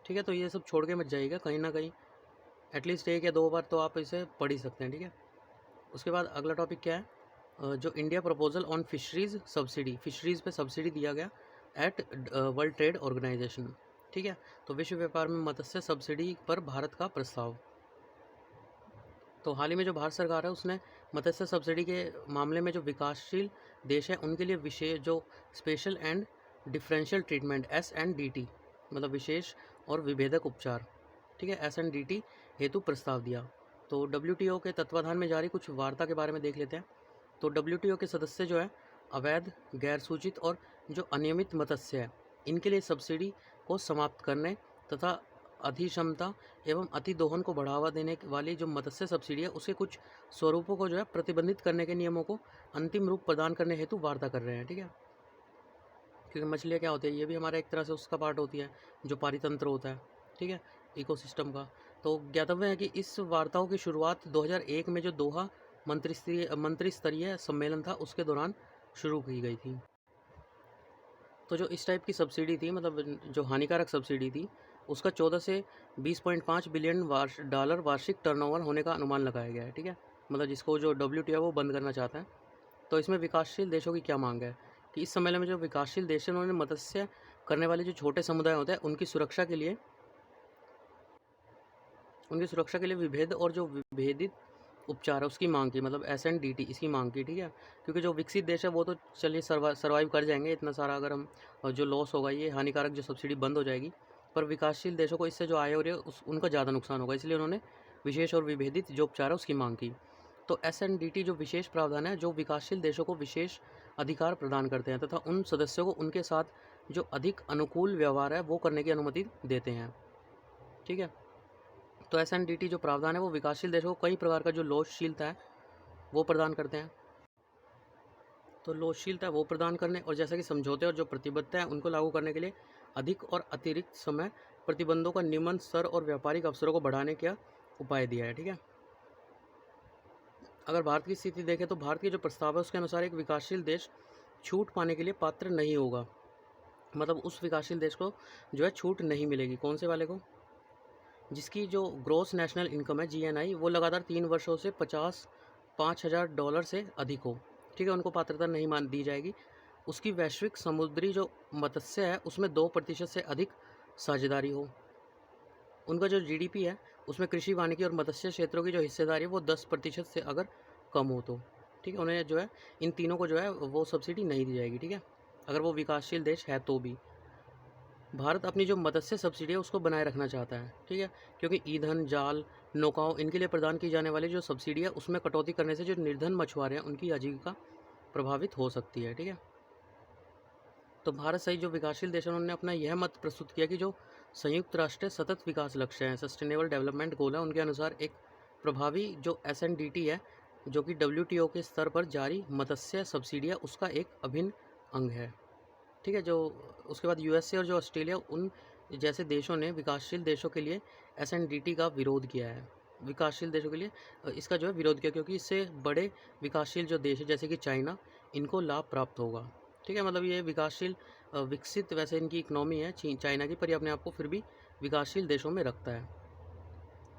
ठीक है। तो ये सब छोड़ के मत जाइएगा, कहीं ना कहीं एटलीस्ट 1 या 2 बार तो आप इसे पढ़ ही सकते हैं, ठीक है। उसके बाद अगला टॉपिक क्या है, जो India proposal on fisheries subsidy, fisheries पे सब्सिडी दिया गया एट वर्ल्ड ट्रेड ऑर्गेनाइजेशन, ठीक है। तो विश्व व्यापार में मत्स्य सब्सिडी पर भारत का प्रस्ताव। तो हाल ही में जो भारत सरकार है उसने मत्स्य सब्सिडी के मामले में जो विकासशील देश हैं उनके लिए विशेष जो special and differential treatment SNDT, मतलब विशेष और विभेदक उपचार, ठीक है, SNDT हेतु प्रस्ताव दिया। तो WTO के तत्वाधान में जारी कुछ वार्ता के बारे में देख लेते हैं। तो WTO के सदस्य जो है अवैध, गैर सूचित और जो अनियमित मत्स्य है इनके लिए सब्सिडी को समाप्त करने तथा अधिक्षमता एवं अतिदोहन को बढ़ावा देने वाली जो मत्स्य सब्सिडी है उसके कुछ स्वरूपों को जो है प्रतिबंधित करने के नियमों को अंतिम रूप प्रदान करने हेतु वार्ता कर रहे हैं, ठीक है। क्योंकि मछलियाँ क्या होती है, ये भी हमारा एक तरह से उसका पार्ट होती है जो पारितंत्र होता है, ठीक है, इकोसिस्टम का। तो ज्ञातव्य है कि इस वार्ताओं की शुरुआत 2001 में जो दोहा मंत्री स्तरीय सम्मेलन था उसके दौरान शुरू की गई थी। तो जो इस टाइप की सब्सिडी थी, मतलब जो हानिकारक सब्सिडी थी, उसका 14 से 20.5 बिलियन डॉलर वार्षिक टर्नओवर होने का अनुमान लगाया गया है, ठीक है। मतलब जिसको जो WTO है वो बंद करना चाहता है। तो इसमें विकासशील देशों की क्या मांग है कि इस सम्मेलन में जो विकासशील देश हैं उन्होंने मत्स्य करने वाले जो छोटे समुदाय होते हैं उनकी सुरक्षा के लिए विभेद और जो विभेदित उपचार है उसकी मांग की, मतलब SNDT इसकी मांग की, ठीक है। क्योंकि जो विकसित देश है वो तो चलिए सर्वाइव कर जाएंगे इतना सारा, अगर हम जो लॉस होगा ये हानिकारक जो सब्सिडी बंद हो जाएगी, पर विकासशील देशों को इससे जो आय हो रही है उनका ज़्यादा नुकसान होगा, इसलिए उन्होंने विशेष और विभेदित जो उपचार है उसकी मांग की। तो SNDT जो विशेष प्रावधान है जो विकासशील देशों को विशेष अधिकार प्रदान करते हैं तथा उन सदस्यों को उनके साथ जो अधिक अनुकूल व्यवहार है वो करने की अनुमति देते हैं, ठीक है। तो SNDT जो प्रावधान है वो विकासशील देशों को कई प्रकार का जो लोचशीलता है वो प्रदान करते हैं। तो लोचशीलता वो प्रदान करने और जैसा कि समझौते और जो प्रतिबद्धता है उनको लागू करने के लिए अधिक और अतिरिक्त समय, प्रतिबंधों का निम्न स्तर और व्यापारिक अवसरों को बढ़ाने का उपाय दिया है, ठीक है। अगर भारत की स्थिति देखें तो भारत के जो प्रस्ताव है उसके अनुसार एक विकासशील देश छूट पाने के लिए पात्र नहीं होगा, मतलब उस विकासशील देश को जो है छूट नहीं मिलेगी। कौन से वाले को? जिसकी जो ग्रॉस नेशनल इनकम है GNI वो लगातार 3 वर्षों से $5,000 से अधिक हो, ठीक है, उनको पात्रता नहीं मान दी जाएगी। उसकी वैश्विक समुद्री जो मत्स्य है उसमें 2% से अधिक साझेदारी हो। उनका जो GDP है उसमें कृषि, वानिकी और मत्स्य क्षेत्रों की जो हिस्सेदारी है वो 10% से अगर कम हो तो, ठीक है, उन्हें जो है इन तीनों को जो है वो सब्सिडी नहीं दी जाएगी, ठीक है, अगर वो विकासशील देश है तो भी। भारत अपनी जो मत्स्य सब्सिडी है उसको बनाए रखना चाहता है, ठीक है, क्योंकि ईंधन, जाल, नौकाओं इनके लिए प्रदान की जाने वाली जो सब्सिडी है उसमें कटौती करने से जो निर्धन मछुआरे हैं उनकी आजीविका प्रभावित हो सकती है, ठीक है। तो भारत सहित जो विकासशील देश हैं उन्होंने अपना यह मत प्रस्तुत किया कि जो संयुक्त राष्ट्र सतत विकास लक्ष्य हैं, सस्टेनेबल डेवलपमेंट गोल है, उनके अनुसार एक प्रभावी जो SNDT है जो कि WTO के स्तर पर जारी मत्स्य सब्सिडी है उसका एक अभिन्न अंग है, ठीक है। जो उसके बाद USA और जो ऑस्ट्रेलिया उन जैसे देशों ने विकासशील देशों के लिए SNDT का विरोध किया है, विकासशील देशों के लिए इसका जो है विरोध किया, क्योंकि इससे बड़े विकासशील जो देश है जैसे कि चाइना इनको लाभ प्राप्त होगा, ठीक है। मतलब ये विकासशील विकसित वैसे इनकी इकनॉमी है चाइना की, पर ये अपने आप को फिर भी विकासशील देशों में रखता है,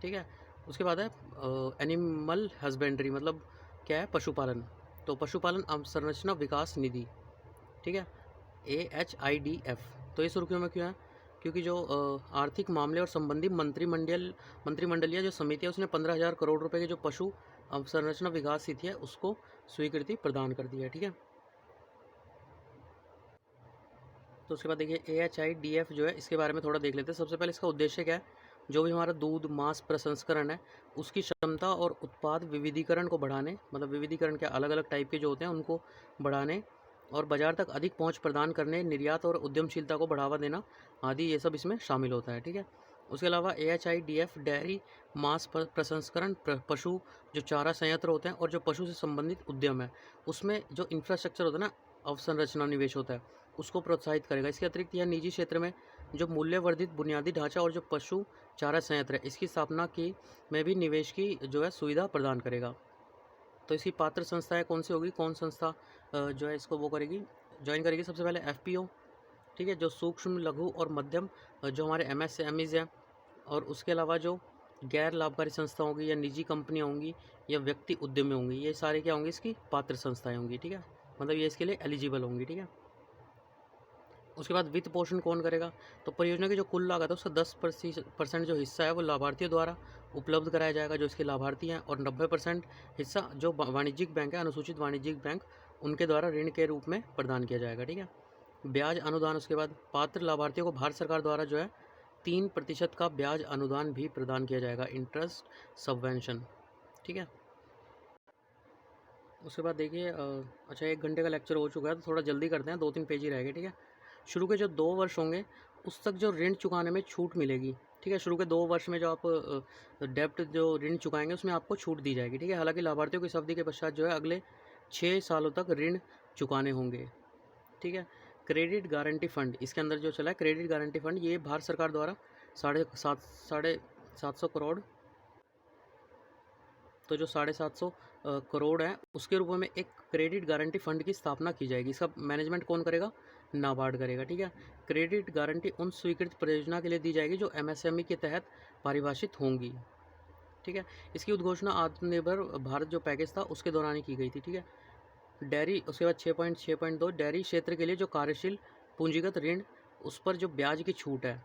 ठीक है। उसके बाद है एनिमल हस्बेंड्री, मतलब क्या है, पशुपालन। तो पशुपालन अवसंरचना विकास निधि, ठीक है, AHIDF। तो ये सुर्खियों में क्यों है? क्योंकि जो आर्थिक मामले और संबंधी मंत्रिमंडलीय जो समिति है उसने 15,000 करोड़ रुपए की जो पशु अवसंरचना विकास निधि है उसको स्वीकृति प्रदान कर दी है, ठीक है। तो उसके बाद देखिए AHIDF जो है इसके बारे में थोड़ा देख लेते हैं। सबसे पहले इसका उद्देश्य क्या है? जो भी हमारा दूध मांस प्रसंस्करण है उसकी क्षमता और उत्पाद विविधीकरण को बढ़ाने, मतलब विविधीकरण के अलग अलग टाइप के जो होते हैं उनको बढ़ाने और बाजार तक अधिक पहुंच प्रदान करने, निर्यात और उद्यमशीलता को बढ़ावा देना आदि ये सब इसमें शामिल होता है। ठीक है, उसके अलावा AHIDF डेयरी मांस प्रसंस्करण, पशु जो चारा संयंत्र होते हैं और जो पशु से संबंधित उद्यम है उसमें जो इंफ्रास्ट्रक्चर होता है ना, अवसंरचना निवेश होता है, उसको प्रोत्साहित करेगा। इसके अतिरिक्त यह निजी क्षेत्र में जो मूल्यवर्धित बुनियादी ढांचा और जो पशु चारा संयंत्र है इसकी स्थापना की में भी निवेश की जो है सुविधा प्रदान करेगा। तो इसकी पात्र संस्थाएं कौन सी होगी, कौन संस्था जो है इसको वो करेगी, ज्वाइन करेगी? सबसे पहले FPO, ठीक है, जो सूक्ष्म लघु और मध्यम जो हमारे MSMEs हैं, और उसके अलावा जो गैर लाभकारी संस्था होंगी या निजी कंपनियां होंगी या व्यक्ति उद्यमी होंगी, ये सारे क्या होंगे, इसकी पात्र संस्थाएं होंगी। ठीक है, मतलब ये इसके लिए एलिजिबल होंगी। ठीक है, उसके बाद वित्त पोषण कौन करेगा? तो परियोजना की जो कुल लागत है उसका 10% जो हिस्सा है वो लाभार्थियों द्वारा उपलब्ध कराया जाएगा जो इसके लाभार्थी हैं, और 90% हिस्सा जो वाणिज्यिक बैंक है, अनुसूचित वाणिज्यिक बैंक, उनके द्वारा ऋण के रूप में प्रदान किया जाएगा। ठीक है, ब्याज अनुदान, उसके बाद पात्र लाभार्थियों को भारत सरकार द्वारा जो है 3% का ब्याज अनुदान भी प्रदान किया जाएगा, इंटरेस्ट सबवेंशन। ठीक है, उसके बाद देखिए अच्छा 1 घंटे का लेक्चर हो चुका है तो थोड़ा जल्दी करते हैं, 2-3 पेज ही रह गए। ठीक है, शुरू के जो 2 वर्ष होंगे उस तक जो ऋण चुकाने में छूट मिलेगी। ठीक है, शुरू के 2 वर्ष में जो आप डेप्ट जो ऋण चुकाएंगे उसमें आपको छूट दी जाएगी। ठीक है, हालांकि लाभार्थियों की इस अवधि के पश्चात जो है अगले 6 सालों तक ऋण चुकाने होंगे। ठीक है, क्रेडिट गारंटी फंड, इसके अंदर जो चला है क्रेडिट गारंटी फंड, ये भारत सरकार द्वारा 750 करोड़, तो जो 750 करोड़ है उसके रूप में एक क्रेडिट गारंटी फंड की स्थापना की जाएगी। इसका मैनेजमेंट कौन करेगा? नाबार्ड करेगा। ठीक है, क्रेडिट गारंटी उन स्वीकृत परियोजना के लिए दी जाएगी जो MSME के तहत परिभाषित होंगी। ठीक है, इसकी उद्घोषणा आत्मनिर्भर भारत जो पैकेज था उसके दौरान ही की गई थी। ठीक है, डेयरी, उसके बाद 6.6.2 डेयरी क्षेत्र के लिए जो कार्यशील पूंजीगत ऋण उस पर जो ब्याज की छूट है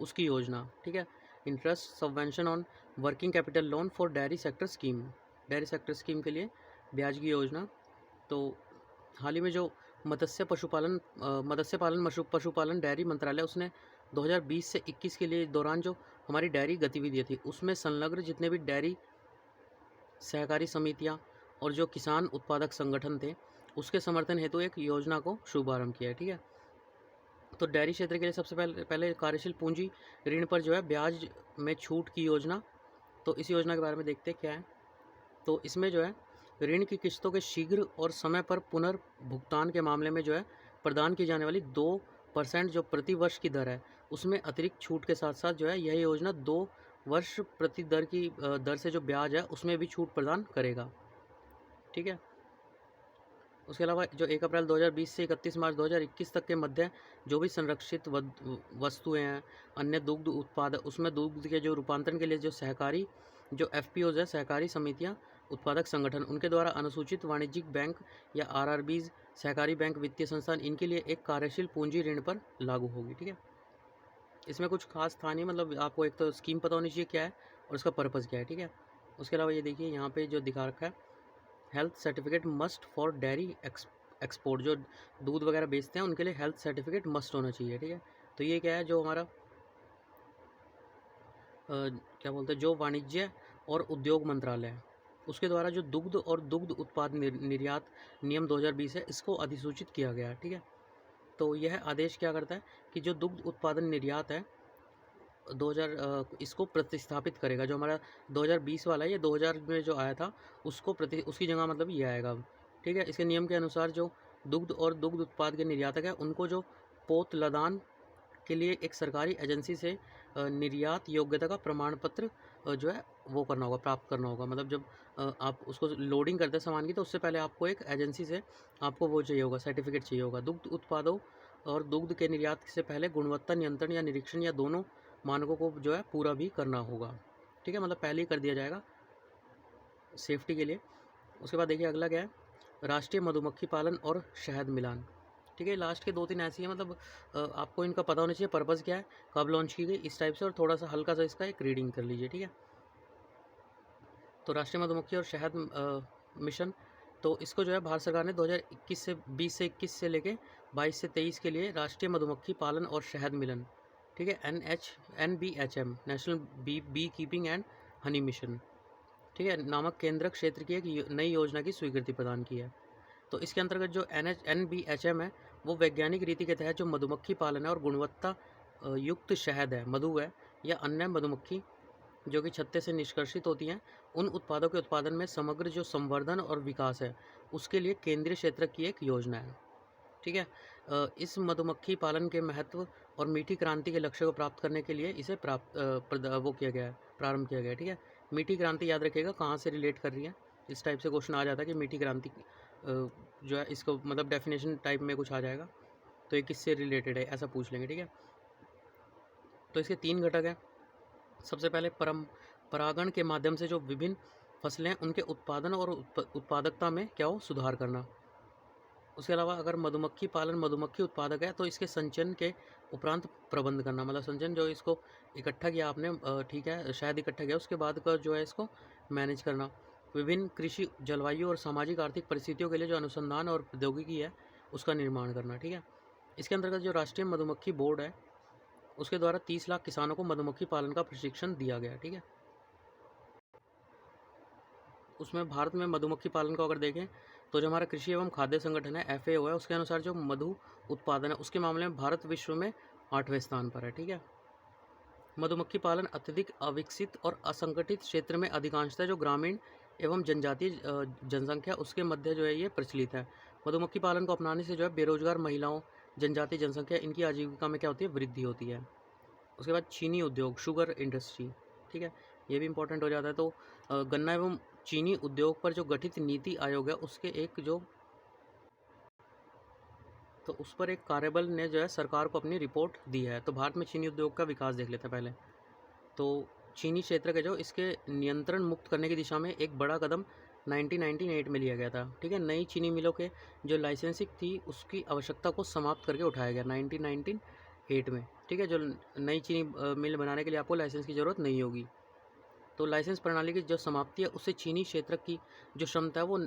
उसकी योजना। ठीक है, interest subvention on working capital loan for dairy sector scheme, dairy sector scheme के लिए ब्याज की योजना। तो हाल ही में जो मत्स्य पशुपालन डेयरी मंत्रालय उसने 2020 से 21 के लिए दौरान जो हमारी डेयरी गतिविधियाँ थी उसमें संलग्न जितने भी डेयरी सहकारी समितियाँ और जो किसान उत्पादक संगठन थे उसके समर्थन हेतु एक योजना को शुभारंभ किया है। ठीक है, तो डेयरी क्षेत्र के लिए सबसे पहले कार्यशील पूंजी ऋण पर जो है ब्याज में छूट की योजना। तो इस योजना के बारे में देखते हैं क्या है। तो इसमें जो है ऋण की किस्तों के शीघ्र और समय पर पुनर्भुगतान के मामले में जो है प्रदान की जाने वाली 2% जो प्रति वर्ष की दर है उसमें अतिरिक्त छूट के साथ साथ जो है यह योजना 2 वर्ष प्रति दर की दर से जो ब्याज है उसमें भी छूट प्रदान करेगा। ठीक है, उसके अलावा जो 1 अप्रैल 2020 से 31 मार्च 2021 तक के मध्य जो भी संरक्षित वस्तुएं हैं, अन्य दुग्ध उत्पाद, उसमें दुग्ध के जो रूपांतरण के लिए जो सहकारी जो FPOs है, सहकारी समितियां, उत्पादक संगठन, उनके द्वारा अनुसूचित वाणिज्यिक बैंक या RRBs, सहकारी बैंक, वित्तीय संस्थान, इनके लिए एक कार्यशील पूंजी ऋण पर लागू होगी। ठीक है, इसमें कुछ खास था नहीं, मतलब आपको एक तो स्कीम पता होनी चाहिए क्या है और उसका पर्पज़ क्या है। ठीक है, उसके अलावा ये देखिए यहाँ पे जो दिखा रखा है, health certificate must for dairy export, जो दूध वगैरह बेचते हैं उनके लिए हेल्थ सर्टिफिकेट मस्ट होना चाहिए। ठीक है, तो ये क्या है, जो हमारा क्या बोलते हैं, जो वाणिज्य और उद्योग मंत्रालय है उसके द्वारा जो दुग्ध और दुग्ध उत्पाद निर्यात नियम 2020 है इसको अधिसूचित किया गया है। ठीक है, तो यह आदेश क्या करता है कि जो दुग्ध उत्पादन निर्यात है 2000 इसको प्रतिस्थापित करेगा। जो हमारा 2020 वाला है ये 2000 में जो आया था उसकी जगह मतलब ये आएगा। ठीक है, इसके नियम के अनुसार जो दुग्ध और दुग्ध उत्पाद के निर्यातक है उनको जो पोत लदान के लिए एक सरकारी एजेंसी से निर्यात योग्यता का प्रमाण पत्र जो है वो करना होगा, प्राप्त करना होगा। मतलब जब आप उसको लोडिंग करते हैं सामान की तो उससे पहले आपको एक एजेंसी से आपको वो चाहिए होगा, सर्टिफिकेट चाहिए होगा। दुग्ध उत्पादों और दुग्ध के निर्यात से पहले गुणवत्ता नियंत्रण या निरीक्षण या दोनों मानकों को जो है पूरा भी करना होगा। ठीक है, मतलब पहले ही कर दिया जाएगा सेफ्टी के लिए। उसके बाद देखिए अगला क्या है, राष्ट्रीय मधुमक्खी पालन और शहद मिलान। ठीक है, लास्ट के 2-3 ऐसी हैं, मतलब आपको इनका पता होना चाहिए पर्पज़ क्या है, कब लॉन्च की गई, इस टाइप से, और थोड़ा सा हल्का सा इसका एक रीडिंग कर लीजिए। ठीक है, तो राष्ट्रीय मधुमक्खी और शहद मिशन, तो इसको जो है भारत सरकार ने 2021 से 21 से लेके 22 से 23 के लिए राष्ट्रीय मधुमक्खी पालन और शहद मिलन ठीक है। NBHM national bee keeping and honey mission, ठीक है, नामक केंद्र क्षेत्र की एक नई योजना की स्वीकृति प्रदान की है। तो इसके अंतर्गत जो NBHM है वो वैज्ञानिक रीति के तहत जो मधुमक्खी पालन है और गुणवत्ता युक्त शहद है, मधु है या अन्य मधुमक्खी जो कि छत्ते से निष्कर्षित होती हैं, उन उत्पादों के उत्पादन में समग्र जो संवर्धन और विकास है उसके लिए केंद्रीय क्षेत्र की एक योजना है। ठीक है। इस मधुमक्खी पालन के महत्व और मीठी क्रांति के लक्ष्य को प्राप्त करने के लिए इसे वो किया गया है, प्रारंभ किया गया है। ठीक है। मीठी क्रांति याद रखिएगा कहाँ से रिलेट कर रही है, इस टाइप से क्वेश्चन आ जाता है कि मीठी क्रांति जो है इसको मतलब डेफिनेशन टाइप में कुछ आ जाएगा तो ये किससे रिलेटेड है ऐसा पूछ लेंगे। ठीक है। तो इसके 3 घटक हैं। सबसे पहले परागण के माध्यम से जो विभिन्न फसलें उनके उत्पादन और उत्पादकता में क्या हो, सुधार करना। उसके अलावा अगर मधुमक्खी पालन मधुमक्खी उत्पादक है तो इसके संचयन के उपरांत प्रबंध करना, मतलब संचयन जो इसको इकट्ठा किया आपने, ठीक है, शहद इकट्ठा किया उसके बाद का जो है इसको मैनेज करना। विभिन्न कृषि, जलवायु और सामाजिक आर्थिक परिस्थितियों के लिए जो अनुसंधान और प्रौद्योगिकी है उसका निर्माण करना। ठीक है। इसके अंतर्गत जो राष्ट्रीय मधुमक्खी बोर्ड है उसके द्वारा 30 लाख किसानों को मधुमक्खी पालन का प्रशिक्षण दिया गया। ठीक है। उसमें भारत में मधुमक्खी पालन को अगर देखें तो जो हमारा कृषि एवं खाद्य संगठन है FAO है, उसके अनुसार जो मधु उत्पादन है उसके मामले में भारत विश्व में 8वें स्थान पर है। ठीक है। मधुमक्खी पालन अत्यधिक अविकसित और असंगठित क्षेत्र में अधिकांशतः जो ग्रामीण एवं जनजातीय जनसंख्या उसके मध्य जो है ये प्रचलित है। मधुमक्खी पालन को अपनाने से जो है बेरोजगार महिलाओं, जनजातीय जनसंख्या, इनकी आजीविका में क्या होती है, वृद्धि होती है। उसके बाद चीनी उद्योग, शुगर इंडस्ट्री, ठीक है, ये भी इम्पोर्टेंट हो जाता है। तो गन्ना एवं चीनी उद्योग पर जो गठित नीति आयोग है उसके उस पर एक कार्यबल ने जो है सरकार को अपनी रिपोर्ट दी है। तो भारत में चीनी उद्योग का विकास देख लेते हैं पहले। तो चीनी क्षेत्र के जो इसके नियंत्रण मुक्त करने की दिशा में एक बड़ा कदम 1998 में लिया गया था। ठीक है। नई चीनी मिलों के जो लाइसेंसिंग थी उसकी आवश्यकता को समाप्त करके उठाया गया 1998 में। ठीक है। जो नई चीनी मिल बनाने के लिए आपको लाइसेंस की ज़रूरत नहीं होगी। तो लाइसेंस प्रणाली की जो समाप्ति है उससे चीनी क्षेत्र की जो क्षमता है वो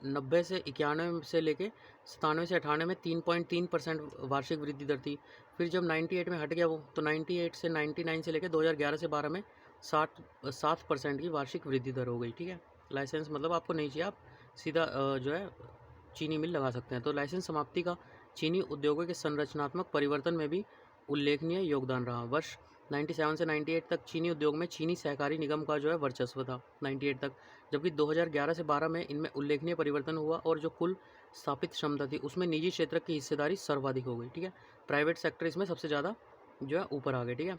90 से 91 से लेके 97 से 98 में 3.3% वार्षिक वृद्धि दर थी। फिर जब 98 में हट गया वो, तो 98 से 99 से लेके 2011 से 12 में 7% की वार्षिक वृद्धि दर हो गई। ठीक है। लाइसेंस मतलब आपको नहीं चाहिए, आप सीधा जो है चीनी मिल लगा सकते हैं। तो लाइसेंस समाप्ति का चीनी उद्योगों के संरचनात्मक परिवर्तन में भी उल्लेखनीय योगदान रहा। वर्ष 97 से 98 तक चीनी उद्योग में चीनी सहकारी निगम का जो है वर्चस्व था 98 तक, जबकि 2011 से 12 में इनमें उल्लेखनीय परिवर्तन हुआ और जो कुल स्थापित क्षमता थी उसमें निजी क्षेत्र की हिस्सेदारी सर्वाधिक हो गई। ठीक है। प्राइवेट सेक्टर इसमें सबसे ज़्यादा जो है ऊपर आ गए। ठीक है।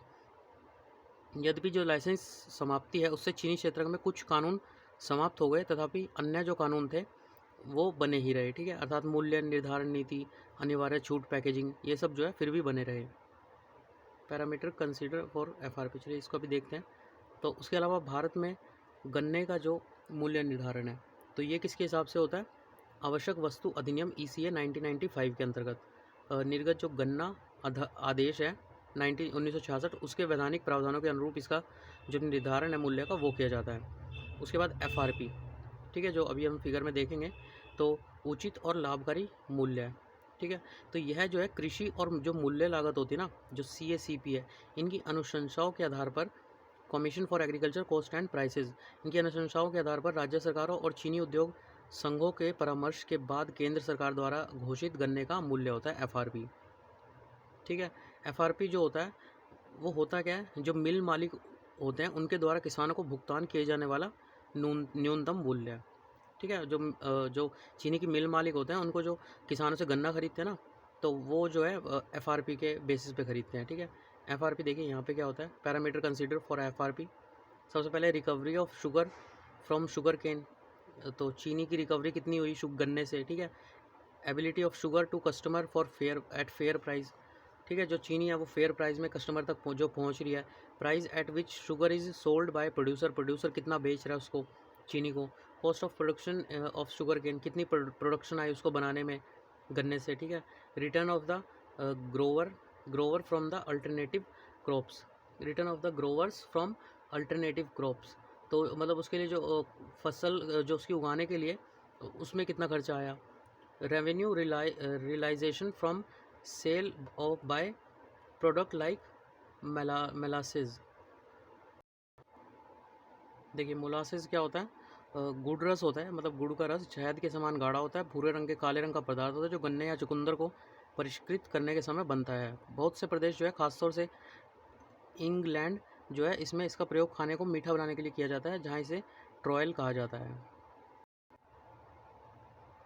यद्यपि जो लाइसेंस समाप्ति है उससे चीनी क्षेत्र में कुछ कानून समाप्त हो गए, तथापि अन्य जो कानून थे वो बने ही रहे। ठीक है। अर्थात मूल्य निर्धारण नीति, अनिवार्य छूट, पैकेजिंग, ये सब जो है फिर भी बने रहे। पैरामीटर कंसीडर फॉर FRP, चलिए इसको भी देखते हैं। तो उसके अलावा भारत में गन्ने का जो मूल्य निर्धारण है तो ये किसके हिसाब से होता है, आवश्यक वस्तु अधिनियम ECA 1995 के अंतर्गत निर्गत जो गन्ना आदेश है 1966 उसके वैधानिक प्रावधानों के अनुरूप इसका जो निर्धारण है मूल्य का वो किया जाता है। उसके बाद FRP, ठीक है, जो अभी हम फिगर में देखेंगे, तो उचित और लाभकारी मूल्य है। ठीक है। तो यह जो है कृषि और जो मूल्य लागत होती है ना, जो CACP है, इनकी अनुशंसाओं के आधार पर commission for agriculture cost and prices, इनकी अनुशंसाओं के आधार पर राज्य सरकारों और चीनी उद्योग संघों के परामर्श के बाद केंद्र सरकार द्वारा घोषित गन्ने का मूल्य होता है FRP। ठीक है। FRP जो होता है वो होता क्या है, जो मिल मालिक होते हैं उनके द्वारा किसानों को भुगतान किए जाने वाला न्यूनतम मूल्य है। ठीक है। जो चीनी की मिल मालिक होते हैं उनको जो किसानों से गन्ना खरीदते हैं ना, तो वो जो है FRP के बेसिस पे खरीदते हैं। ठीक है। FRP देखिए यहाँ पे क्या होता है, पैरामीटर कंसीडर फॉर FRP। सबसे पहले recovery of sugar from sugarcane, तो चीनी की रिकवरी कितनी हुई गन्ने से। ठीक है। Ability of sugar to customer for fair price, ठीक है, जो चीनी है वो फेयर प्राइस में कस्टमर तक जो पहुँच रही है। Price at which sugar is sold by producer कितना बेच रहा है उसको, चीनी को। Cost of production of sugarcane, कितनी प्रोडक्शन आई उसको बनाने में गन्ने से। ठीक है। Return of the grower from the alternative crops, return of the growers from alternative crops, तो मतलब उसके लिए जो फसल जो उसकी उगाने के लिए उसमें कितना खर्चा आया। Revenue realisation from sale of by product like molasses. देखिए मोलासेस क्या होता है, गुड़ रस होता है, मतलब गुड़ का रस शहद के समान गाढ़ा होता है, भूरे रंग के काले रंग का पदार्थ होता है जो गन्ने या चुकंदर को परिष्कृत करने के समय बनता है। बहुत से प्रदेश जो है खासतौर से इंग्लैंड जो है इसमें इसका प्रयोग खाने को मीठा बनाने के लिए किया जाता है, जहाँ इसे ट्रॉयल कहा जाता है।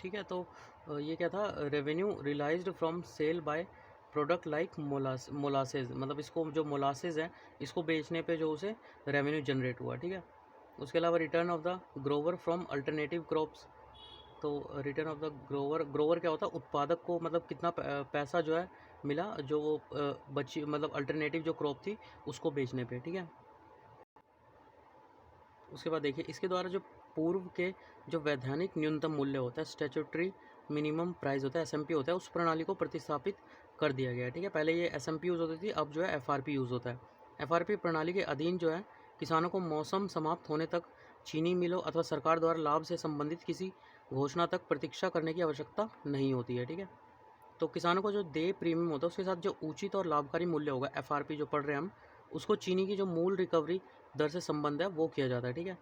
ठीक है, तो ये क्या था, revenue realised from sale by product like molasses, मतलब इसको जो मोलासेस है इसको बेचने पे जो उसे रेवेन्यू जनरेट हुआ। ठीक है, उसके अलावा return of the grower from alternative crops. तो return of the grower, grower क्या होता है, उत्पादक को मतलब कितना पैसा जो है मिला, जो वो बची मतलब अल्टरनेटिव जो क्रॉप थी उसको बेचने पे। ठीक है, उसके बाद देखिए इसके द्वारा जो पूर्व के जो वैधानिक न्यूनतम मूल्य होता है, स्टैट्यूटरी मिनिमम प्राइस होता है, एसएमपी होता है, उस प्रणाली को प्रतिस्थापित कर दिया गया है। ठीक है, पहले ये एसएमपी यूज़ होती थी, अब जो है एफआरपी यूज़ होता है। एफआरपी प्रणाली के अधीन जो है किसानों को मौसम समाप्त होने तक चीनी मिलों अथवा सरकार द्वारा लाभ से संबंधित किसी घोषणा तक प्रतीक्षा करने की आवश्यकता नहीं होती है। ठीक है, तो किसानों को जो देय प्रीमियम होता है उसके साथ जो उचित और लाभकारी मूल्य होगा, एफआरपी जो पढ़ रहे हैं हम, उसको चीनी की जो मूल रिकवरी दर से संबंध है वो किया जाता है। ठीक है,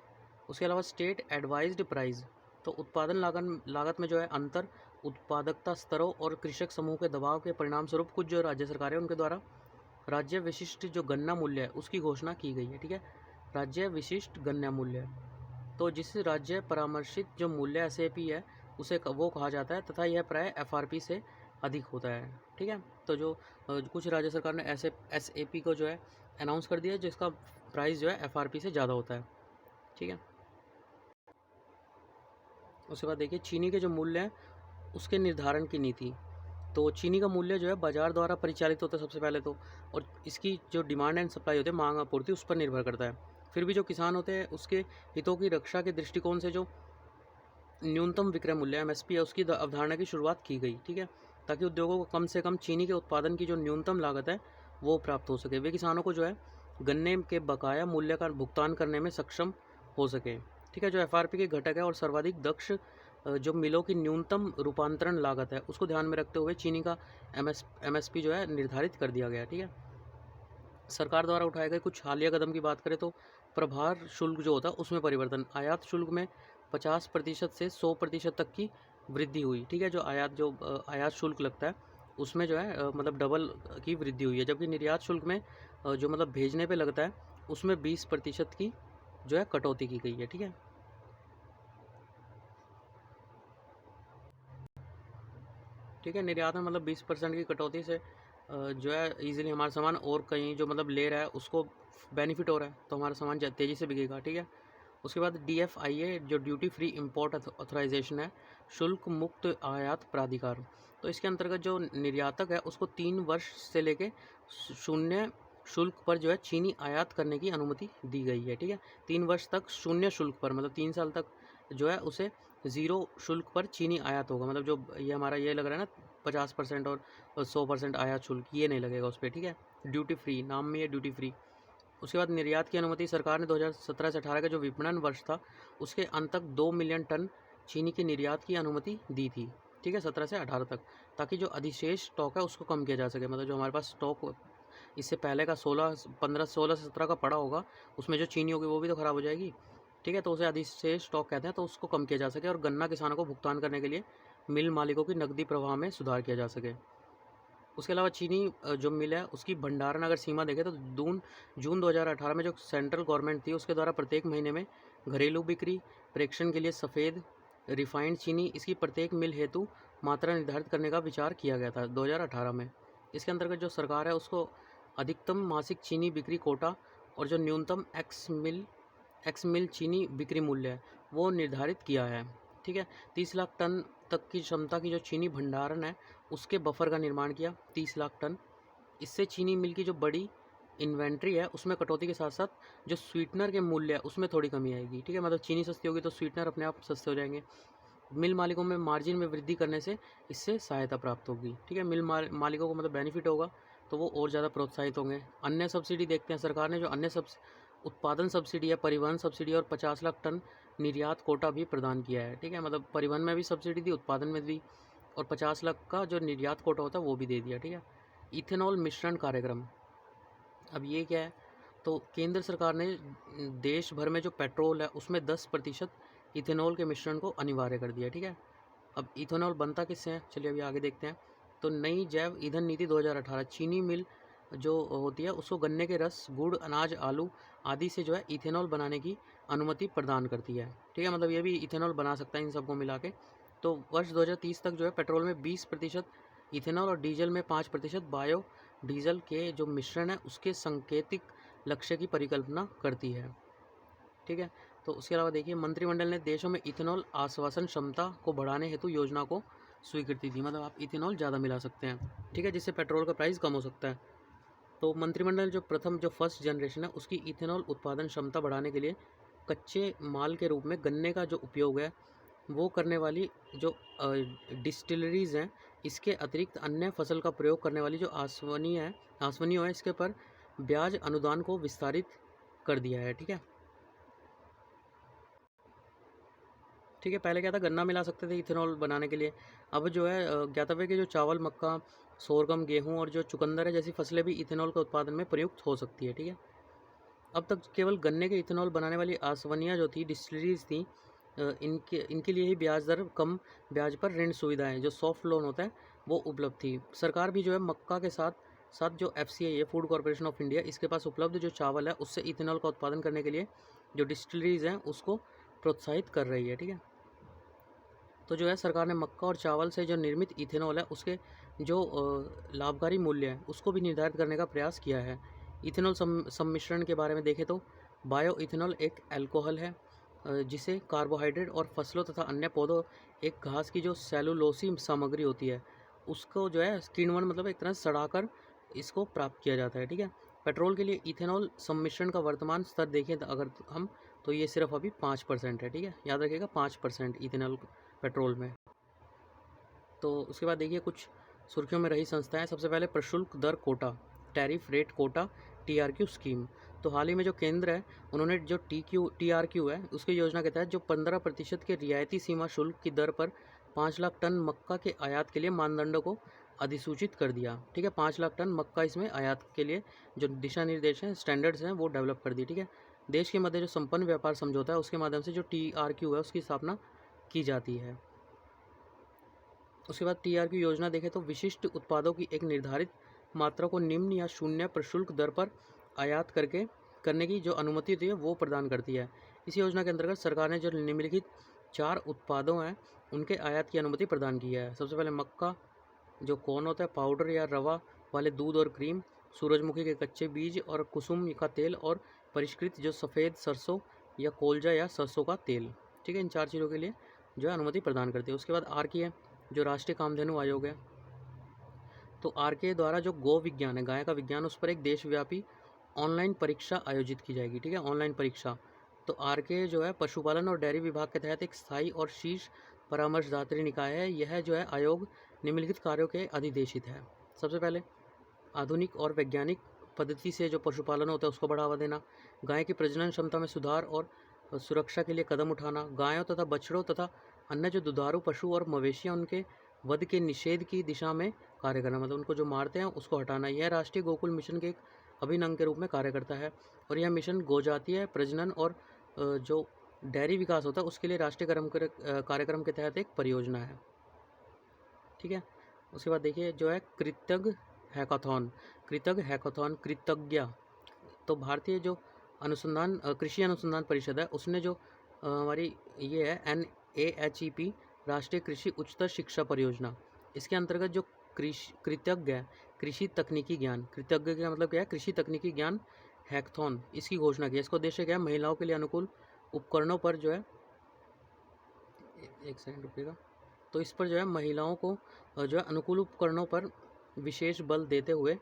उसके अलावा स्टेट एडवाइज्ड प्राइस, तो उत्पादन लागत में जो है अंतर उत्पादकता स्तरों और कृषक समूह के दबाव के परिणाम स्वरूप कुछ जो राज्य सरकार है उनके द्वारा राज्य विशिष्ट जो गन्ना मूल्य है उसकी घोषणा की गई है। ठीक है, राज्य विशिष्ट गन्ना मूल्य, तो जिस राज्य परामर्शित जो मूल्य एसएपी है उसे वो कहा जाता है, तथा यह प्राय एफआरपी से अधिक होता है। ठीक है, तो जो कुछ राज्य सरकार ने एसएपी को जो है अनाउंस कर दिया है जिसका प्राइस जो है एफआरपी से ज़्यादा होता है। ठीक है, उसके बाद देखिए चीनी के जो मूल्य हैं उसके निर्धारण की नीति। तो चीनी का मूल्य जो है बाजार द्वारा परिचालित होता है सबसे पहले तो, और इसकी जो डिमांड एंड सप्लाई होती है, मांग आपूर्ति, उस पर निर्भर करता है। फिर भी जो किसान होते हैं उसके हितों की रक्षा के दृष्टिकोण से जो न्यूनतम विक्रय मूल्य एमएसपी है उसकी अवधारणा की शुरुआत की गई। ठीक है, ताकि उद्योगों को कम से कम चीनी के उत्पादन की जो न्यूनतम लागत है वो प्राप्त हो सके, वे किसानों को जो है गन्ने के बकाया मूल्य का भुगतान करने में सक्षम हो सके। ठीक है, जो एफआरपी के घटक है और सर्वाधिक दक्ष जो मिलों की न्यूनतम रूपांतरण लागत है उसको ध्यान में रखते हुए चीनी का एमएसपी जो है निर्धारित कर दिया गया। ठीक है, सरकार द्वारा उठाए गए कुछ हालिया कदम की बात करें तो प्रभार शुल्क जो होता है उसमें परिवर्तन, आयात शुल्क में 50% से 100% तक की वृद्धि हुई। ठीक है, जो आयात शुल्क लगता है उसमें जो है मतलब डबल की वृद्धि हुई है, जबकि निर्यात शुल्क में जो मतलब भेजने पे लगता है उसमें 20% की जो है कटौती की गई है। ठीक है, ठीक है, निर्यात में मतलब 20% की कटौती से जो है इजीली हमारा सामान और कहीं जो मतलब ले रहा है उसको बेनिफिट हो रहा है, तो हमारा सामान तेज़ी से बिकेगा। ठीक है, उसके बाद DFIA जो ड्यूटी फ्री इंपोर्ट ऑथराइजेशन है, शुल्क मुक्त आयात प्राधिकार, तो इसके अंतर्गत जो निर्यातक है उसको 3 वर्ष से लेके शून्य शुल्क पर जो है चीनी आयात करने की अनुमति दी गई है। ठीक है, 3 वर्ष तक शून्य शुल्क पर, मतलब 3 साल तक जो है उसे ज़ीरो शुल्क पर चीनी आयात होगा, मतलब जो ये हमारा ये लग रहा है ना 50% और 100% आयात शुल्क, ये नहीं लगेगा उस पर। ठीक है, ड्यूटी फ्री, नाम में ये ड्यूटी फ्री। उसके बाद निर्यात की अनुमति सरकार ने 2017 से 18 का जो विपणन वर्ष था उसके अंत तक 2 मिलियन टन चीनी की निर्यात की अनुमति दी थी। ठीक है, 17 से 18 तक, ताकि जो अधिशेष स्टॉक है उसको कम किया जा सके, मतलब जो हमारे पास स्टॉक इससे पहले का 16 से 17 का पड़ा होगा उसमें जो चीनी होगी वो भी तो ख़राब हो जाएगी। ठीक है, तो उसे अधिशेष स्टॉक कहते हैं, तो उसको कम किया जा सके और गन्ना किसानों को भुगतान करने के लिए मिल मालिकों की नकदी प्रवाह में सुधार किया जा सके। उसके अलावा चीनी जो मिल है उसकी भंडारण अगर सीमा देखें तो जून 2018 में जो सेंट्रल गवर्नमेंट थी उसके द्वारा प्रत्येक महीने में घरेलू बिक्री प्रेक्षण के लिए सफ़ेद रिफाइंड चीनी इसकी प्रत्येक मिल हेतु मात्रा निर्धारित करने का विचार किया गया था 2018 में। इसके अंतर्गत जो सरकार है उसको अधिकतम मासिक चीनी बिक्री कोटा और जो न्यूनतम एक्स मिल चीनी बिक्री मूल्य है वो निर्धारित किया है। ठीक है, 30 लाख टन तक की क्षमता की जो चीनी भंडारण है उसके बफर का निर्माण किया, 30 लाख टन। इससे चीनी मिल की जो बड़ी इन्वेंट्री है उसमें कटौती के साथ साथ जो स्वीटनर के मूल्य है उसमें थोड़ी कमी आएगी। ठीक है, मतलब चीनी सस्ती होगी तो स्वीटनर अपने आप सस्ते हो जाएंगे। मिल मालिकों में मार्जिन में वृद्धि करने से इससे सहायता प्राप्त होगी। ठीक है, मालिकों को मतलब बेनिफिट होगा तो वो और ज़्यादा प्रोत्साहित होंगे। अन्य सब्सिडी देखते हैं, सरकार ने जो अन्य उत्पादन सब्सिडी है, परिवहन सब्सिडी और 50 लाख टन निर्यात कोटा भी प्रदान किया है। ठीक है, मतलब परिवहन में भी सब्सिडी दी, उत्पादन में दी, और 50 लाख का जो निर्यात कोटा होता है वो भी दे दिया। ठीक है, इथेनॉल मिश्रण कार्यक्रम, अब ये क्या है, तो केंद्र सरकार ने देश भर में जो पेट्रोल है उसमें 10% इथेनॉल के मिश्रण को अनिवार्य कर दिया, ठीक है। अब इथेनॉल बनता किससे है, चलिए अभी आगे देखते हैं। तो नई जैव ईंधन नीति 2018 चीनी मिल जो होती है उसको गन्ने के रस, गुड़, अनाज, आलू आदि से जो है इथेनॉल बनाने की अनुमति प्रदान करती है, ठीक है। मतलब ये भी इथेनॉल बना सकता है इन सबको मिला के। तो वर्ष 2030 तक जो है पेट्रोल में 20% इथेनॉल और डीजल में 5% बायो डीजल के जो मिश्रण है उसके सांकेतिक लक्ष्य की परिकल्पना करती है, ठीक है। तो उसके अलावा देखिए, मंत्रिमंडल ने देशों में इथेनॉल आश्वासन क्षमता को बढ़ाने हेतु योजना को स्वीकृति दी। मतलब आप इथेनॉल ज़्यादा मिला सकते हैं, ठीक है, जिससे पेट्रोल का प्राइस कम हो सकता है। तो मंत्रिमंडल जो फर्स्ट जनरेशन है उसकी इथेनॉल उत्पादन क्षमता बढ़ाने के लिए कच्चे माल के रूप में गन्ने का जो उपयोग है वो करने वाली जो डिस्टिलरीज़ हैं, इसके अतिरिक्त अन्य फसल का प्रयोग करने वाली जो आसवनियों है इसके पर ब्याज अनुदान को विस्तारित कर दिया है, ठीक है। ठीक है, पहले क्या था, गन्ना मिला सकते थे इथेनॉल बनाने के लिए। अब जो है ज्ञातव्य कि जो चावल, मक्का, सोरगम, गेहूं और जो चुकंदर है जैसी फसलें भी इथेनॉल के उत्पादन में प्रयुक्त हो सकती है, ठीक है। अब तक केवल गन्ने के इथेनॉल बनाने वाली आसवनियाँ जो थी, डिस्टिलरीज थी, इनके लिए ही ब्याज दर कम ब्याज पर ऋण सुविधाएं जो सॉफ्ट लोन होता है वो उपलब्ध थी। सरकार भी जो है मक्का के साथ साथ जो FCI है, फूड कॉरपोरेशन ऑफ इंडिया, इसके पास उपलब्ध जो चावल है उससे इथेनॉल का उत्पादन करने के लिए जो डिस्टिलरीज हैं उसको प्रोत्साहित कर रही है, ठीक है। तो जो है सरकार ने मक्का और चावल से जो निर्मित इथेनॉल है उसके जो लाभकारी मूल्य है उसको भी निर्धारित करने का प्रयास किया है। इथेनॉल सम्मिश्रण के बारे में देखें तो बायो इथेनॉल एक अल्कोहल है जिसे कार्बोहाइड्रेट और फसलों तथा अन्य पौधों एक घास की जो सेलुलोसी सामग्री होती है उसको जो है किण्वन मतलब एक तरह से सड़ाकर इसको प्राप्त किया जाता है, ठीक है। पेट्रोल के लिए इथेनॉल सम्मिश्रण का वर्तमान स्तर देखें तो अगर हम, तो ये सिर्फ अभी 5% है, ठीक है, याद रखिएगा 5% इथेनॉल पेट्रोल में। तो उसके बाद देखिए कुछ सुर्खियों में रही संस्थाएं। सबसे पहले प्रशुल्क दर कोटा, tariff rate quota, TRQ scheme. तो हाल ही में जो केंद्र है उन्होंने जो TRQ है उसकी योजना के तहत जो 15% के रियायती सीमा शुल्क की दर पर 5 लाख टन मक्का के आयात के लिए मानदंडों को अधिसूचित कर दिया, ठीक है। 5 लाख टन मक्का इसमें आयात के लिए जो दिशा निर्देश हैं, स्टैंडर्ड्स हैं, वो डेवलप कर दिए, ठीक है। देश के मध्य जो संपन्न व्यापार समझौता है उसके माध्यम से जो TRQ है उसकी स्थापना की जाती है। उसके बाद TRQ योजना देखें तो विशिष्ट उत्पादों की एक निर्धारित मात्रा को निम्न या शून्य प्रशुल्क दर पर आयात करने की जो अनुमति होती है वो प्रदान करती है। इस योजना के अंतर्गत सरकार ने जो निम्नलिखित 4 उत्पादों हैं उनके आयात की अनुमति प्रदान की है। सबसे पहले मक्का, जो कॉर्न होता है, पाउडर या रवा वाले दूध और क्रीम, सूरजमुखी के कच्चे बीज और कुसुम का तेल, और परिष्कृत जो सफ़ेद सरसों या कोलजा या सरसों का तेल, ठीक है। इन 4 चीज़ों के लिए जो है अनुमति प्रदान करती है। उसके बाद RK है, जो राष्ट्रीय कामधेनु आयोग है। तो RK द्वारा जो गो विज्ञान है, गाय का विज्ञान, उस पर एक देशव्यापी ऑनलाइन परीक्षा आयोजित की जाएगी, ठीक है, ऑनलाइन परीक्षा। तो RK जो है पशुपालन और डेयरी विभाग के तहत एक स्थायी और शीर्ष परामर्शदात्री निकाय है। यह जो है आयोग निम्नलिखित कार्यों के अधिदेशित है। सबसे पहले आधुनिक और वैज्ञानिक पद्धति से जो पशुपालन होता है उसको बढ़ावा देना, गाय की प्रजनन क्षमता में सुधार और सुरक्षा के लिए कदम उठाना, गायों तथा बछड़ों तथा अन्य जो दुधारू पशु और मवेशियां उनके वध के निषेध की दिशा में कार्य करना, मतलब उनको जो मारते हैं उसको हटाना। यह राष्ट्रीय गोकुल मिशन के एक अभिन्न अंग के रूप में कार्य करता है और यह मिशन गोजातीय प्रजनन और जो डेयरी विकास होता है उसके लिए राष्ट्रीय कार्यक्रम के तहत एक परियोजना है, ठीक है। उसके बाद देखिए जो है कृतज्ञ हैकाथॉन कृतज्ञ। तो भारतीय जो कृषि अनुसंधान परिषद है उसने जो हमारी ये है NAHEP राष्ट्रीय कृषि उच्चतर शिक्षा परियोजना, इसके अंतर्गत जो कृतज्ञ है कृषि तकनीकी ज्ञान, कृतज्ञ का मतलब क्या है, कृषि तकनीकी ज्ञान हैकाथॉन, इसकी घोषणा की। इसका उद्देश्य क्या है, महिलाओं के लिए अनुकूल उपकरणों पर जो है, एक सेकंड रुकिएगा, तो इस पर जो है महिलाओं को जो है अनुकूल उपकरणों पर विशेष बल देते हुए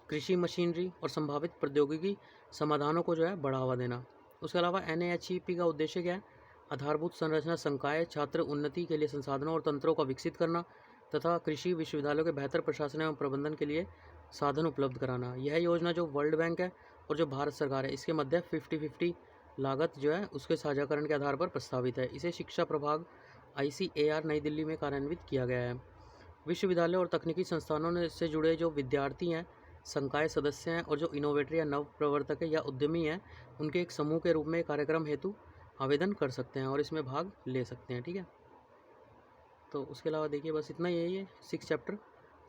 कृषि मशीनरी और संभावित प्रौद्योगिकी समाधानों को जो है बढ़ावा देना। उसके अलावा NAHEP का उद्देश्य क्या है, आधारभूत संरचना संकाय, छात्र उन्नति के लिए संसाधनों और तंत्रों का विकसित करना तथा कृषि विश्वविद्यालयों के बेहतर प्रशासन एवं प्रबंधन के लिए साधन उपलब्ध कराना। यह योजना जो वर्ल्ड बैंक है और जो भारत सरकार है इसके मध्य 50-50 लागत जो है उसके साझाकरण के आधार पर प्रस्तावित है। इसे शिक्षा प्रभाग ICAR नई दिल्ली में कार्यान्वित किया गया है। विश्वविद्यालय और तकनीकी संस्थानों से जुड़े जो विद्यार्थी हैं संकाय सदस्य हैं और जो इनोवेटर या नव प्रवर्तक है या उद्यमी हैं, उनके एक समूह के रूप में कार्यक्रम हेतु आवेदन कर सकते हैं और इसमें भाग ले सकते हैं। ठीक है, तो उसके अलावा देखिए बस इतना ही है 6 चैप्टर।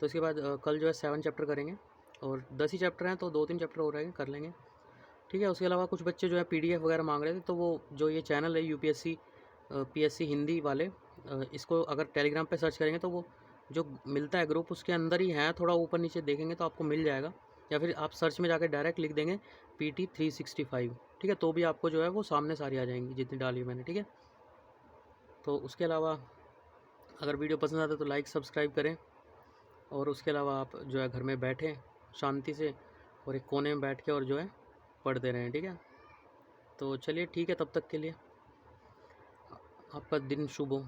तो इसके बाद कल जो है 7 चैप्टर करेंगे और 10 ही चैप्टर हैं, तो 2-3 चैप्टर हो रहेंगे, कर लेंगे। ठीक है, उसके अलावा कुछ बच्चे जो है PDF वगैरह मांग रहे थे, तो वो जो ये चैनल है UPSC PSC हिंदी वाले, इसको अगर टेलीग्राम पे सर्च करेंगे तो वो जो मिलता है ग्रुप उसके अंदर ही है, थोड़ा ऊपर नीचे देखेंगे तो आपको मिल जाएगा, या फिर आप सर्च में जाकर डायरेक्ट लिख देंगे PT 365। ठीक है, तो भी आपको जो है वो सामने सारी आ जाएंगी जितनी डाली मैंने। ठीक है, तो उसके अलावा अगर वीडियो पसंद आता है तो लाइक सब्सक्राइब करें, और उसके अलावा आप जो है घर में बैठें शांति से और एक कोने में बैठ के और जो है पढ़ते रहें। ठीक है, तो चलिए ठीक है, तब तक के लिए आपका दिन शुभ हो।